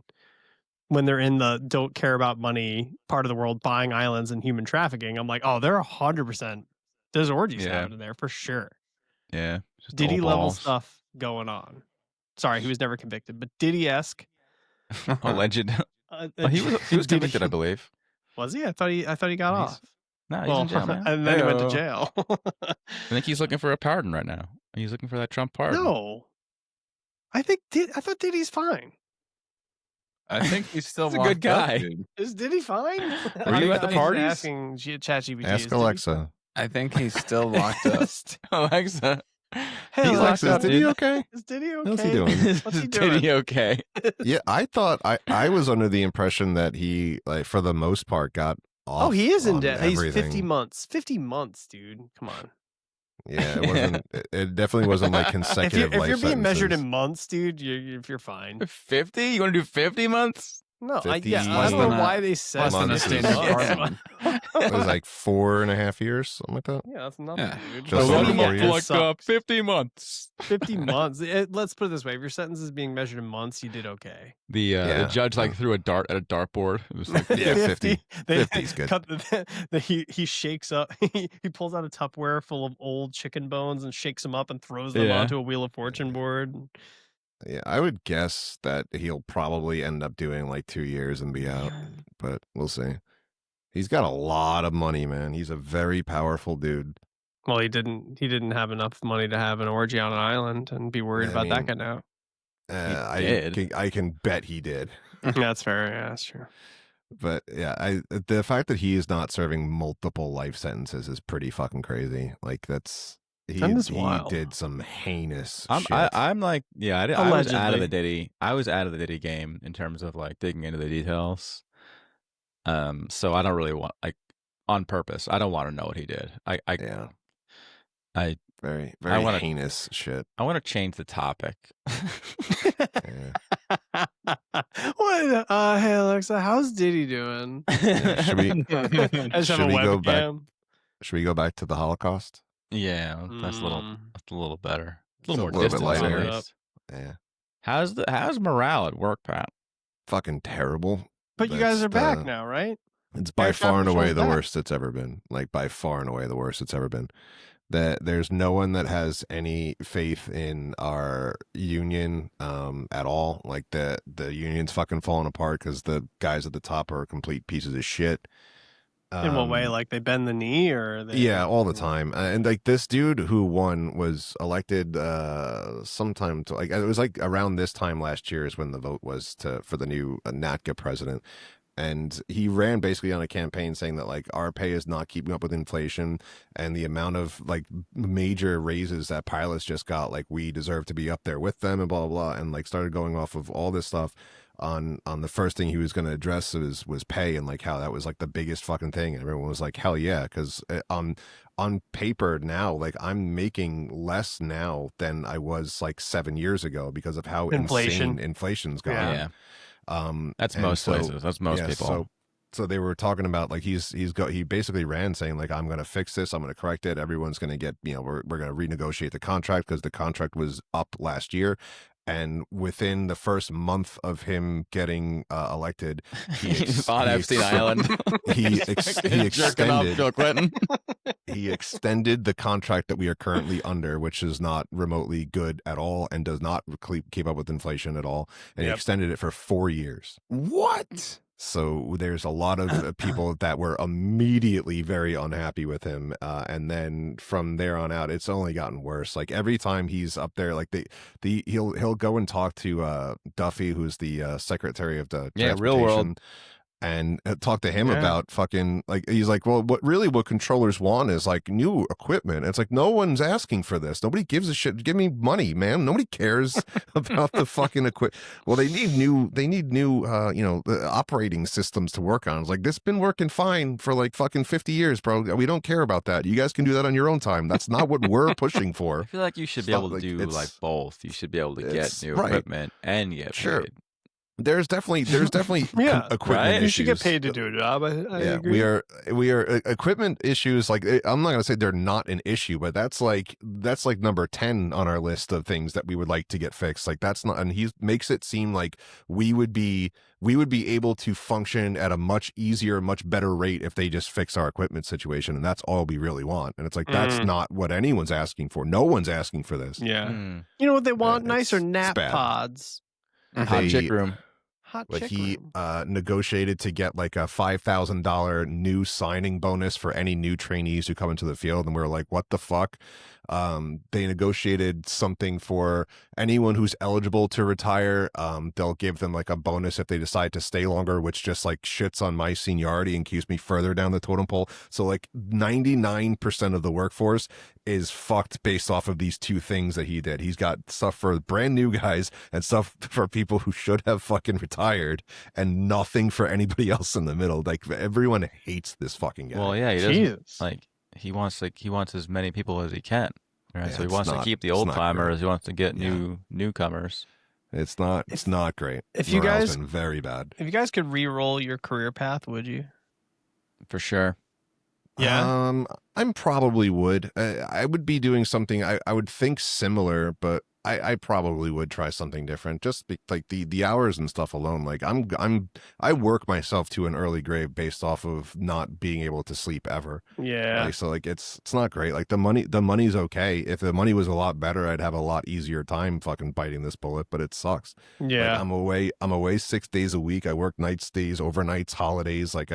Speaker 2: when they're in the don't care about money part of the world, buying islands and human trafficking, I'm like, oh, they're 100%. There's orgies
Speaker 1: Yeah.
Speaker 2: happening there for sure.
Speaker 1: Yeah. Just
Speaker 2: Diddy
Speaker 1: old
Speaker 2: level
Speaker 1: balls.
Speaker 2: stuff going on. Sorry, he was never convicted, but Diddy-esque.
Speaker 1: Alleged. Oh, he was
Speaker 2: Diddy-
Speaker 1: convicted, I believe.
Speaker 2: Was he? I thought he got
Speaker 1: He's-
Speaker 2: off.
Speaker 1: No, he's
Speaker 2: Well,
Speaker 1: in jail, man.
Speaker 2: and then he went to
Speaker 1: Heyo.
Speaker 2: jail.
Speaker 1: I think he's looking for a pardon right now. He's looking for that Trump pardon.
Speaker 2: No, I thought Diddy's fine.
Speaker 3: I think he's still
Speaker 1: He's a good
Speaker 3: locked up,
Speaker 1: guy.
Speaker 3: dude.
Speaker 2: Is Diddy fine?
Speaker 1: Were you at the parties?
Speaker 2: Asking ChatGPT.
Speaker 4: Ask Alexa.
Speaker 3: I think he's still locked up.
Speaker 1: Alexa.
Speaker 2: Hey,
Speaker 1: He's
Speaker 2: Alexa,
Speaker 1: locked up,
Speaker 4: Is Diddy
Speaker 1: dude.
Speaker 4: okay?
Speaker 2: is Diddy okay?
Speaker 4: How's he doing?
Speaker 2: What's he doing?
Speaker 1: Diddy okay?
Speaker 4: Yeah, I thought I was under the impression that he, like, for the most part, got off.
Speaker 2: Oh, he is in
Speaker 4: on
Speaker 2: debt. He's 50
Speaker 4: everything.
Speaker 2: months. 50 months, dude. Come on.
Speaker 4: Yeah, it wasn't. It definitely wasn't like consecutive
Speaker 2: If
Speaker 4: life
Speaker 2: you're being measured
Speaker 4: sentences.
Speaker 2: in months, dude, you're fine.
Speaker 1: 50? You want to do 50 months?
Speaker 2: No,
Speaker 4: 50
Speaker 2: I
Speaker 3: Less
Speaker 2: don't
Speaker 3: than
Speaker 2: know
Speaker 3: a-
Speaker 2: why they said
Speaker 3: less
Speaker 4: than a
Speaker 2: 50
Speaker 3: standard
Speaker 2: months.
Speaker 3: car loan.
Speaker 4: It was like 4.5 years, something like that.
Speaker 2: Yeah, that's nothing,
Speaker 3: Yeah.
Speaker 2: dude.
Speaker 4: Just
Speaker 2: But
Speaker 4: over
Speaker 2: maybe
Speaker 4: 4
Speaker 2: it
Speaker 4: years.
Speaker 2: sucks.
Speaker 1: 50 months.
Speaker 2: 50 months. Let's put it this way: if your sentence is being measured in months, you did okay.
Speaker 1: The
Speaker 4: Yeah,
Speaker 1: judge like
Speaker 4: yeah.
Speaker 1: threw a dart at a dartboard. It was like,
Speaker 4: Yeah, 50.
Speaker 2: They
Speaker 4: 50's good.
Speaker 2: cut he shakes up. He pulls out a Tupperware full of old chicken bones and shakes them up and throws them
Speaker 1: Yeah.
Speaker 2: onto a Wheel of Fortune board.
Speaker 4: Yeah, I would guess that he'll probably end up doing like 2 years and be out, but we'll see. He's got a lot of money, man. He's a very powerful dude.
Speaker 2: Well, he didn't have enough money to have an orgy on an island and be worried
Speaker 4: I
Speaker 2: about that
Speaker 4: mean-
Speaker 2: getting out.
Speaker 1: did.
Speaker 4: I can bet he did.
Speaker 2: That's fair. Yeah, that's true.
Speaker 4: But yeah, the fact that he is not serving multiple life sentences is pretty fucking crazy. Like he
Speaker 2: wild.
Speaker 4: did some heinous
Speaker 1: I'm
Speaker 4: shit.
Speaker 1: like, yeah, I was out of
Speaker 2: Allegedly.
Speaker 1: the Diddy. I was out of the Diddy game in terms of like digging into the details. So I don't really want, like, on purpose. I don't want to know what he did.
Speaker 4: Yeah,
Speaker 1: I
Speaker 4: very
Speaker 1: wanna-
Speaker 4: heinous shit.
Speaker 1: I want to change the topic.
Speaker 4: Yeah.
Speaker 2: What? Hey Alexa, how's Diddy doing?
Speaker 4: Yeah, should we
Speaker 2: I just have
Speaker 4: Should
Speaker 2: a
Speaker 4: we go back-
Speaker 2: webcam.
Speaker 4: should we go back to the Holocaust?
Speaker 1: Yeah, that's a little better. A little more
Speaker 4: It's a little bit
Speaker 1: distance.
Speaker 4: lighter.
Speaker 1: at least.
Speaker 4: Yeah,
Speaker 1: How's morale at work, Pat?
Speaker 4: fucking terrible.
Speaker 2: But you guys
Speaker 4: That's
Speaker 2: are back
Speaker 4: the-
Speaker 2: now, right?
Speaker 4: It's by
Speaker 2: Air
Speaker 4: far and
Speaker 2: traffic
Speaker 4: away
Speaker 2: control's
Speaker 4: the
Speaker 2: back.
Speaker 4: worst it's ever been. Like by far and away the worst it's ever been. That there's no one that has any faith in our union at all. Like the union's fucking falling apart because the guys at the top are complete pieces of shit.
Speaker 2: In what way? Like they bend the knee, or they?
Speaker 4: Yeah, all the time. And like this dude who won was elected sometime to, like, it was like around this time last year is when the vote was for the new NATCA president. And he ran basically on a campaign saying that like our pay is not keeping up with inflation, and the amount of like major raises that pilots just got, like we deserve to be up there with them and blah blah blah, and like started going off of all this stuff on the first thing he was going to address was pay, and like how that was like the biggest fucking thing, and everyone was like hell yeah, because on paper now, like I'm making less now than I was like 7 years ago because of how
Speaker 2: Inflation.
Speaker 4: insane inflation's gone.
Speaker 2: Yeah.
Speaker 1: That's
Speaker 4: and
Speaker 1: most
Speaker 4: so-
Speaker 1: places. That's most
Speaker 4: yeah,
Speaker 1: people.
Speaker 4: So they were talking about like he basically ran saying like I'm going to fix this, I'm going to correct it, everyone's going to get, we're going to renegotiate the contract because the contract was up last year. And within the first month of him getting elected,
Speaker 1: on Epstein Island.
Speaker 4: he
Speaker 1: Jerking off
Speaker 4: extended
Speaker 1: Bill Clinton.
Speaker 4: he extended the contract that we are currently under, which is not remotely good at all and does not keep up with inflation at all. And he
Speaker 2: Yep.
Speaker 4: extended it for 4 years.
Speaker 3: What?
Speaker 4: So there's a lot of people that were immediately very unhappy with him, and then from there on out, it's only gotten worse. Like every time he's up there, like he'll go and talk to Duffy, who's the secretary of the
Speaker 1: Yeah, Real World.
Speaker 4: transportation, and talk to him
Speaker 2: Yeah.
Speaker 4: about fucking like he's like, well, what controllers want is like new equipment. It's like no one's asking for this. Nobody gives a shit. Give me money, man. Nobody cares about the fucking equipment. Well, they need new operating systems to work on. It's like this has been working fine for like fucking 50 years, bro. We don't care about that. You guys can do that on your own time. That's not what we're pushing
Speaker 1: I
Speaker 4: for.
Speaker 1: feel like you should be
Speaker 4: Stuff
Speaker 1: able to
Speaker 4: like
Speaker 1: do
Speaker 4: it's-
Speaker 1: like both. You should be able to get
Speaker 4: it's-
Speaker 1: new
Speaker 4: right.
Speaker 1: equipment and get
Speaker 4: Sure.
Speaker 1: paid.
Speaker 4: There's definitely
Speaker 2: Yeah,
Speaker 4: equipment
Speaker 1: right?
Speaker 2: You should get
Speaker 4: issues.
Speaker 2: paid to do a job. I
Speaker 4: Yeah,
Speaker 2: agree.
Speaker 4: we are equipment issues. Like I'm not gonna say they're not an issue, but that's like number 10 on our list of things that we would like to get fixed. Like that's not, and he makes it seem like we would be able to function at a much easier, much better rate if they just fix our equipment situation, and that's all we really want. And it's like that's not what anyone's asking for. No one's asking for this.
Speaker 2: Yeah.
Speaker 1: Mm.
Speaker 2: You know what they want? Nicer
Speaker 4: it's
Speaker 2: nap
Speaker 4: bad.
Speaker 2: pods.
Speaker 1: Hot
Speaker 4: They-
Speaker 1: chick room.
Speaker 2: Hot
Speaker 4: Like
Speaker 2: chick
Speaker 4: he
Speaker 2: room.
Speaker 4: negotiated to get like a $5,000 new signing bonus for any new trainees who come into the field, and we were like, what the fuck? They negotiated something for anyone who's eligible to retire. They'll give them like a bonus if they decide to stay longer, which just like shits on my seniority and keeps me further down the totem pole. So like 99% of the workforce is fucked based off of these two things that he did. He's got stuff for brand new guys and stuff for people who should have fucking retired, and nothing for anybody else in the middle. Like everyone hates this fucking guy.
Speaker 1: Well, yeah, he doesn't
Speaker 2: Jesus.
Speaker 1: like. He wants as many people as he can. Right,
Speaker 4: Yeah,
Speaker 1: so he
Speaker 4: it's
Speaker 1: wants to
Speaker 4: not-
Speaker 1: keep the
Speaker 4: it's
Speaker 1: old
Speaker 4: not
Speaker 1: timers.
Speaker 4: great.
Speaker 1: He wants to get
Speaker 4: Yeah.
Speaker 1: newcomers.
Speaker 4: It's not great.
Speaker 2: if you
Speaker 4: Morale's
Speaker 2: guys-
Speaker 4: been very bad.
Speaker 2: If you guys could re-roll your career path, would you?
Speaker 1: For sure.
Speaker 2: Yeah.
Speaker 4: I'm probably would. I would be doing something. I would think similar, but I probably would try something different. Just like the hours and stuff alone. Like I work myself to an early grave based off of not being able to sleep ever.
Speaker 2: Yeah.
Speaker 4: Like, so like it's not great. Like the money's okay. If the money was a lot better, I'd have a lot easier time fucking biting this bullet. But it sucks.
Speaker 2: Yeah.
Speaker 4: Like, I'm away 6 days a week. I work nights, days, overnights, holidays. Like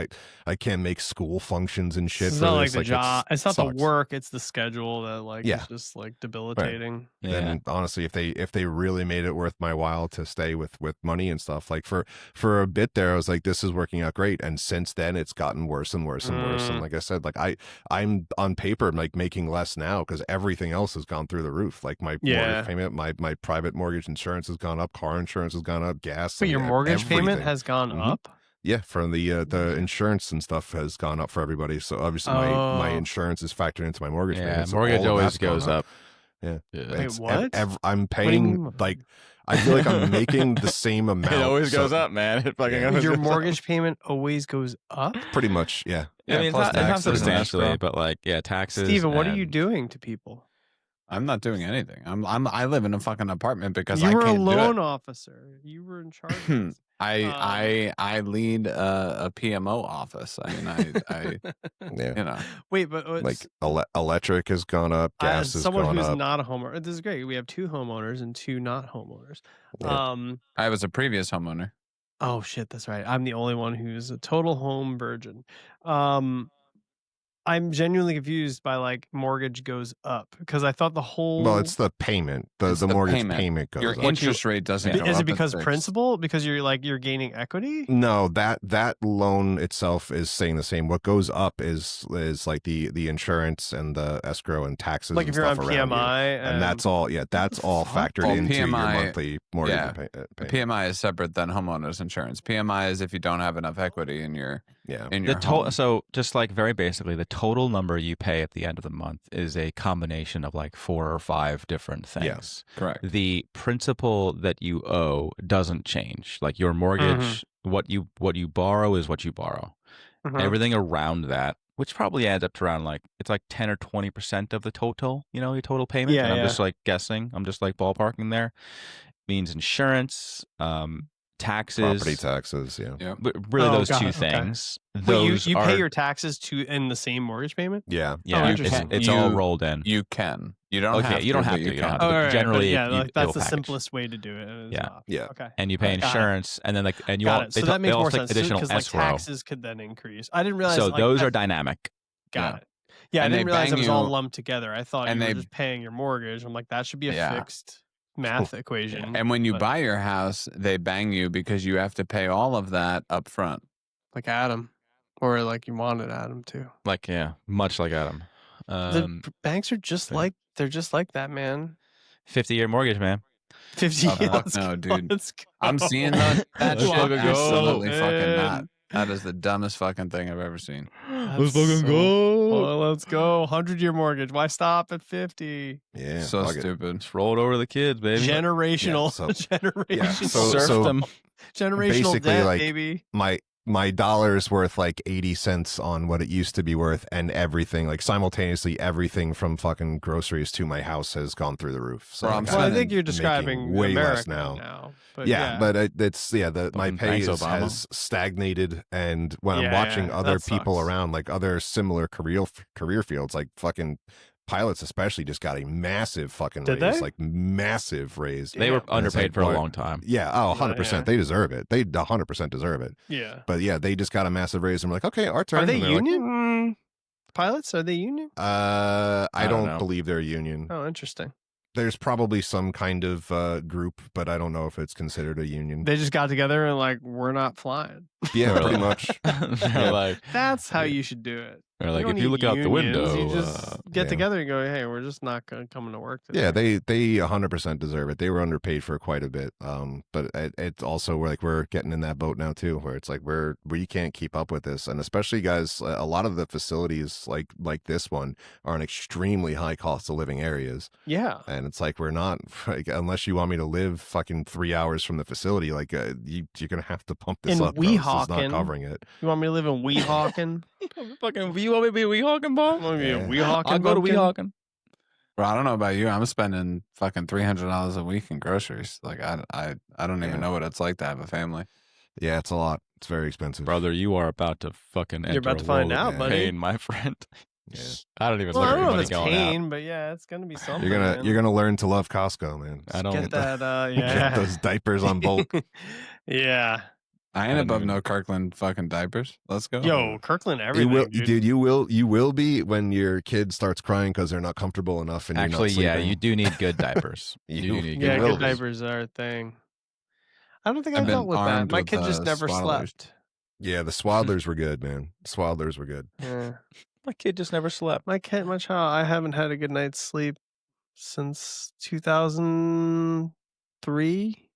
Speaker 4: I can't make school functions and shit.
Speaker 2: It's
Speaker 4: for
Speaker 2: not like
Speaker 4: this.
Speaker 2: the job. It's not the
Speaker 4: sucks.
Speaker 2: work. It's the schedule that like
Speaker 4: Yeah.
Speaker 2: is just like debilitating.
Speaker 1: Yeah.
Speaker 4: And honestly, if they really made it worth my while to stay with money and stuff, like for a bit there, I was like, this is working out great. And since then, it's gotten worse and worse and worse. And like I said, like I'm on paper like making less now because everything else has gone through the roof. Like my mortgage payment, my private mortgage insurance has gone up, car insurance has gone up, gas.
Speaker 2: But your mortgage payment
Speaker 4: everything.
Speaker 2: has gone up.
Speaker 4: Yeah, for the insurance and stuff has gone up for everybody. So obviously my insurance is factored into my mortgage
Speaker 1: Yeah,
Speaker 4: payment. So
Speaker 1: mortgage
Speaker 4: all of
Speaker 1: always
Speaker 4: that's gone
Speaker 1: goes up.
Speaker 4: Yeah.
Speaker 2: Wait, what?
Speaker 4: I'm
Speaker 2: What do you mean?
Speaker 4: paying like I feel like I'm making the same amount.
Speaker 1: It always
Speaker 4: so-
Speaker 1: goes up, man. It fucking always
Speaker 2: Your
Speaker 1: goes up.
Speaker 2: mortgage payment always goes up.
Speaker 4: Pretty much, yeah.
Speaker 1: I mean,
Speaker 3: plus
Speaker 1: it's not
Speaker 3: taxes and
Speaker 1: substantially,
Speaker 3: escrow.
Speaker 1: but like, yeah, taxes.
Speaker 2: Steven, what are you
Speaker 1: and-
Speaker 2: doing to people?
Speaker 3: I'm not doing anything. I live in a fucking apartment because
Speaker 2: You
Speaker 3: I
Speaker 2: were a
Speaker 3: can't
Speaker 2: loan
Speaker 3: do it.
Speaker 2: officer. You were in charge. Of this.
Speaker 3: I lead a PMO office. I mean, I
Speaker 4: Yeah.
Speaker 3: you know.
Speaker 2: Wait, but
Speaker 4: Like electric has gone up, gas
Speaker 2: as
Speaker 4: has
Speaker 2: someone
Speaker 4: gone
Speaker 2: who's
Speaker 4: up.
Speaker 2: not a homeowner, this is great. We have 2 homeowners and 2 not homeowners.
Speaker 4: Yeah.
Speaker 3: I was a previous homeowner.
Speaker 2: Oh shit, that's right. I'm the only one who's a total home virgin. I'm genuinely confused by like mortgage goes up because I thought the whole.
Speaker 4: Well, it's the payment.
Speaker 3: It's
Speaker 4: The
Speaker 3: the
Speaker 4: mortgage
Speaker 3: payment.
Speaker 4: payment goes
Speaker 3: Your
Speaker 4: up.
Speaker 3: interest rate doesn't go
Speaker 2: Is
Speaker 3: up,
Speaker 2: it because
Speaker 3: fixed.
Speaker 2: principal? Because you're gaining equity?
Speaker 4: No, that loan itself is staying the same. What goes up is like the insurance and the escrow and taxes.
Speaker 2: Like
Speaker 4: and
Speaker 2: if you're on
Speaker 4: stuff around you.
Speaker 2: PMI,
Speaker 4: And that's all. Yeah, that's all factored
Speaker 3: Well,
Speaker 4: into your
Speaker 3: PMI
Speaker 4: monthly mortgage
Speaker 3: yeah.
Speaker 4: payment.
Speaker 3: PMI is separate than homeowners insurance. PMI is if you don't have enough equity in your
Speaker 4: Yeah.
Speaker 3: your home.
Speaker 1: So just like very basically, the total number you pay at the end of the month is a combination of like 4 or 5 different
Speaker 4: Yeah.
Speaker 1: things.
Speaker 3: Correct.
Speaker 1: The principal that you owe doesn't change. Like your mortgage, what you borrow is what you borrow. Everything around that, which probably adds up to around like it's like 10 or 20% of the total, your total payment.
Speaker 2: Yeah,
Speaker 1: and I'm
Speaker 2: yeah.
Speaker 1: just like guessing. I'm just like ballparking there. Means insurance, taxes,
Speaker 4: Property taxes. Yeah.
Speaker 3: Yeah.
Speaker 1: but really
Speaker 2: Oh,
Speaker 1: those
Speaker 2: God,
Speaker 1: 2
Speaker 2: okay.
Speaker 1: things.
Speaker 2: Wait,
Speaker 1: Those
Speaker 2: you
Speaker 1: are,
Speaker 2: pay your taxes in the same mortgage payment?
Speaker 4: Yeah.
Speaker 1: yeah,
Speaker 2: interesting.
Speaker 1: it's all
Speaker 3: You-
Speaker 1: rolled in.
Speaker 3: You can. You don't
Speaker 1: Okay,
Speaker 3: have
Speaker 1: you don't
Speaker 3: to,
Speaker 1: have
Speaker 3: but
Speaker 1: to, you don't have
Speaker 3: can.
Speaker 1: to.
Speaker 2: Oh, right,
Speaker 1: generally,
Speaker 2: but yeah,
Speaker 1: you-
Speaker 2: like, that's
Speaker 1: it'll
Speaker 2: the
Speaker 1: package.
Speaker 2: simplest way to do it. Is
Speaker 1: Yeah.
Speaker 2: off.
Speaker 4: Yeah.
Speaker 2: Okay.
Speaker 1: And you pay
Speaker 2: Got it.
Speaker 1: insurance, and then like, and you
Speaker 2: Got
Speaker 1: all,
Speaker 2: it. So
Speaker 1: they,
Speaker 2: that
Speaker 1: they
Speaker 2: makes more
Speaker 1: also
Speaker 2: sense
Speaker 1: take additional
Speaker 2: because like
Speaker 1: escrow.
Speaker 2: taxes could then increase. I didn't realize.
Speaker 1: So
Speaker 2: like,
Speaker 1: those
Speaker 2: I
Speaker 1: are dynamic.
Speaker 2: got
Speaker 3: Yeah.
Speaker 2: it. Yeah,
Speaker 3: And
Speaker 2: I
Speaker 3: they
Speaker 2: didn't realize
Speaker 3: bang
Speaker 2: it was all
Speaker 3: you-
Speaker 2: lumped together. I thought
Speaker 3: and
Speaker 2: you were
Speaker 3: they-
Speaker 2: just paying your mortgage. I'm like, that should be a
Speaker 3: Yeah.
Speaker 2: fixed math equation.
Speaker 3: And when you
Speaker 2: But-
Speaker 3: buy your house, they bang you because you have to pay all of that up front.
Speaker 2: like Adam, or like you wanted Adam to.
Speaker 1: Like, yeah, much like Adam.
Speaker 2: Banks are just
Speaker 1: fair.
Speaker 2: like they're just like that, man.
Speaker 1: 50-year mortgage, man.
Speaker 2: 50
Speaker 3: Oh, fuck
Speaker 2: let's
Speaker 3: no,
Speaker 2: go,
Speaker 3: dude.
Speaker 2: let's go.
Speaker 3: I'm seeing that
Speaker 1: Let's
Speaker 3: shit.
Speaker 1: fucking go,
Speaker 3: Absolutely fucking not.
Speaker 2: man.
Speaker 3: That is the dumbest fucking thing I've ever seen.
Speaker 2: Let's fucking go. Oh, let's go. 100-year mortgage. Why stop at 50?
Speaker 4: Yeah.
Speaker 3: so
Speaker 4: fuck it.
Speaker 3: stupid.
Speaker 1: Just roll it over to the kids, baby.
Speaker 4: Yeah,
Speaker 2: Generational,
Speaker 4: so-
Speaker 2: generational,
Speaker 4: so-
Speaker 1: Surf them.
Speaker 2: generational
Speaker 4: basically,
Speaker 2: debt,
Speaker 4: like,
Speaker 2: baby.
Speaker 4: My dollar's worth like 80 cents on what it used to be worth, and everything, like simultaneously, everything from fucking groceries to my house has gone through the roof. So
Speaker 3: Bro,
Speaker 4: like,
Speaker 3: I'm
Speaker 2: Well, I
Speaker 3: spending-
Speaker 2: think you're
Speaker 4: making
Speaker 2: describing
Speaker 4: way
Speaker 2: America
Speaker 4: less now.
Speaker 2: But
Speaker 4: yeah, but it's my
Speaker 1: Fucking
Speaker 4: pay
Speaker 1: thanks, Obama.
Speaker 4: has stagnated, and when I'm
Speaker 2: Yeah,
Speaker 4: watching
Speaker 2: yeah,
Speaker 4: other
Speaker 2: that
Speaker 4: people
Speaker 2: sucks.
Speaker 4: around, like other similar career fields, like fucking pilots especially, just got a massive fucking
Speaker 2: Did
Speaker 4: raise,
Speaker 2: they?
Speaker 4: like massive raise.
Speaker 1: They were
Speaker 2: Damn.
Speaker 4: And it's
Speaker 1: underpaid
Speaker 4: like,
Speaker 1: for a
Speaker 4: what-
Speaker 1: long time.
Speaker 4: Yeah, oh, 100%.
Speaker 2: yeah.
Speaker 4: They deserve it. They 100% deserve it.
Speaker 2: yeah.
Speaker 4: But yeah, they just got a massive raise, and we're like, okay, our turn.
Speaker 2: Are they
Speaker 4: And they're like,
Speaker 2: union? Pilots? Are they union?
Speaker 4: I
Speaker 1: I
Speaker 4: don't
Speaker 1: don't know.
Speaker 4: believe they're union.
Speaker 2: Oh, interesting.
Speaker 4: There's probably some kind of group, but I don't know if it's considered a union.
Speaker 2: They just got together and like, we're not flying.
Speaker 4: Yeah,
Speaker 1: They're
Speaker 4: pretty
Speaker 1: like-
Speaker 4: much.
Speaker 1: They're like,
Speaker 2: That's how
Speaker 4: Yeah.
Speaker 2: you should do it.
Speaker 1: Or like
Speaker 2: don't
Speaker 1: if you
Speaker 2: need
Speaker 1: look out the
Speaker 2: unions,
Speaker 1: window,
Speaker 2: you just get
Speaker 4: yeah.
Speaker 2: together and go, hey, we're just not coming to work today.
Speaker 4: Yeah, they 100% deserve it. They were underpaid for quite a bit. But it's also we're getting in that boat now too, where it's like we can't keep up with this, and especially guys, a lot of the facilities like this one are in extremely high cost of living areas,
Speaker 2: Yeah.
Speaker 4: and it's like we're not like, unless you want me to live fucking 3 hours from the facility, like you're gonna have to pump this
Speaker 2: In
Speaker 4: up. Bro. This is not
Speaker 2: Weehawken.
Speaker 4: covering it.
Speaker 2: You want me to live in Weehawken?
Speaker 1: fucking, you want me to be a Weehawken,
Speaker 2: You
Speaker 1: bro?
Speaker 2: want me to be a
Speaker 4: Yeah.
Speaker 2: Weehawken?
Speaker 1: I'll go to
Speaker 2: bumpkin?
Speaker 1: Weehawken.
Speaker 3: Bro, I don't know about you. I'm spending fucking $300 a week in groceries. Like I don't
Speaker 4: Yeah.
Speaker 3: even know what it's like to have a family.
Speaker 4: Yeah, it's a lot. It's very expensive,
Speaker 1: Brother, you are about to fucking enter
Speaker 2: about to
Speaker 1: a
Speaker 2: find
Speaker 1: world of
Speaker 2: out, buddy.
Speaker 1: pain, my friend.
Speaker 4: Yeah.
Speaker 1: I don't even
Speaker 2: Well, I
Speaker 1: look
Speaker 2: don't
Speaker 1: at
Speaker 2: know
Speaker 1: money
Speaker 2: if it's
Speaker 1: going
Speaker 2: pain,
Speaker 1: out.
Speaker 2: but yeah, it's gonna be something.
Speaker 4: You're gonna learn to love Costco, man.
Speaker 1: I don't
Speaker 2: get that.
Speaker 4: Get
Speaker 2: Yeah.
Speaker 4: those diapers on bulk.
Speaker 2: Yeah.
Speaker 3: I ain't
Speaker 1: I don't
Speaker 3: above
Speaker 1: even-
Speaker 3: no Kirkland fucking diapers. Let's go.
Speaker 2: Yo, Kirkland,
Speaker 4: You
Speaker 2: everything,
Speaker 4: will,
Speaker 2: dude.
Speaker 4: You will be when your kid starts crying because they're not comfortable enough, and
Speaker 1: Actually,
Speaker 4: you're not
Speaker 1: yeah,
Speaker 4: sleeping.
Speaker 1: you do need good diapers. You do need
Speaker 2: Yeah,
Speaker 1: good
Speaker 4: will
Speaker 2: good
Speaker 4: be.
Speaker 2: diapers are a thing. I don't think
Speaker 3: I've
Speaker 2: I've dealt
Speaker 3: been
Speaker 2: with that.
Speaker 3: armed
Speaker 2: My
Speaker 3: with,
Speaker 2: kid just never
Speaker 3: swaddlers.
Speaker 2: slept.
Speaker 4: Yeah, the Swaddlers were good, man. Swaddlers were good.
Speaker 2: Yeah.
Speaker 1: My kid just never slept.
Speaker 2: My child, I haven't had a good night's sleep since 2003.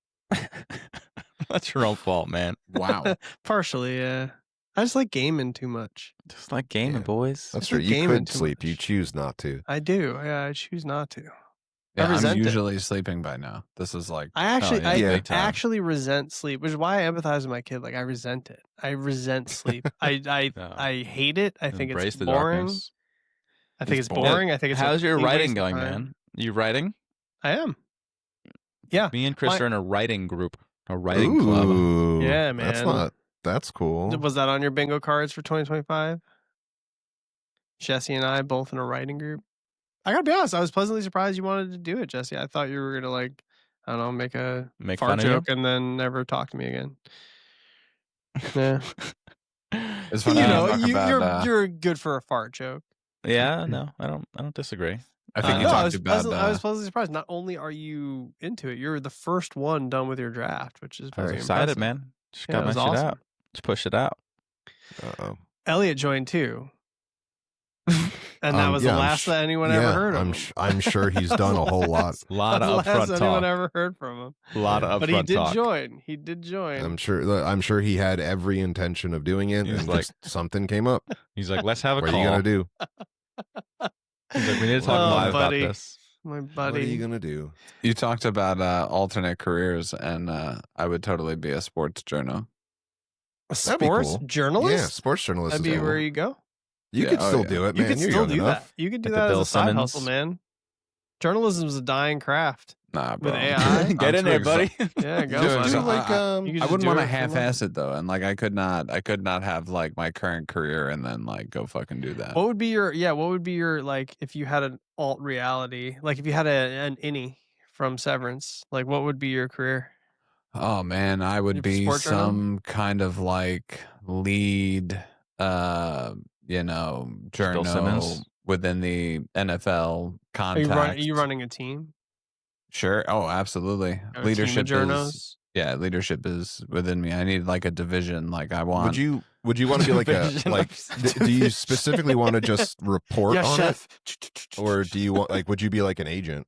Speaker 1: That's your own fault, man.
Speaker 3: Wow.
Speaker 2: Partially, yeah. I just like gaming too much.
Speaker 1: Just like gaming,
Speaker 4: Yeah.
Speaker 1: boys.
Speaker 4: That's
Speaker 2: It's
Speaker 4: true.
Speaker 2: like
Speaker 4: You
Speaker 2: gaming
Speaker 4: could
Speaker 2: too
Speaker 4: sleep. You
Speaker 2: much.
Speaker 4: choose not to.
Speaker 2: I do. Yeah, I choose not to. I
Speaker 3: Yeah,
Speaker 2: resent
Speaker 3: I'm
Speaker 2: it.
Speaker 3: usually sleeping by now. This is like
Speaker 2: I actually,
Speaker 1: yeah,
Speaker 2: I
Speaker 4: big
Speaker 1: time.
Speaker 2: actually resent sleep, which is why I empathize with my kid. Like I resent it. I resent sleep. I
Speaker 1: No.
Speaker 2: hate it. I think
Speaker 1: Embrace
Speaker 2: it's
Speaker 1: the
Speaker 2: boring.
Speaker 1: darkness.
Speaker 2: I think it's
Speaker 3: boring.
Speaker 2: boring. I think it's. a
Speaker 1: How's your
Speaker 2: complete
Speaker 1: writing
Speaker 2: waste of
Speaker 1: going,
Speaker 2: time.
Speaker 1: man? You writing?
Speaker 2: I am. Yeah.
Speaker 1: Me and Chris
Speaker 2: My-
Speaker 1: are in a writing group, a writing club.
Speaker 4: Ooh,
Speaker 2: Yeah,
Speaker 4: That's
Speaker 2: man.
Speaker 4: That's cool.
Speaker 2: Was that on your bingo cards for 2025? Jesse and I both in a writing group. I gotta be honest, I was pleasantly surprised you wanted to do it, Jesse. I thought you were gonna I don't know, make a
Speaker 1: Make
Speaker 2: fart
Speaker 1: fun of you?
Speaker 2: joke and then never talk to me again. Yeah,
Speaker 3: it's funny.
Speaker 2: you
Speaker 3: to
Speaker 2: know,
Speaker 3: talk about,
Speaker 2: you're good for a fart joke.
Speaker 1: Yeah, no, I don't disagree.
Speaker 3: I think you
Speaker 2: No,
Speaker 3: talked about.
Speaker 2: I was pleasantly surprised. Not only are you into it, you're the first one done with your draft, which is
Speaker 1: I was
Speaker 2: very
Speaker 1: excited,
Speaker 2: impressive.
Speaker 1: man. Just
Speaker 2: Yeah,
Speaker 1: got
Speaker 2: it
Speaker 1: my
Speaker 2: was
Speaker 1: shit
Speaker 2: awesome.
Speaker 1: out. Just push it out.
Speaker 4: Uh-oh.
Speaker 2: Elliot joined too, and that was
Speaker 4: yeah,
Speaker 2: the
Speaker 4: I'm
Speaker 2: last
Speaker 4: sh-
Speaker 2: that anyone
Speaker 4: yeah,
Speaker 2: ever heard of him.
Speaker 4: I'm sure he's done a whole lot.
Speaker 1: A lot of
Speaker 2: That's the last
Speaker 1: upfront
Speaker 2: anyone
Speaker 1: talk.
Speaker 2: ever heard from him.
Speaker 1: A lot of
Speaker 2: But he
Speaker 1: upfront
Speaker 2: did
Speaker 1: talk.
Speaker 2: join. He did join.
Speaker 4: I'm sure he had every intention of doing it,
Speaker 1: He's
Speaker 4: and
Speaker 1: like-
Speaker 4: just something came up.
Speaker 1: He's like, let's have a
Speaker 4: What are
Speaker 1: call.
Speaker 4: you gonna do?
Speaker 1: He's like, we need to talk
Speaker 2: Oh,
Speaker 1: live
Speaker 2: buddy.
Speaker 1: about this.
Speaker 2: My
Speaker 4: What
Speaker 2: buddy.
Speaker 4: are you gonna do?
Speaker 3: You talked about alternate careers, and I would totally be a sports journal.
Speaker 2: A
Speaker 4: That'd be
Speaker 2: sports
Speaker 4: cool.
Speaker 2: journalist?
Speaker 4: Yeah, sports journalist.
Speaker 2: That'd
Speaker 4: is
Speaker 2: be
Speaker 4: cool.
Speaker 2: where you go.
Speaker 4: You
Speaker 3: Yeah,
Speaker 4: could
Speaker 3: oh,
Speaker 4: still
Speaker 3: yeah.
Speaker 4: do it,
Speaker 2: You
Speaker 4: man.
Speaker 2: could
Speaker 4: You're
Speaker 2: still
Speaker 4: young
Speaker 2: do
Speaker 4: enough.
Speaker 2: that. You could do
Speaker 1: Like the
Speaker 2: that as
Speaker 1: Bill
Speaker 2: a side
Speaker 1: Simmons.
Speaker 2: hustle, man. Journalism is a dying craft.
Speaker 3: Nah, bro.
Speaker 2: With AI?
Speaker 1: Get in there, buddy.
Speaker 2: Yeah, go.
Speaker 3: Dude,
Speaker 2: buddy.
Speaker 3: so
Speaker 2: You
Speaker 4: like,
Speaker 2: could
Speaker 3: I
Speaker 2: just
Speaker 3: wouldn't
Speaker 2: do
Speaker 3: want to
Speaker 2: it for
Speaker 3: half-ass
Speaker 2: nothing.
Speaker 3: it though, and like I could not have like my current career and then like go fucking do that.
Speaker 2: What would be your like if you had an alt reality, like if you had an innie from Severance, like what would be your career?
Speaker 3: Oh man, I would
Speaker 2: Your
Speaker 3: be
Speaker 2: sport journal?
Speaker 3: some kind of like lead, journal
Speaker 1: Simmons?
Speaker 3: within the NFL
Speaker 2: Are
Speaker 3: context.
Speaker 2: you running a team?
Speaker 3: Sure. Oh, absolutely.
Speaker 2: Or a team of
Speaker 3: Leadership is
Speaker 2: journos?
Speaker 3: leadership is within me. I need like a division. Like I want.
Speaker 4: Would you want to be like a
Speaker 1: Division
Speaker 4: like?
Speaker 1: of
Speaker 4: Do you specifically want to just report
Speaker 2: Yeah,
Speaker 4: on
Speaker 2: chef.
Speaker 4: it, or do you want like? Would you be like an agent?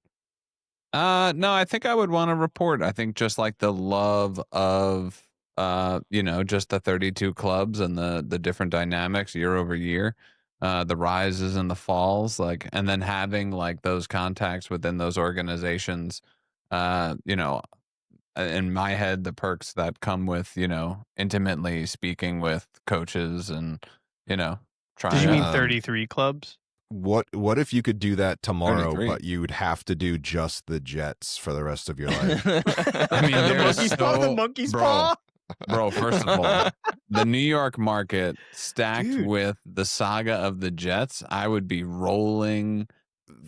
Speaker 3: No, I think I would want to report. I think just like the love of just the 32 clubs and the different dynamics year over year, the rises and the falls, like, and then having like those contacts within those organizations, in my head, the perks that come with, intimately speaking with coaches and, trying
Speaker 2: Did you mean
Speaker 3: to-
Speaker 2: 33 clubs?
Speaker 4: What if you could do that tomorrow,
Speaker 3: 33.
Speaker 4: but you would have to do just the Jets for the rest of your life?
Speaker 3: I mean,
Speaker 2: the
Speaker 3: there's
Speaker 2: monkey's paw, the monkey's
Speaker 3: bro,
Speaker 2: paw.
Speaker 3: Bro, first of all, the New York market stacked
Speaker 2: Dude.
Speaker 3: with the saga of the Jets, I would be rolling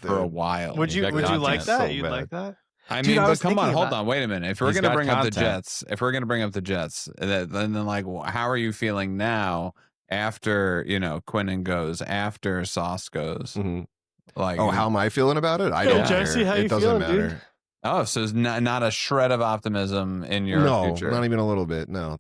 Speaker 3: for a while.
Speaker 2: Would you
Speaker 1: got
Speaker 2: like
Speaker 1: content
Speaker 2: that?
Speaker 4: so
Speaker 2: You'd
Speaker 4: bad.
Speaker 2: like that?
Speaker 3: I
Speaker 2: Dude,
Speaker 3: mean,
Speaker 2: I
Speaker 3: but
Speaker 2: was
Speaker 3: come on,
Speaker 2: thinking
Speaker 3: hold
Speaker 2: about-
Speaker 3: on, wait a minute. If we're
Speaker 1: He's
Speaker 3: gonna
Speaker 1: got
Speaker 3: bring up the
Speaker 1: content.
Speaker 3: Jets, then like, how are you feeling now after Quinnen goes, after Sauce goes?
Speaker 4: Mhm.
Speaker 3: Like,
Speaker 4: Oh, how am I feeling about it? I
Speaker 2: Hey,
Speaker 4: don't
Speaker 2: Jesse,
Speaker 4: care.
Speaker 2: how
Speaker 4: It
Speaker 2: you
Speaker 4: doesn't
Speaker 2: feeling,
Speaker 4: matter.
Speaker 2: dude?
Speaker 3: Oh, so there's not a shred of optimism in your future.
Speaker 4: Not even a little bit. No,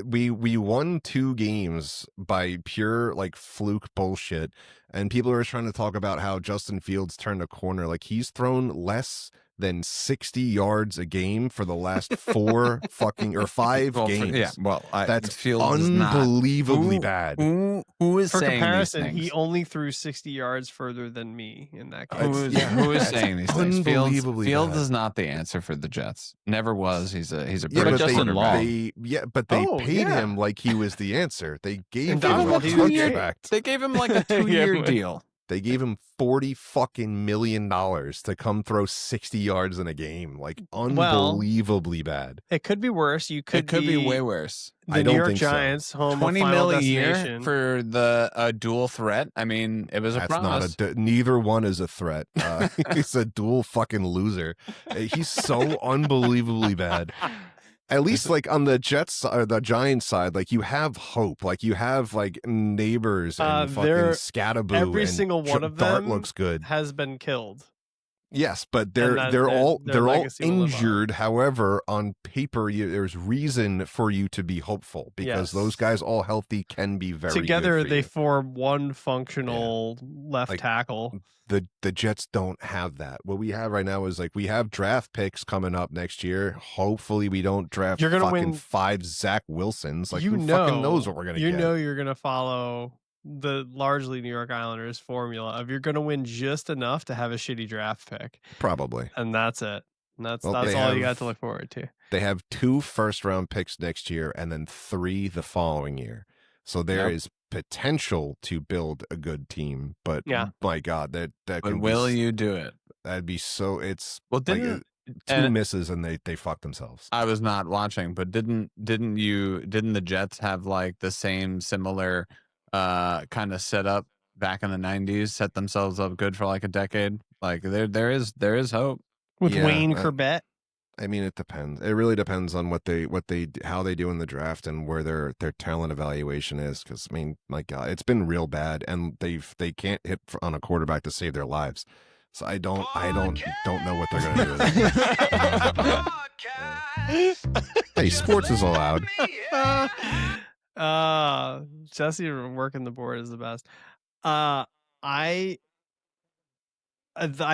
Speaker 4: we won 2 games by pure like fluke bullshit, and people are trying to talk about how Justin Fields turned a corner. Like he's thrown less than 60 yards a game for the last 4 fucking or 5 games. That's
Speaker 3: Fields
Speaker 4: unbelievably bad.
Speaker 3: Who is
Speaker 2: For
Speaker 3: saying
Speaker 2: comparison,
Speaker 3: these things?
Speaker 2: he only threw 60 yards further than me in that game.
Speaker 3: Who is saying these things?
Speaker 4: Unbelievably
Speaker 3: Fields
Speaker 4: bad.
Speaker 3: is not the answer for the Jets. Never was. He's a
Speaker 4: Yeah,
Speaker 3: brilliant
Speaker 4: but
Speaker 1: Justin
Speaker 3: quarterback.
Speaker 1: Long.
Speaker 4: they paid him like he was the answer. They gave
Speaker 2: And
Speaker 4: him
Speaker 2: Dodgeball,
Speaker 4: a
Speaker 2: he was great.
Speaker 4: contract.
Speaker 3: They gave him like a 2-year
Speaker 2: Yeah.
Speaker 3: deal.
Speaker 4: They gave him $40 fucking million to come throw 60 yards in a game. Like unbelievably bad.
Speaker 2: It could be worse. You could
Speaker 3: It could be way worse.
Speaker 2: The
Speaker 4: I
Speaker 2: New
Speaker 4: don't
Speaker 2: York
Speaker 4: think so.
Speaker 2: Giants, home of
Speaker 3: 20
Speaker 2: Final
Speaker 3: mil a year
Speaker 2: Destination.
Speaker 3: for the dual threat. I mean, it was a
Speaker 4: That's
Speaker 3: promise.
Speaker 4: neither one is a threat. He's a dual fucking loser. He's so unbelievably bad. At least like on the Jets or the Giants side, like you have hope. Like you have like neighbors and fucking Scatterboo.
Speaker 2: every
Speaker 4: and
Speaker 2: single one of
Speaker 4: Dart
Speaker 2: them
Speaker 4: looks good.
Speaker 2: has been killed.
Speaker 4: Yes, but
Speaker 2: their
Speaker 4: they're all
Speaker 2: legacy will live on.
Speaker 4: injured. However, on paper, there's reason for you to be hopeful because
Speaker 2: Yes.
Speaker 4: those guys all healthy can be very
Speaker 2: Together,
Speaker 4: good for
Speaker 2: they
Speaker 4: you.
Speaker 2: form one functional left
Speaker 4: Like,
Speaker 2: tackle.
Speaker 4: The Jets don't have that. What we have right now is like we have draft picks coming up next year. Hopefully, we don't draft
Speaker 2: You're gonna
Speaker 4: fucking
Speaker 2: win-
Speaker 4: 5 Zach Wilsons. Like
Speaker 2: you
Speaker 4: who
Speaker 2: know,
Speaker 4: fucking knows what we're gonna
Speaker 2: you
Speaker 4: get?
Speaker 2: know you're gonna follow the largely New York Islanders formula of you're gonna win just enough to have a shitty draft pick,
Speaker 4: Probably.
Speaker 2: and that's it. And that's
Speaker 4: Well,
Speaker 2: all
Speaker 4: they
Speaker 2: you got
Speaker 4: have-
Speaker 2: to look forward to.
Speaker 4: They have 2 first-round picks next year and then 3 the following year. So there is potential to build a good team, but
Speaker 2: Yeah.
Speaker 4: my God, that
Speaker 3: But
Speaker 4: could
Speaker 3: will
Speaker 4: be,
Speaker 3: you do it?
Speaker 4: that'd be so. It's
Speaker 3: Well,
Speaker 4: like
Speaker 3: didn't
Speaker 4: 2 misses and they fuck themselves.
Speaker 3: I was not watching, but didn't the Jets have like the same similar kind of setup back in the 90s, set themselves up good for like a decade? Like there is hope.
Speaker 2: With
Speaker 4: Yeah,
Speaker 2: Wayne Corbett,
Speaker 4: I mean, it depends. It really depends on how they do in the draft and where their talent evaluation is. Because I mean, my God, it's been real bad, and they can't hit on a quarterback to save their lives. So I don't know what they're gonna do. Hey, sports is allowed.
Speaker 2: Jesse working the board is the best. I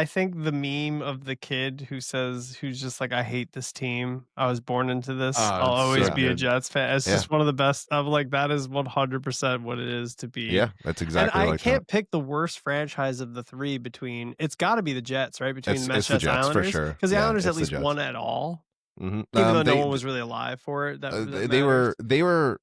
Speaker 2: think the meme of the kid who's just like, I hate this team. I was born into this.
Speaker 3: Oh,
Speaker 2: I'll
Speaker 3: it's
Speaker 2: always
Speaker 3: so
Speaker 2: be a
Speaker 4: good.
Speaker 2: Jets fan. It's
Speaker 4: Yeah.
Speaker 2: just one of the best. I'm like, that is 100% what it is to be.
Speaker 4: Yeah, that's exactly
Speaker 2: and I
Speaker 4: like
Speaker 2: can't pick the worst franchise of the 3 between. It's got to be the Jets, right? Between
Speaker 4: It's
Speaker 2: the
Speaker 4: the
Speaker 2: Jets
Speaker 4: Jets, for
Speaker 2: Islanders,
Speaker 4: sure.
Speaker 2: because the
Speaker 4: Yeah,
Speaker 2: Islanders at
Speaker 4: it's the
Speaker 2: least
Speaker 4: Jets.
Speaker 2: won at all,
Speaker 4: Mm-hmm.
Speaker 2: even though no one was really alive for it. That
Speaker 4: They were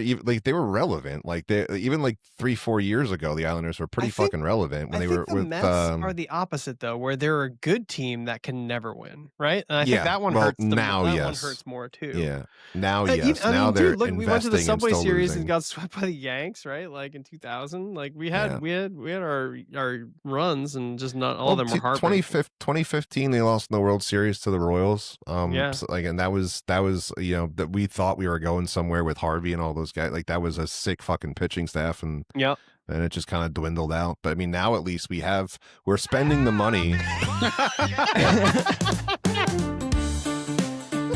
Speaker 4: even like they were relevant. Like they even like 3-4 years ago, the Islanders were pretty
Speaker 2: I think-
Speaker 4: fucking relevant when
Speaker 2: I
Speaker 4: they
Speaker 2: think
Speaker 4: were
Speaker 2: the
Speaker 4: with.
Speaker 2: Mets are the opposite though, where they're a good team that can never win, right? And I
Speaker 4: Yeah,
Speaker 2: think that one
Speaker 4: well,
Speaker 2: hurts.
Speaker 4: now,
Speaker 2: that
Speaker 4: yes.
Speaker 2: one hurts more too.
Speaker 4: Yeah. Now,
Speaker 2: I
Speaker 4: yes.
Speaker 2: mean,
Speaker 4: now they're
Speaker 2: dude, look, we went to the
Speaker 4: investing and
Speaker 2: Subway
Speaker 4: still
Speaker 2: Series
Speaker 4: losing.
Speaker 2: and got swept by the Yanks, right? Like in 2000. Like we had our runs, and just not all of them were heartbreaking.
Speaker 4: 2015, they lost in the World Series to the Royals.
Speaker 2: Yeah.
Speaker 4: So, like, and that was that we thought we were going somewhere with Harvey and all those guys. Like that was a sick fucking pitching staff, and
Speaker 2: Yep.
Speaker 4: and it just kind of dwindled out. But I mean, now at least we're spending the money.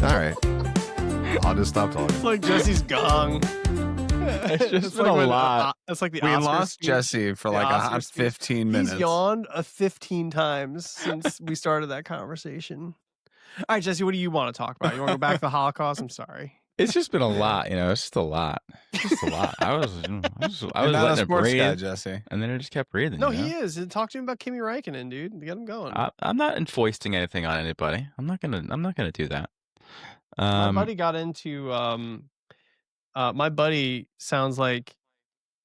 Speaker 4: All right, I'll just stop talking.
Speaker 2: It's like Jesse's gong.
Speaker 1: It's just been a
Speaker 2: when,
Speaker 1: lot.
Speaker 2: it's like the
Speaker 3: We
Speaker 2: Oscar
Speaker 3: lost
Speaker 2: speech.
Speaker 3: Jesse for
Speaker 2: The
Speaker 3: like a
Speaker 2: Oscar
Speaker 3: hot
Speaker 2: speech.
Speaker 3: 15 minutes.
Speaker 2: He's yawned 15 times since we started that conversation. All right, Jesse, what do you want to talk about? You want to go back to the Holocaust? I'm sorry.
Speaker 1: It's just been a lot, it's just a lot. It's just a lot. I was
Speaker 3: You're
Speaker 1: letting
Speaker 3: not a
Speaker 1: it
Speaker 3: sports
Speaker 1: breathe,
Speaker 3: guy, Jesse.
Speaker 1: and then it just kept breathing.
Speaker 2: No,
Speaker 1: you know?
Speaker 2: he is. Talk to him about Kimi Räikkönen, dude. Get him going.
Speaker 1: I'm not foisting anything on anybody. I'm not gonna do that.
Speaker 2: My buddy got into my buddy sounds like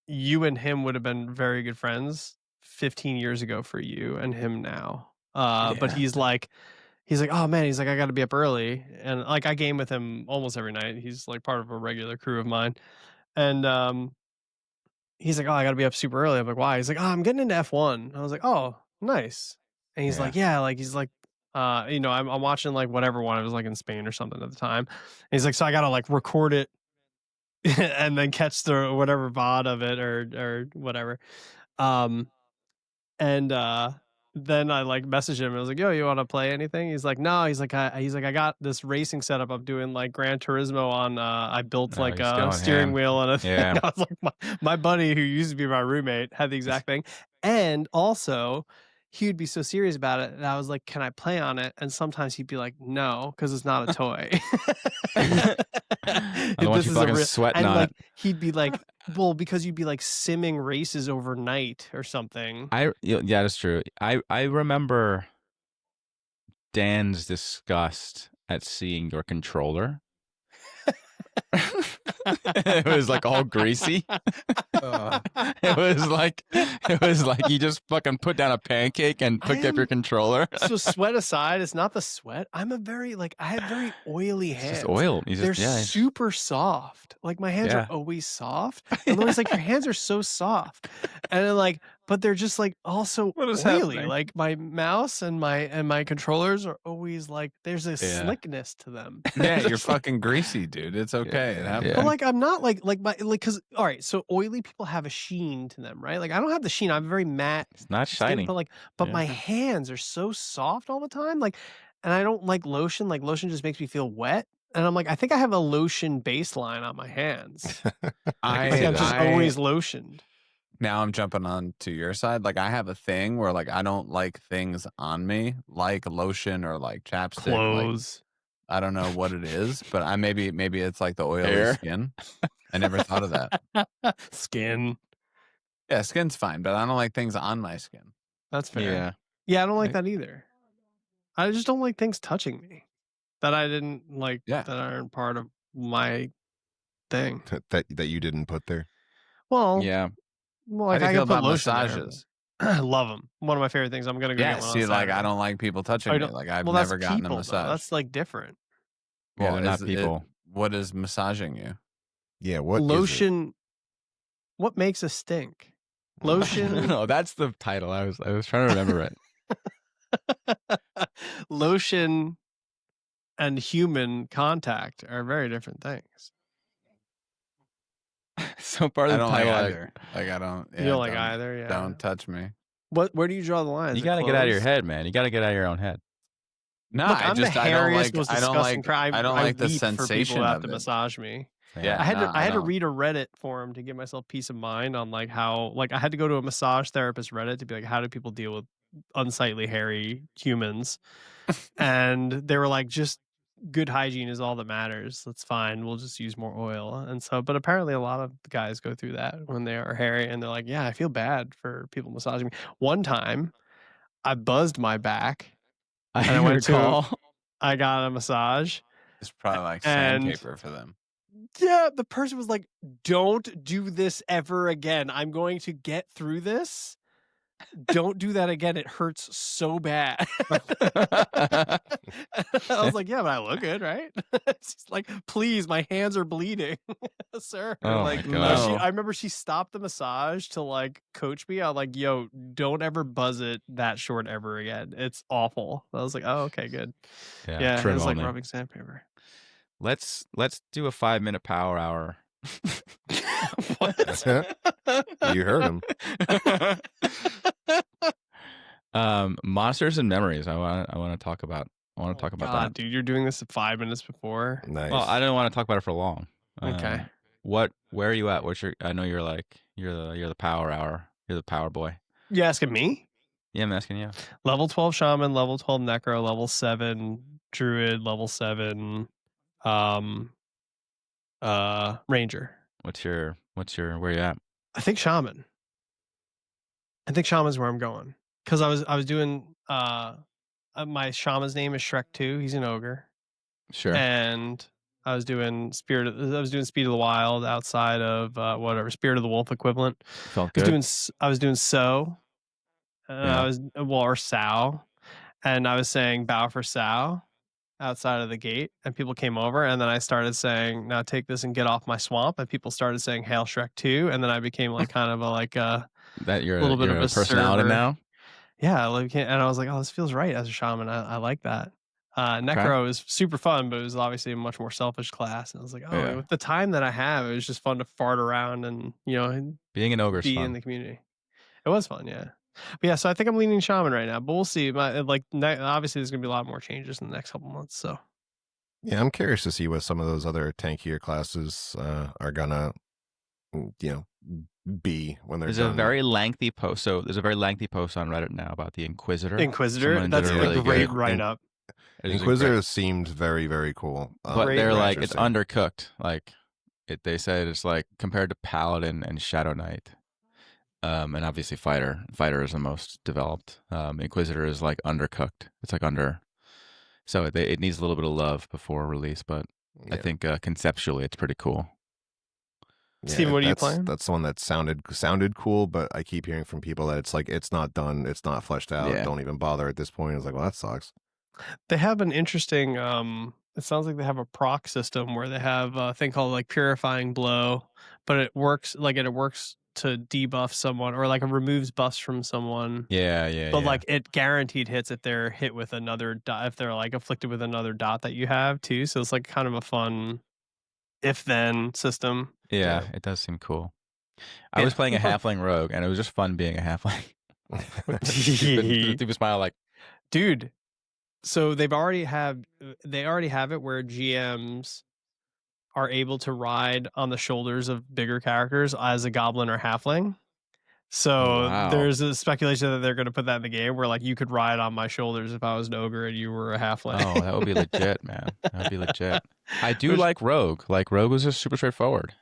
Speaker 2: you and him would have been very good friends 15 years ago for you and him now. But
Speaker 1: Yeah.
Speaker 2: he's like, oh man, he's like, I got to be up early, and like I game with him almost every night. He's like part of a regular crew of mine, and he's like, oh, I got to be up super early. I'm like, why? He's like, oh, I'm getting into F1. I was like, oh, nice. And he's
Speaker 1: Yeah.
Speaker 2: like, yeah, like he's like, I'm watching like whatever one. I was like in Spain or something at the time. And he's like, so I got to like record it and then catch the whatever VOD of it or whatever. And then I like messaged him. I was like, "Yo, you want to play anything?" He's like, "No." He's like, I got this racing setup. I'm doing like Gran Turismo on. I built
Speaker 1: Oh,
Speaker 2: like
Speaker 1: he's
Speaker 2: a
Speaker 1: going
Speaker 2: steering
Speaker 1: ham.
Speaker 2: wheel and a thing.
Speaker 1: Yeah.
Speaker 2: I was like, my buddy who used to be my roommate had the exact thing, and also he would be so serious about it. And I was like, "Can I play on it?" And sometimes he'd be like, "No, because it's not a toy."
Speaker 1: I don't want
Speaker 2: This
Speaker 1: you
Speaker 2: is a
Speaker 1: fucking
Speaker 2: real-
Speaker 1: sweating
Speaker 2: and
Speaker 1: on
Speaker 2: like
Speaker 1: it.
Speaker 2: he'd be like, well, because you'd be like simming races overnight or something.
Speaker 1: Yeah, that's true. I remember Dan's disgust at seeing your controller. It was like all greasy. It was like you just fucking put down a pancake and picked up your controller.
Speaker 2: So sweat aside, it's not the sweat. I have very oily
Speaker 1: It's
Speaker 2: hands.
Speaker 1: just oil.
Speaker 2: They're super soft. Like my hands
Speaker 1: Yeah.
Speaker 2: are always soft. And Lori's like, your hands are so soft. And then like, but they're just like also
Speaker 3: What is
Speaker 2: oily.
Speaker 3: happening?
Speaker 2: Like my mouse and my controllers are always like there's a slickness to them.
Speaker 3: Yeah, you're fucking greasy, dude. It's okay. It happens.
Speaker 2: But like I'm not like because all right, so oily people have a sheen to them, right? Like I don't have the sheen. I'm very matte.
Speaker 1: It's not
Speaker 2: skin,
Speaker 1: shiny.
Speaker 2: but
Speaker 1: Yeah.
Speaker 2: my hands are so soft all the time. Like, and I don't like lotion. Like lotion just makes me feel wet. And I'm like, I think I have a lotion baseline on my hands.
Speaker 1: I can see
Speaker 2: I'm just
Speaker 1: that.
Speaker 2: always lotioned.
Speaker 3: Now I'm jumping on to your side. Like I have a thing where like I don't like things on me, like lotion or like chapstick. Like,
Speaker 2: Clothes.
Speaker 3: I don't know what it is, but I maybe it's like the oily
Speaker 1: Hair.
Speaker 3: skin. I never thought of that.
Speaker 2: Skin.
Speaker 3: Yeah, skin's fine, but I don't like things on my skin.
Speaker 2: That's fair.
Speaker 1: Yeah.
Speaker 2: Yeah, I don't like that either. I just don't like things touching me that I didn't like.
Speaker 3: Yeah.
Speaker 2: That aren't part of my thing.
Speaker 4: that you didn't put there.
Speaker 2: Well,
Speaker 1: Yeah.
Speaker 2: well,
Speaker 3: How
Speaker 2: like
Speaker 3: do you
Speaker 2: I
Speaker 3: feel
Speaker 2: can put
Speaker 3: about
Speaker 2: lotion there,
Speaker 3: massages?
Speaker 2: but I love them. One of my favorite things. I'm gonna go
Speaker 3: Yeah,
Speaker 2: get one.
Speaker 3: see,
Speaker 2: on
Speaker 3: like I
Speaker 2: Saturday.
Speaker 3: don't like people touching
Speaker 2: Oh, you
Speaker 3: me.
Speaker 2: don't-
Speaker 3: Like I've
Speaker 2: well, that's
Speaker 3: never gotten
Speaker 2: people,
Speaker 3: a massage.
Speaker 2: Though. That's like different.
Speaker 1: Yeah, they're not
Speaker 3: is it-
Speaker 1: people.
Speaker 3: what is massaging you?
Speaker 4: Yeah, what is it?
Speaker 2: Lotion. What makes a stink? Lotion.
Speaker 1: No, that's the title. I was trying to remember it.
Speaker 2: Lotion and human contact are very different things.
Speaker 1: So part of
Speaker 3: I
Speaker 1: the
Speaker 3: don't like
Speaker 1: title,
Speaker 3: either. Like I don't.
Speaker 2: You don't like either, yeah.
Speaker 3: Don't touch me.
Speaker 2: Where do you draw the line?
Speaker 1: you got to get out of your head, man. You got to get out of your own head.
Speaker 3: No,
Speaker 2: Look,
Speaker 3: I
Speaker 2: I'm
Speaker 3: just
Speaker 2: the
Speaker 3: I don't
Speaker 2: hairiest,
Speaker 3: like
Speaker 2: most
Speaker 3: I don't
Speaker 2: disgusting
Speaker 3: like
Speaker 2: crime.
Speaker 3: I don't like the
Speaker 2: weep for people
Speaker 3: sensation
Speaker 2: who have
Speaker 3: of
Speaker 2: to
Speaker 3: it.
Speaker 2: massage me.
Speaker 3: Yeah,
Speaker 2: I had
Speaker 3: no,
Speaker 2: to I had to
Speaker 3: don't.
Speaker 2: read a Reddit forum to give myself peace of mind on like how like I had to go to a massage therapist Reddit to be like, how do people deal with unsightly hairy humans? And they were like, just good hygiene is all that matters. That's fine. We'll just use more oil. And so, but apparently a lot of guys go through that when they are hairy and they're like, yeah, I feel bad for people massaging me. One time I buzzed my back.
Speaker 1: I
Speaker 2: I went to-
Speaker 1: recall.
Speaker 2: I got a massage.
Speaker 3: It's probably like
Speaker 2: And-
Speaker 3: sandpaper for them.
Speaker 2: Yeah, the person was like, don't do this ever again. I'm going to get through this. Don't do that again. It hurts so bad. I was like, yeah, but I look good, right? It's just like, please, my hands are bleeding, sir.
Speaker 1: Oh my
Speaker 2: Like,
Speaker 1: God.
Speaker 2: I remember she stopped the massage to like coach me. I was like, yo, don't ever buzz it that short ever again. It's awful. I was like, oh, okay, good. Yeah, it
Speaker 1: trim
Speaker 2: was like
Speaker 1: only.
Speaker 2: rubbing sandpaper.
Speaker 1: Let's do a 5-minute power hour.
Speaker 2: What?
Speaker 4: You heard him.
Speaker 1: Monsters and memories. I want to talk about. I want to talk about
Speaker 2: God,
Speaker 1: that.
Speaker 2: dude, you're doing this 5 minutes before.
Speaker 4: Nice.
Speaker 1: Well, I didn't want to talk about it for long.
Speaker 2: Okay.
Speaker 1: Where are you at? What's your? I know you're the power hour. You're the power boy.
Speaker 2: You asking me?
Speaker 1: Yeah, I'm asking you.
Speaker 2: Level 12 shaman, level 12 necro, level 7 druid, level 7 ranger.
Speaker 1: What's your? Where you at?
Speaker 2: I think shaman. I think shaman's where I'm going. Cuz I was doing my shaman's name is Shrek 2. He's an ogre.
Speaker 1: Sure.
Speaker 2: And I was doing Speed of the Wild outside of whatever Spirit of the Wolf equivalent.
Speaker 1: Felt
Speaker 2: I
Speaker 1: good.
Speaker 2: was doing so.
Speaker 1: Yeah.
Speaker 2: I was or Sow, and I was saying bow for Sow outside of the gate, and people came over, and then I started saying, "Now take this and get off my swamp," and people started saying "Hail Shrek 2," and then I became like kind of
Speaker 1: that you're
Speaker 2: little bit
Speaker 1: you're
Speaker 2: of a
Speaker 1: personality
Speaker 2: server.
Speaker 1: now.
Speaker 2: yeah, like, and I was like, "Oh, this feels right as a shaman. I like that." Necro is super fun, but it was obviously a much more selfish class. And I was like, "Oh,
Speaker 1: Yeah.
Speaker 2: with the time that I have, it was just fun to fart around and
Speaker 1: Being an ogre is
Speaker 2: be
Speaker 1: fun.
Speaker 2: in the community." It was fun, yeah. But yeah, so I think I'm leaning shaman right now, but we'll see. Obviously, there's gonna be a lot more changes in the next couple months. So
Speaker 4: Yeah, I'm curious to see what some of those other tankier classes are gonna, be when they're
Speaker 1: There's
Speaker 4: done.
Speaker 1: a very lengthy post. So there's a very lengthy post on Reddit now about the Inquisitor.
Speaker 2: Inquisitor,
Speaker 1: Someone
Speaker 2: that's
Speaker 1: did
Speaker 2: a
Speaker 1: really
Speaker 2: great
Speaker 1: good.
Speaker 2: write up.
Speaker 1: It is
Speaker 4: Inquisitor seemed very, very cool.
Speaker 1: but
Speaker 2: Great
Speaker 1: they're
Speaker 2: write.
Speaker 1: like it's
Speaker 4: interesting.
Speaker 1: undercooked. Like they said it's like compared to Paladin and Shadow Knight. And obviously Fighter is the most developed. Inquisitor is like undercooked. It's like under. So it needs a little bit of love before release, but I
Speaker 4: Yeah.
Speaker 1: think conceptually it's pretty cool.
Speaker 4: Yeah,
Speaker 2: Steven, what are you
Speaker 4: that's-
Speaker 2: playing?
Speaker 4: That's the one that sounded cool, but I keep hearing from people that it's like it's not done, it's not fleshed out.
Speaker 1: Yeah.
Speaker 4: Don't even bother at this point. It's like, well, that sucks.
Speaker 2: They have an interesting. It sounds like they have a proc system where they have a thing called like purifying blow, but it works to debuff someone or like it removes buffs from someone.
Speaker 1: Yeah.
Speaker 2: But like it guaranteed hits if they're hit with another dot, if they're like afflicted with another dot that you have too. So it's like kind of a fun if then system.
Speaker 1: Yeah,
Speaker 4: Yeah.
Speaker 1: it does seem cool. I was playing a halfling rogue, and it was just fun being a halfling. the people smile like,
Speaker 2: Dude, so they already have it where GMs are able to ride on the shoulders of bigger characters as a goblin or halfling. So
Speaker 1: Wow.
Speaker 2: there's a speculation that they're going to put that in the game where like you could ride on my shoulders if I was an ogre and you were a halfling.
Speaker 1: oh, that would be legit, man. That would be legit. I do
Speaker 2: Which-
Speaker 1: like rogue. Like rogue was just super straightforward.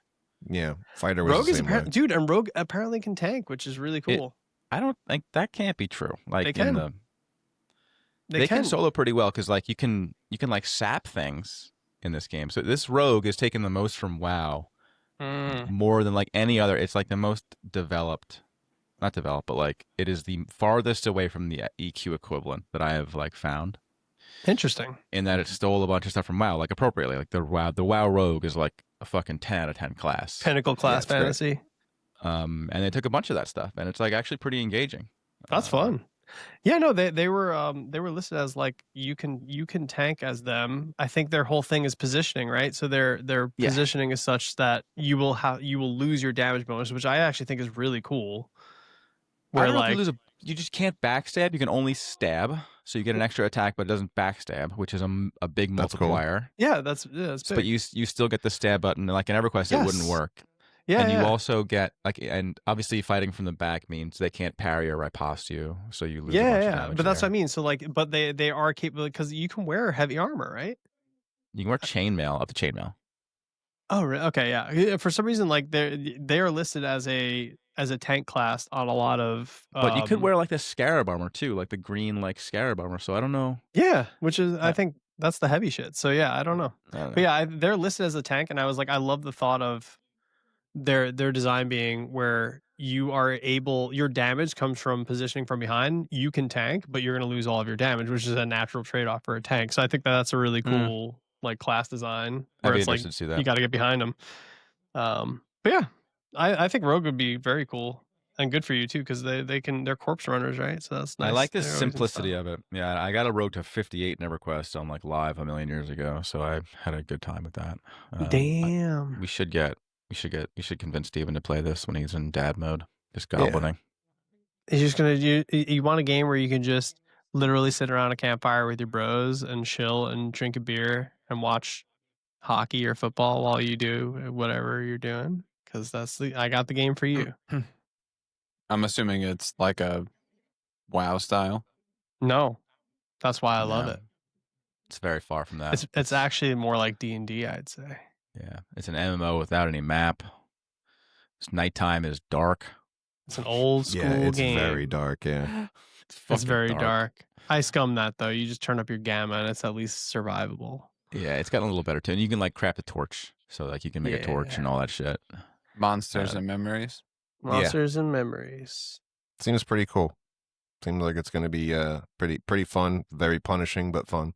Speaker 4: Yeah, Fighter was
Speaker 2: Rogue
Speaker 4: the
Speaker 2: is
Speaker 4: same
Speaker 2: apparently,
Speaker 4: way.
Speaker 2: dude, and Rogue apparently can tank, which is really cool.
Speaker 1: I don't think that can't be true. Like
Speaker 2: They can.
Speaker 1: in the
Speaker 2: They
Speaker 1: can solo pretty well because like you can like sap things in this game. So this rogue is taking the most from WoW
Speaker 2: Mm.
Speaker 1: more than like any other. It's like the most developed, not developed, but like it is the farthest away from the EQ equivalent that I have like found.
Speaker 2: Interesting.
Speaker 1: In that it stole a bunch of stuff from WoW, like appropriately. Like the WoW rogue is like a fucking 10 out of 10 class.
Speaker 2: Pinnacle class
Speaker 4: it's great.
Speaker 2: fantasy.
Speaker 1: And they took a bunch of that stuff, and it's like actually pretty engaging.
Speaker 2: That's fun. Yeah, no, they were listed as like you can tank as them. I think their whole thing is positioning, right? So their
Speaker 1: Yeah.
Speaker 2: positioning is such that you will lose your damage bonus, which I actually think is really cool.
Speaker 1: I
Speaker 2: Where
Speaker 1: don't know if
Speaker 2: like
Speaker 1: you lose you just can't backstab. You can only stab, so you get an extra attack, but it doesn't backstab, which is a big
Speaker 4: That's cool.
Speaker 1: multiplier.
Speaker 2: yeah, that's
Speaker 1: But
Speaker 2: big.
Speaker 1: you still get the stab button. Like in EverQuest, it wouldn't
Speaker 2: Yes.
Speaker 1: work.
Speaker 2: Yeah,
Speaker 1: and you
Speaker 2: yeah.
Speaker 1: also get like, and obviously fighting from the back means they can't parry or riposte you, so you lose. a bunch of
Speaker 2: yeah.
Speaker 1: damage
Speaker 2: But that's
Speaker 1: there.
Speaker 2: what I mean. So like, but they are capable because you can wear heavy armor, right?
Speaker 1: You can wear chainmail up to chainmail.
Speaker 2: Oh, okay, yeah. For some reason, like they are listed as a tank class on a lot of.
Speaker 1: But you could wear like the scarab armor too, like the green like scarab armor. So I don't know.
Speaker 2: Yeah, which is I
Speaker 1: Yeah.
Speaker 2: think that's the heavy shit. So yeah, I don't know.
Speaker 1: I don't know.
Speaker 2: But yeah, they're listed as a tank, and I was like, I love the thought of their design being where you are able, your damage comes from positioning from behind. You can tank, but you're going to lose all of your damage, which is a natural trade off for a tank. So I think that's a really cool like class design
Speaker 1: I'd
Speaker 2: where
Speaker 1: be
Speaker 2: it's like
Speaker 1: interested to see that.
Speaker 2: you got to get behind them. But yeah, I think Rogue would be very cool and good for you too because they're corpse runners, right? So that's nice.
Speaker 1: I like the
Speaker 2: They're always in
Speaker 1: simplicity
Speaker 2: style.
Speaker 1: of it. Yeah, I got a rogue to 58 in EverQuest on like live a million years ago, so I had a good time with that.
Speaker 2: Damn.
Speaker 1: We should convince Steven to play this when he's in dad mode, just
Speaker 4: Yeah.
Speaker 1: goblining.
Speaker 2: It's just gonna you want a game where you can just literally sit around a campfire with your bros and chill and drink a beer and watch hockey or football while you do whatever you're doing. Because I got the game for you.
Speaker 3: I'm assuming it's like a WoW style.
Speaker 2: No, that's why I love
Speaker 1: No,
Speaker 2: it.
Speaker 1: It's very far from that.
Speaker 2: It's actually more like D&D, I'd say.
Speaker 1: Yeah, it's an MMO without any map. It's nighttime is dark.
Speaker 2: It's an old school
Speaker 4: Yeah, it's
Speaker 2: game.
Speaker 4: very dark. Yeah,
Speaker 2: It's
Speaker 1: fucking
Speaker 2: very dark. I scum that though. You just turn up your gamma and it's at least survivable.
Speaker 1: Yeah, it's gotten a little better too. And you can like craft a torch, so like you can make a torch
Speaker 2: Yeah.
Speaker 1: and all that shit.
Speaker 3: Monsters and memories.
Speaker 2: Monsters and memories.
Speaker 4: seems pretty cool. Seems like it's going to be pretty fun. Very punishing, but fun.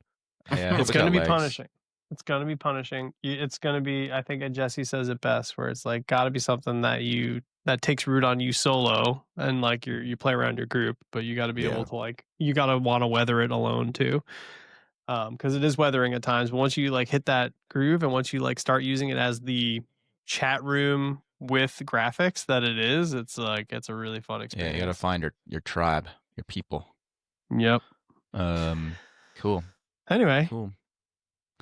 Speaker 1: Yeah, I hope
Speaker 2: It's
Speaker 1: got
Speaker 2: going to be
Speaker 1: legs.
Speaker 2: punishing. It's going to be punishing. It's going to be, I think Jesse says it best, where it's like got to be something that takes root on you solo and like you play around your group, but you got to be
Speaker 4: Yeah.
Speaker 2: able to like, you got to want to weather it alone too. Because it is weathering at times. But once you like hit that groove and once you like start using it as the chat room with graphics that it is, it's a really fun
Speaker 1: Yeah,
Speaker 2: experience.
Speaker 1: you gotta find your tribe, your people.
Speaker 2: Yep.
Speaker 1: Cool.
Speaker 2: Anyway,
Speaker 1: Cool.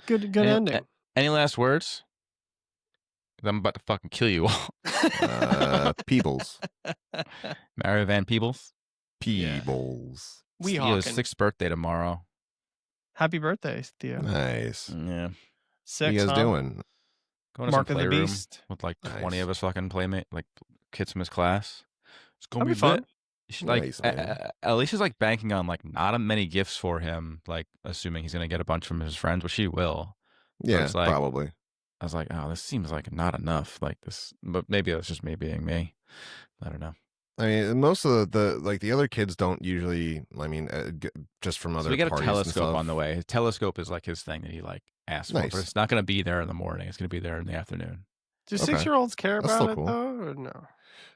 Speaker 2: good
Speaker 1: Any-
Speaker 2: ending.
Speaker 1: Any last words? 'Cause I'm about to fucking kill you all.
Speaker 4: Peebles.
Speaker 1: Mario Van Peebles.
Speaker 4: Peebles.
Speaker 2: We
Speaker 1: Theo's
Speaker 2: Hawken.
Speaker 1: 6th birthday tomorrow.
Speaker 2: Happy birthday, Theo.
Speaker 4: Nice.
Speaker 1: Yeah.
Speaker 4: What
Speaker 2: Six,
Speaker 4: you guys
Speaker 2: huh?
Speaker 4: doing?
Speaker 1: Going to
Speaker 2: Mark
Speaker 1: some
Speaker 2: of the
Speaker 1: playroom
Speaker 2: Beast.
Speaker 1: with like 20
Speaker 4: Nice.
Speaker 1: of us fucking playmate, like kids from his class. It's gonna
Speaker 2: That'd
Speaker 1: be
Speaker 2: be fun.
Speaker 1: lit. You should, like,
Speaker 4: Nice, man.
Speaker 1: Alicia's like banking on like not many gifts for him, like assuming he's gonna get a bunch from his friends, which he will.
Speaker 4: Yeah,
Speaker 1: it's like-
Speaker 4: probably.
Speaker 1: I was like, oh, this seems like not enough. Like this, but maybe that's just me being me. I don't know.
Speaker 4: I mean, most of the other kids don't usually. I mean, just from other
Speaker 1: So we got a
Speaker 4: parties and
Speaker 1: telescope
Speaker 4: stuff.
Speaker 1: on the way. His telescope is like his thing that he like asked for,
Speaker 4: Nice.
Speaker 1: but it's not gonna be there in the morning. It's gonna be there in the afternoon.
Speaker 2: Do
Speaker 4: Okay.
Speaker 2: 6-year-olds care
Speaker 4: That's
Speaker 2: about
Speaker 4: still
Speaker 2: it
Speaker 4: cool.
Speaker 2: though, or no?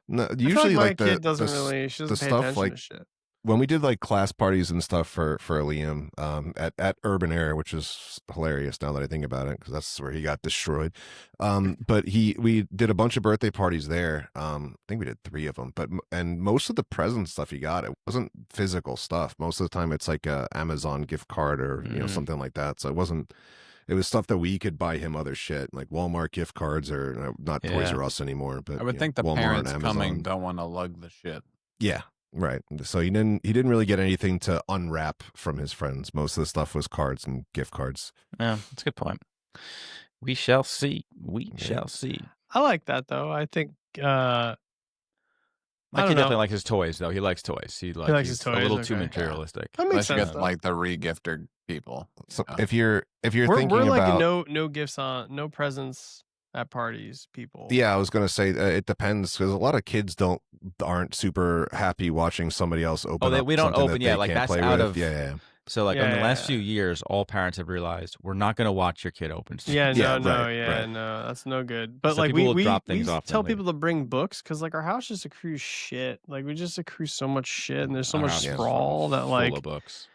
Speaker 4: No,
Speaker 2: I feel
Speaker 4: usually
Speaker 2: like
Speaker 4: like
Speaker 2: my
Speaker 4: the
Speaker 2: kid doesn't
Speaker 4: the,
Speaker 2: really. She doesn't pay
Speaker 4: stuff,
Speaker 2: attention
Speaker 4: like,
Speaker 2: to shit.
Speaker 4: when we did like class parties and stuff for Liam at Urban Air, which is hilarious now that I think about it, because that's where he got destroyed. But we did a bunch of birthday parties there. I think we did 3 of them. And most of the present stuff he got, it wasn't physical stuff. Most of the time, it's like a Amazon gift card or something like that. So it wasn't. It was stuff that we could buy him other shit, like Walmart gift cards or not Toys
Speaker 1: Yeah.
Speaker 4: R Us anymore. But
Speaker 3: I would think the
Speaker 4: Walmart and
Speaker 3: parents
Speaker 4: Amazon.
Speaker 3: coming don't want to lug the shit.
Speaker 4: Yeah, right. So he didn't really get anything to unwrap from his friends. Most of the stuff was cards and gift cards.
Speaker 1: Yeah, that's a good point. We shall see. We
Speaker 4: Yeah.
Speaker 1: shall see.
Speaker 2: I like that though. I think.
Speaker 1: My
Speaker 2: I
Speaker 1: kid
Speaker 2: don't know.
Speaker 1: definitely likes his toys, though. He likes toys. He likes
Speaker 2: likes
Speaker 1: he's
Speaker 2: his toys,
Speaker 1: a little too
Speaker 2: okay.
Speaker 1: materialistic.
Speaker 2: That makes
Speaker 3: Unless you
Speaker 2: sense.
Speaker 3: get
Speaker 2: though.
Speaker 3: like the re-gifter people.
Speaker 4: So
Speaker 3: Yeah.
Speaker 4: if you're thinking
Speaker 2: We're like
Speaker 4: about
Speaker 2: no gifts on, no presents at parties, people.
Speaker 4: yeah, I was gonna say it depends because a lot of kids aren't super happy watching somebody else open.
Speaker 1: Oh,
Speaker 4: up
Speaker 1: we don't
Speaker 4: something
Speaker 1: open-
Speaker 4: that
Speaker 1: yeah,
Speaker 4: they
Speaker 1: like,
Speaker 4: can't
Speaker 1: that's
Speaker 4: play
Speaker 1: out
Speaker 4: with.
Speaker 1: of-
Speaker 4: yeah.
Speaker 1: So, like, in the last
Speaker 2: Yeah.
Speaker 1: few years, all parents have realized we're not going to watch your kid open stuff.
Speaker 2: Yeah,
Speaker 4: Yeah,
Speaker 2: no,
Speaker 4: right.
Speaker 2: no, that's no good. But
Speaker 1: So
Speaker 2: like
Speaker 1: people will
Speaker 2: we
Speaker 1: drop things
Speaker 2: we
Speaker 1: off
Speaker 2: tell
Speaker 1: and leave.
Speaker 2: people to bring books because like our house just accrues shit. Like we just accrue so much shit, and there's so
Speaker 1: Our
Speaker 2: much
Speaker 1: house is
Speaker 2: sprawl that
Speaker 1: full
Speaker 2: like
Speaker 1: of books.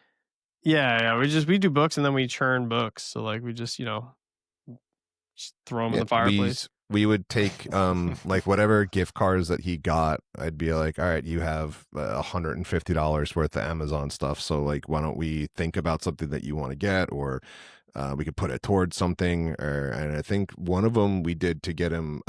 Speaker 2: yeah, we do books and then we churn books. So like we just just throw them in the fireplace.
Speaker 4: We would take like whatever gift cards that he got. I'd be like, all right, you have $150 worth of Amazon stuff. So like, why don't we think about something that you want to get, or we could put it towards something. And I think one of them we did to get him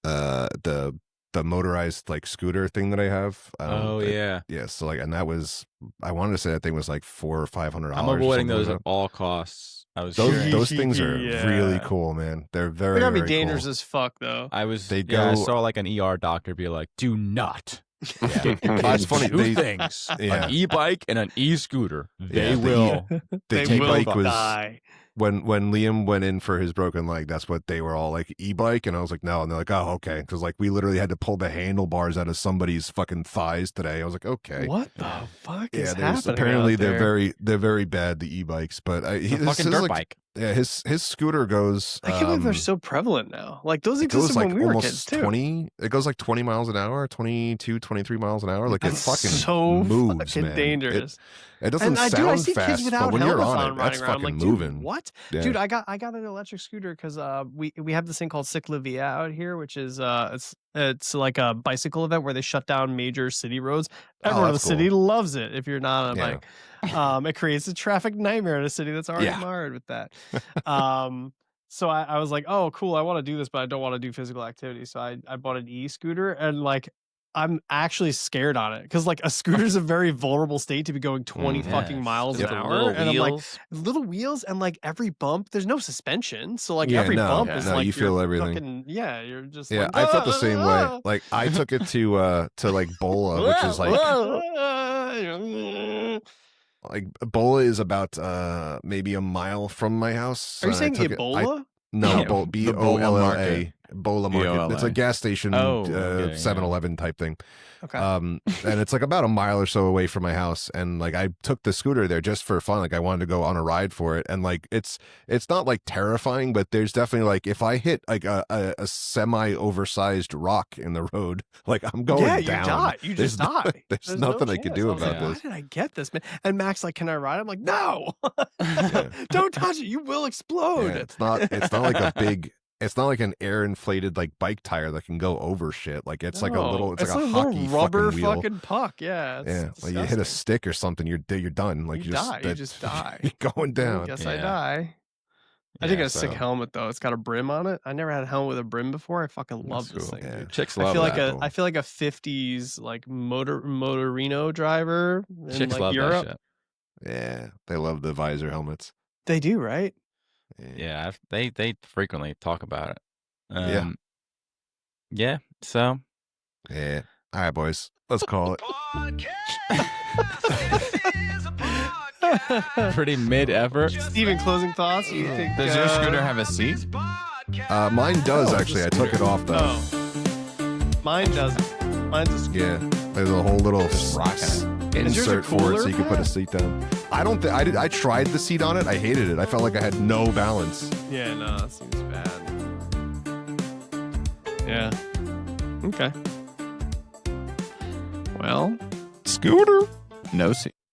Speaker 4: the motorized like scooter thing that I have.
Speaker 1: Yeah.
Speaker 4: Yeah. So like, and that was, I wanted to say that thing was like $400 or $500.
Speaker 1: I'm
Speaker 4: or
Speaker 1: avoiding
Speaker 4: something
Speaker 1: those
Speaker 4: like
Speaker 1: at all costs. I was
Speaker 4: those
Speaker 1: hearing-
Speaker 4: those things are really
Speaker 2: Yeah.
Speaker 4: cool, man. They're very,
Speaker 2: They're gonna be
Speaker 4: very
Speaker 2: dangerous
Speaker 4: cool.
Speaker 2: as fuck though.
Speaker 1: I was.
Speaker 4: They
Speaker 1: I
Speaker 4: go-
Speaker 1: saw like an ER doctor be like, "Do not get your
Speaker 4: That's
Speaker 1: kids
Speaker 4: funny,
Speaker 1: two
Speaker 4: they-
Speaker 1: things:
Speaker 4: yeah.
Speaker 1: an e-bike and an e-scooter. They
Speaker 4: Yeah, the
Speaker 1: will."
Speaker 4: The
Speaker 2: They will
Speaker 4: e-bike was
Speaker 2: die.
Speaker 4: when Liam went in for his broken leg. That's what they were all like, e-bike, and I was like, no, and they're like, oh, okay, because like we literally had to pull the handlebars out of somebody's fucking thighs today. I was like, okay,
Speaker 2: What the fuck
Speaker 4: yeah,
Speaker 2: is
Speaker 4: there's
Speaker 2: happening?
Speaker 4: apparently
Speaker 2: out
Speaker 4: they're
Speaker 2: there?
Speaker 4: very bad, the e-bikes, but
Speaker 1: It's a
Speaker 4: his,
Speaker 1: fucking
Speaker 4: his,
Speaker 1: dirt
Speaker 4: like,
Speaker 1: bike.
Speaker 4: yeah, his scooter goes.
Speaker 2: I can't believe they're so prevalent now. Like those
Speaker 4: It goes
Speaker 2: existed
Speaker 4: like
Speaker 2: when we were kids
Speaker 4: almost
Speaker 2: too.
Speaker 4: 20. It goes like 20 miles an hour, 22, 23 miles an hour. Like it
Speaker 2: That's
Speaker 4: fucking
Speaker 2: so
Speaker 4: moves,
Speaker 2: fucking
Speaker 4: man.
Speaker 2: dangerous.
Speaker 4: It doesn't
Speaker 2: And I
Speaker 4: sound
Speaker 2: see
Speaker 4: fast,
Speaker 2: kids without
Speaker 4: but when you're
Speaker 2: helmets
Speaker 4: on it, that's
Speaker 2: riding around. I'm
Speaker 4: fucking
Speaker 2: like, dude,
Speaker 4: moving.
Speaker 2: what?
Speaker 4: Yeah.
Speaker 2: Dude, I got an electric scooter because we have this thing called Ciclavia out here, which is it's like a bicycle event where they shut down major city roads. Everyone in the
Speaker 4: that's
Speaker 2: city loves it. If you're not on a
Speaker 4: Yeah.
Speaker 2: bike, it creates a traffic nightmare in a city that's already
Speaker 4: Yeah.
Speaker 2: marred with that. So I was like, oh, cool, I want to do this, but I don't want to do physical activity. So I bought an e-scooter, and like I'm actually scared on it because like a scooter is a very vulnerable state to be going 20 fucking
Speaker 1: Yes.
Speaker 2: miles
Speaker 1: With
Speaker 2: an
Speaker 1: the
Speaker 2: hour,
Speaker 1: little
Speaker 2: and I'm like,
Speaker 1: wheels.
Speaker 2: little wheels, and like every bump, there's no suspension, so like
Speaker 4: Yeah,
Speaker 2: every
Speaker 4: no,
Speaker 2: bump
Speaker 1: yeah.
Speaker 2: is
Speaker 4: no,
Speaker 2: like
Speaker 4: you feel
Speaker 2: you're
Speaker 4: everything.
Speaker 2: fucking- yeah, you're just
Speaker 4: Yeah,
Speaker 2: like,
Speaker 4: I felt the same way.
Speaker 2: "Ah,
Speaker 4: Like I took it to like Bola, which is like Bola is about maybe a mile from my house.
Speaker 2: Are you
Speaker 4: and I
Speaker 2: saying
Speaker 4: took
Speaker 2: Ebola?
Speaker 4: No,
Speaker 1: Yeah,
Speaker 4: B O L L A. Bola Market.
Speaker 3: B-O-L-A.
Speaker 4: It's a gas station,
Speaker 1: Oh, okay, yeah.
Speaker 4: 7-Eleven type thing.
Speaker 2: Okay.
Speaker 4: And it's like about a mile or so away from my house. And like I took the scooter there just for fun. Like I wanted to go on a ride for it. And like it's not like terrifying, but there's definitely like if I hit like a semi oversized rock in the road, like I'm going
Speaker 2: yeah, you
Speaker 4: down.
Speaker 2: die. You just
Speaker 4: There's no-
Speaker 2: die.
Speaker 4: there's nothing I could do
Speaker 2: I was like,
Speaker 1: about
Speaker 4: this.
Speaker 2: Why did I get this, man? And Max like, can I ride? I'm like, no,
Speaker 4: Yeah.
Speaker 2: don't touch it. You will explode.
Speaker 4: Yeah, it's not like a big it's not like an air inflated like bike tire that can go over shit. Like it's like a little, it's like a
Speaker 2: little
Speaker 4: hockey
Speaker 2: rubber
Speaker 4: fucking wheel.
Speaker 2: fucking puck. Yeah. It's
Speaker 4: Yeah, like you hit a
Speaker 2: disgusting.
Speaker 4: stick or something, you're done. Like
Speaker 2: You die. You just die.
Speaker 4: You're going down.
Speaker 2: Guess I
Speaker 1: Yeah.
Speaker 2: die. I think
Speaker 1: Yeah,
Speaker 2: a sick
Speaker 4: so-
Speaker 2: helmet though. It's got a brim on it. I never had a helmet with a brim before. I fucking love
Speaker 1: That's
Speaker 2: this
Speaker 1: cool.
Speaker 2: thing.
Speaker 4: Yeah.
Speaker 2: Dude.
Speaker 1: Chicks
Speaker 2: I
Speaker 1: love
Speaker 2: feel like
Speaker 1: that.
Speaker 2: I feel like a 50s like motorino driver in
Speaker 1: Chicks
Speaker 2: like
Speaker 1: love
Speaker 2: Europe.
Speaker 1: that shit.
Speaker 4: Yeah, they love the visor helmets.
Speaker 2: They do, right?
Speaker 1: Yeah, they frequently talk about it.
Speaker 4: Yeah.
Speaker 1: Yeah. So
Speaker 4: Yeah. All right, boys. Let's call it.
Speaker 1: pretty mid effort.
Speaker 2: Steven, closing thoughts? You think
Speaker 3: Does your scooter have a seat?
Speaker 4: Mine does
Speaker 2: Oh,
Speaker 4: actually. I took it off though.
Speaker 2: Oh. Mine doesn't. Mine's a scooter.
Speaker 4: Yeah. There's a whole little
Speaker 3: Just rocking
Speaker 2: Is yours a
Speaker 4: insert for it
Speaker 2: cooler
Speaker 4: so you can
Speaker 2: for
Speaker 4: put a
Speaker 2: it?
Speaker 4: seat down. I don't think I did. I tried the seat on it. I hated it. I felt like I had no balance.
Speaker 2: Yeah, no, that seems bad. Yeah. Okay. Well,
Speaker 3: Scooter? No seat.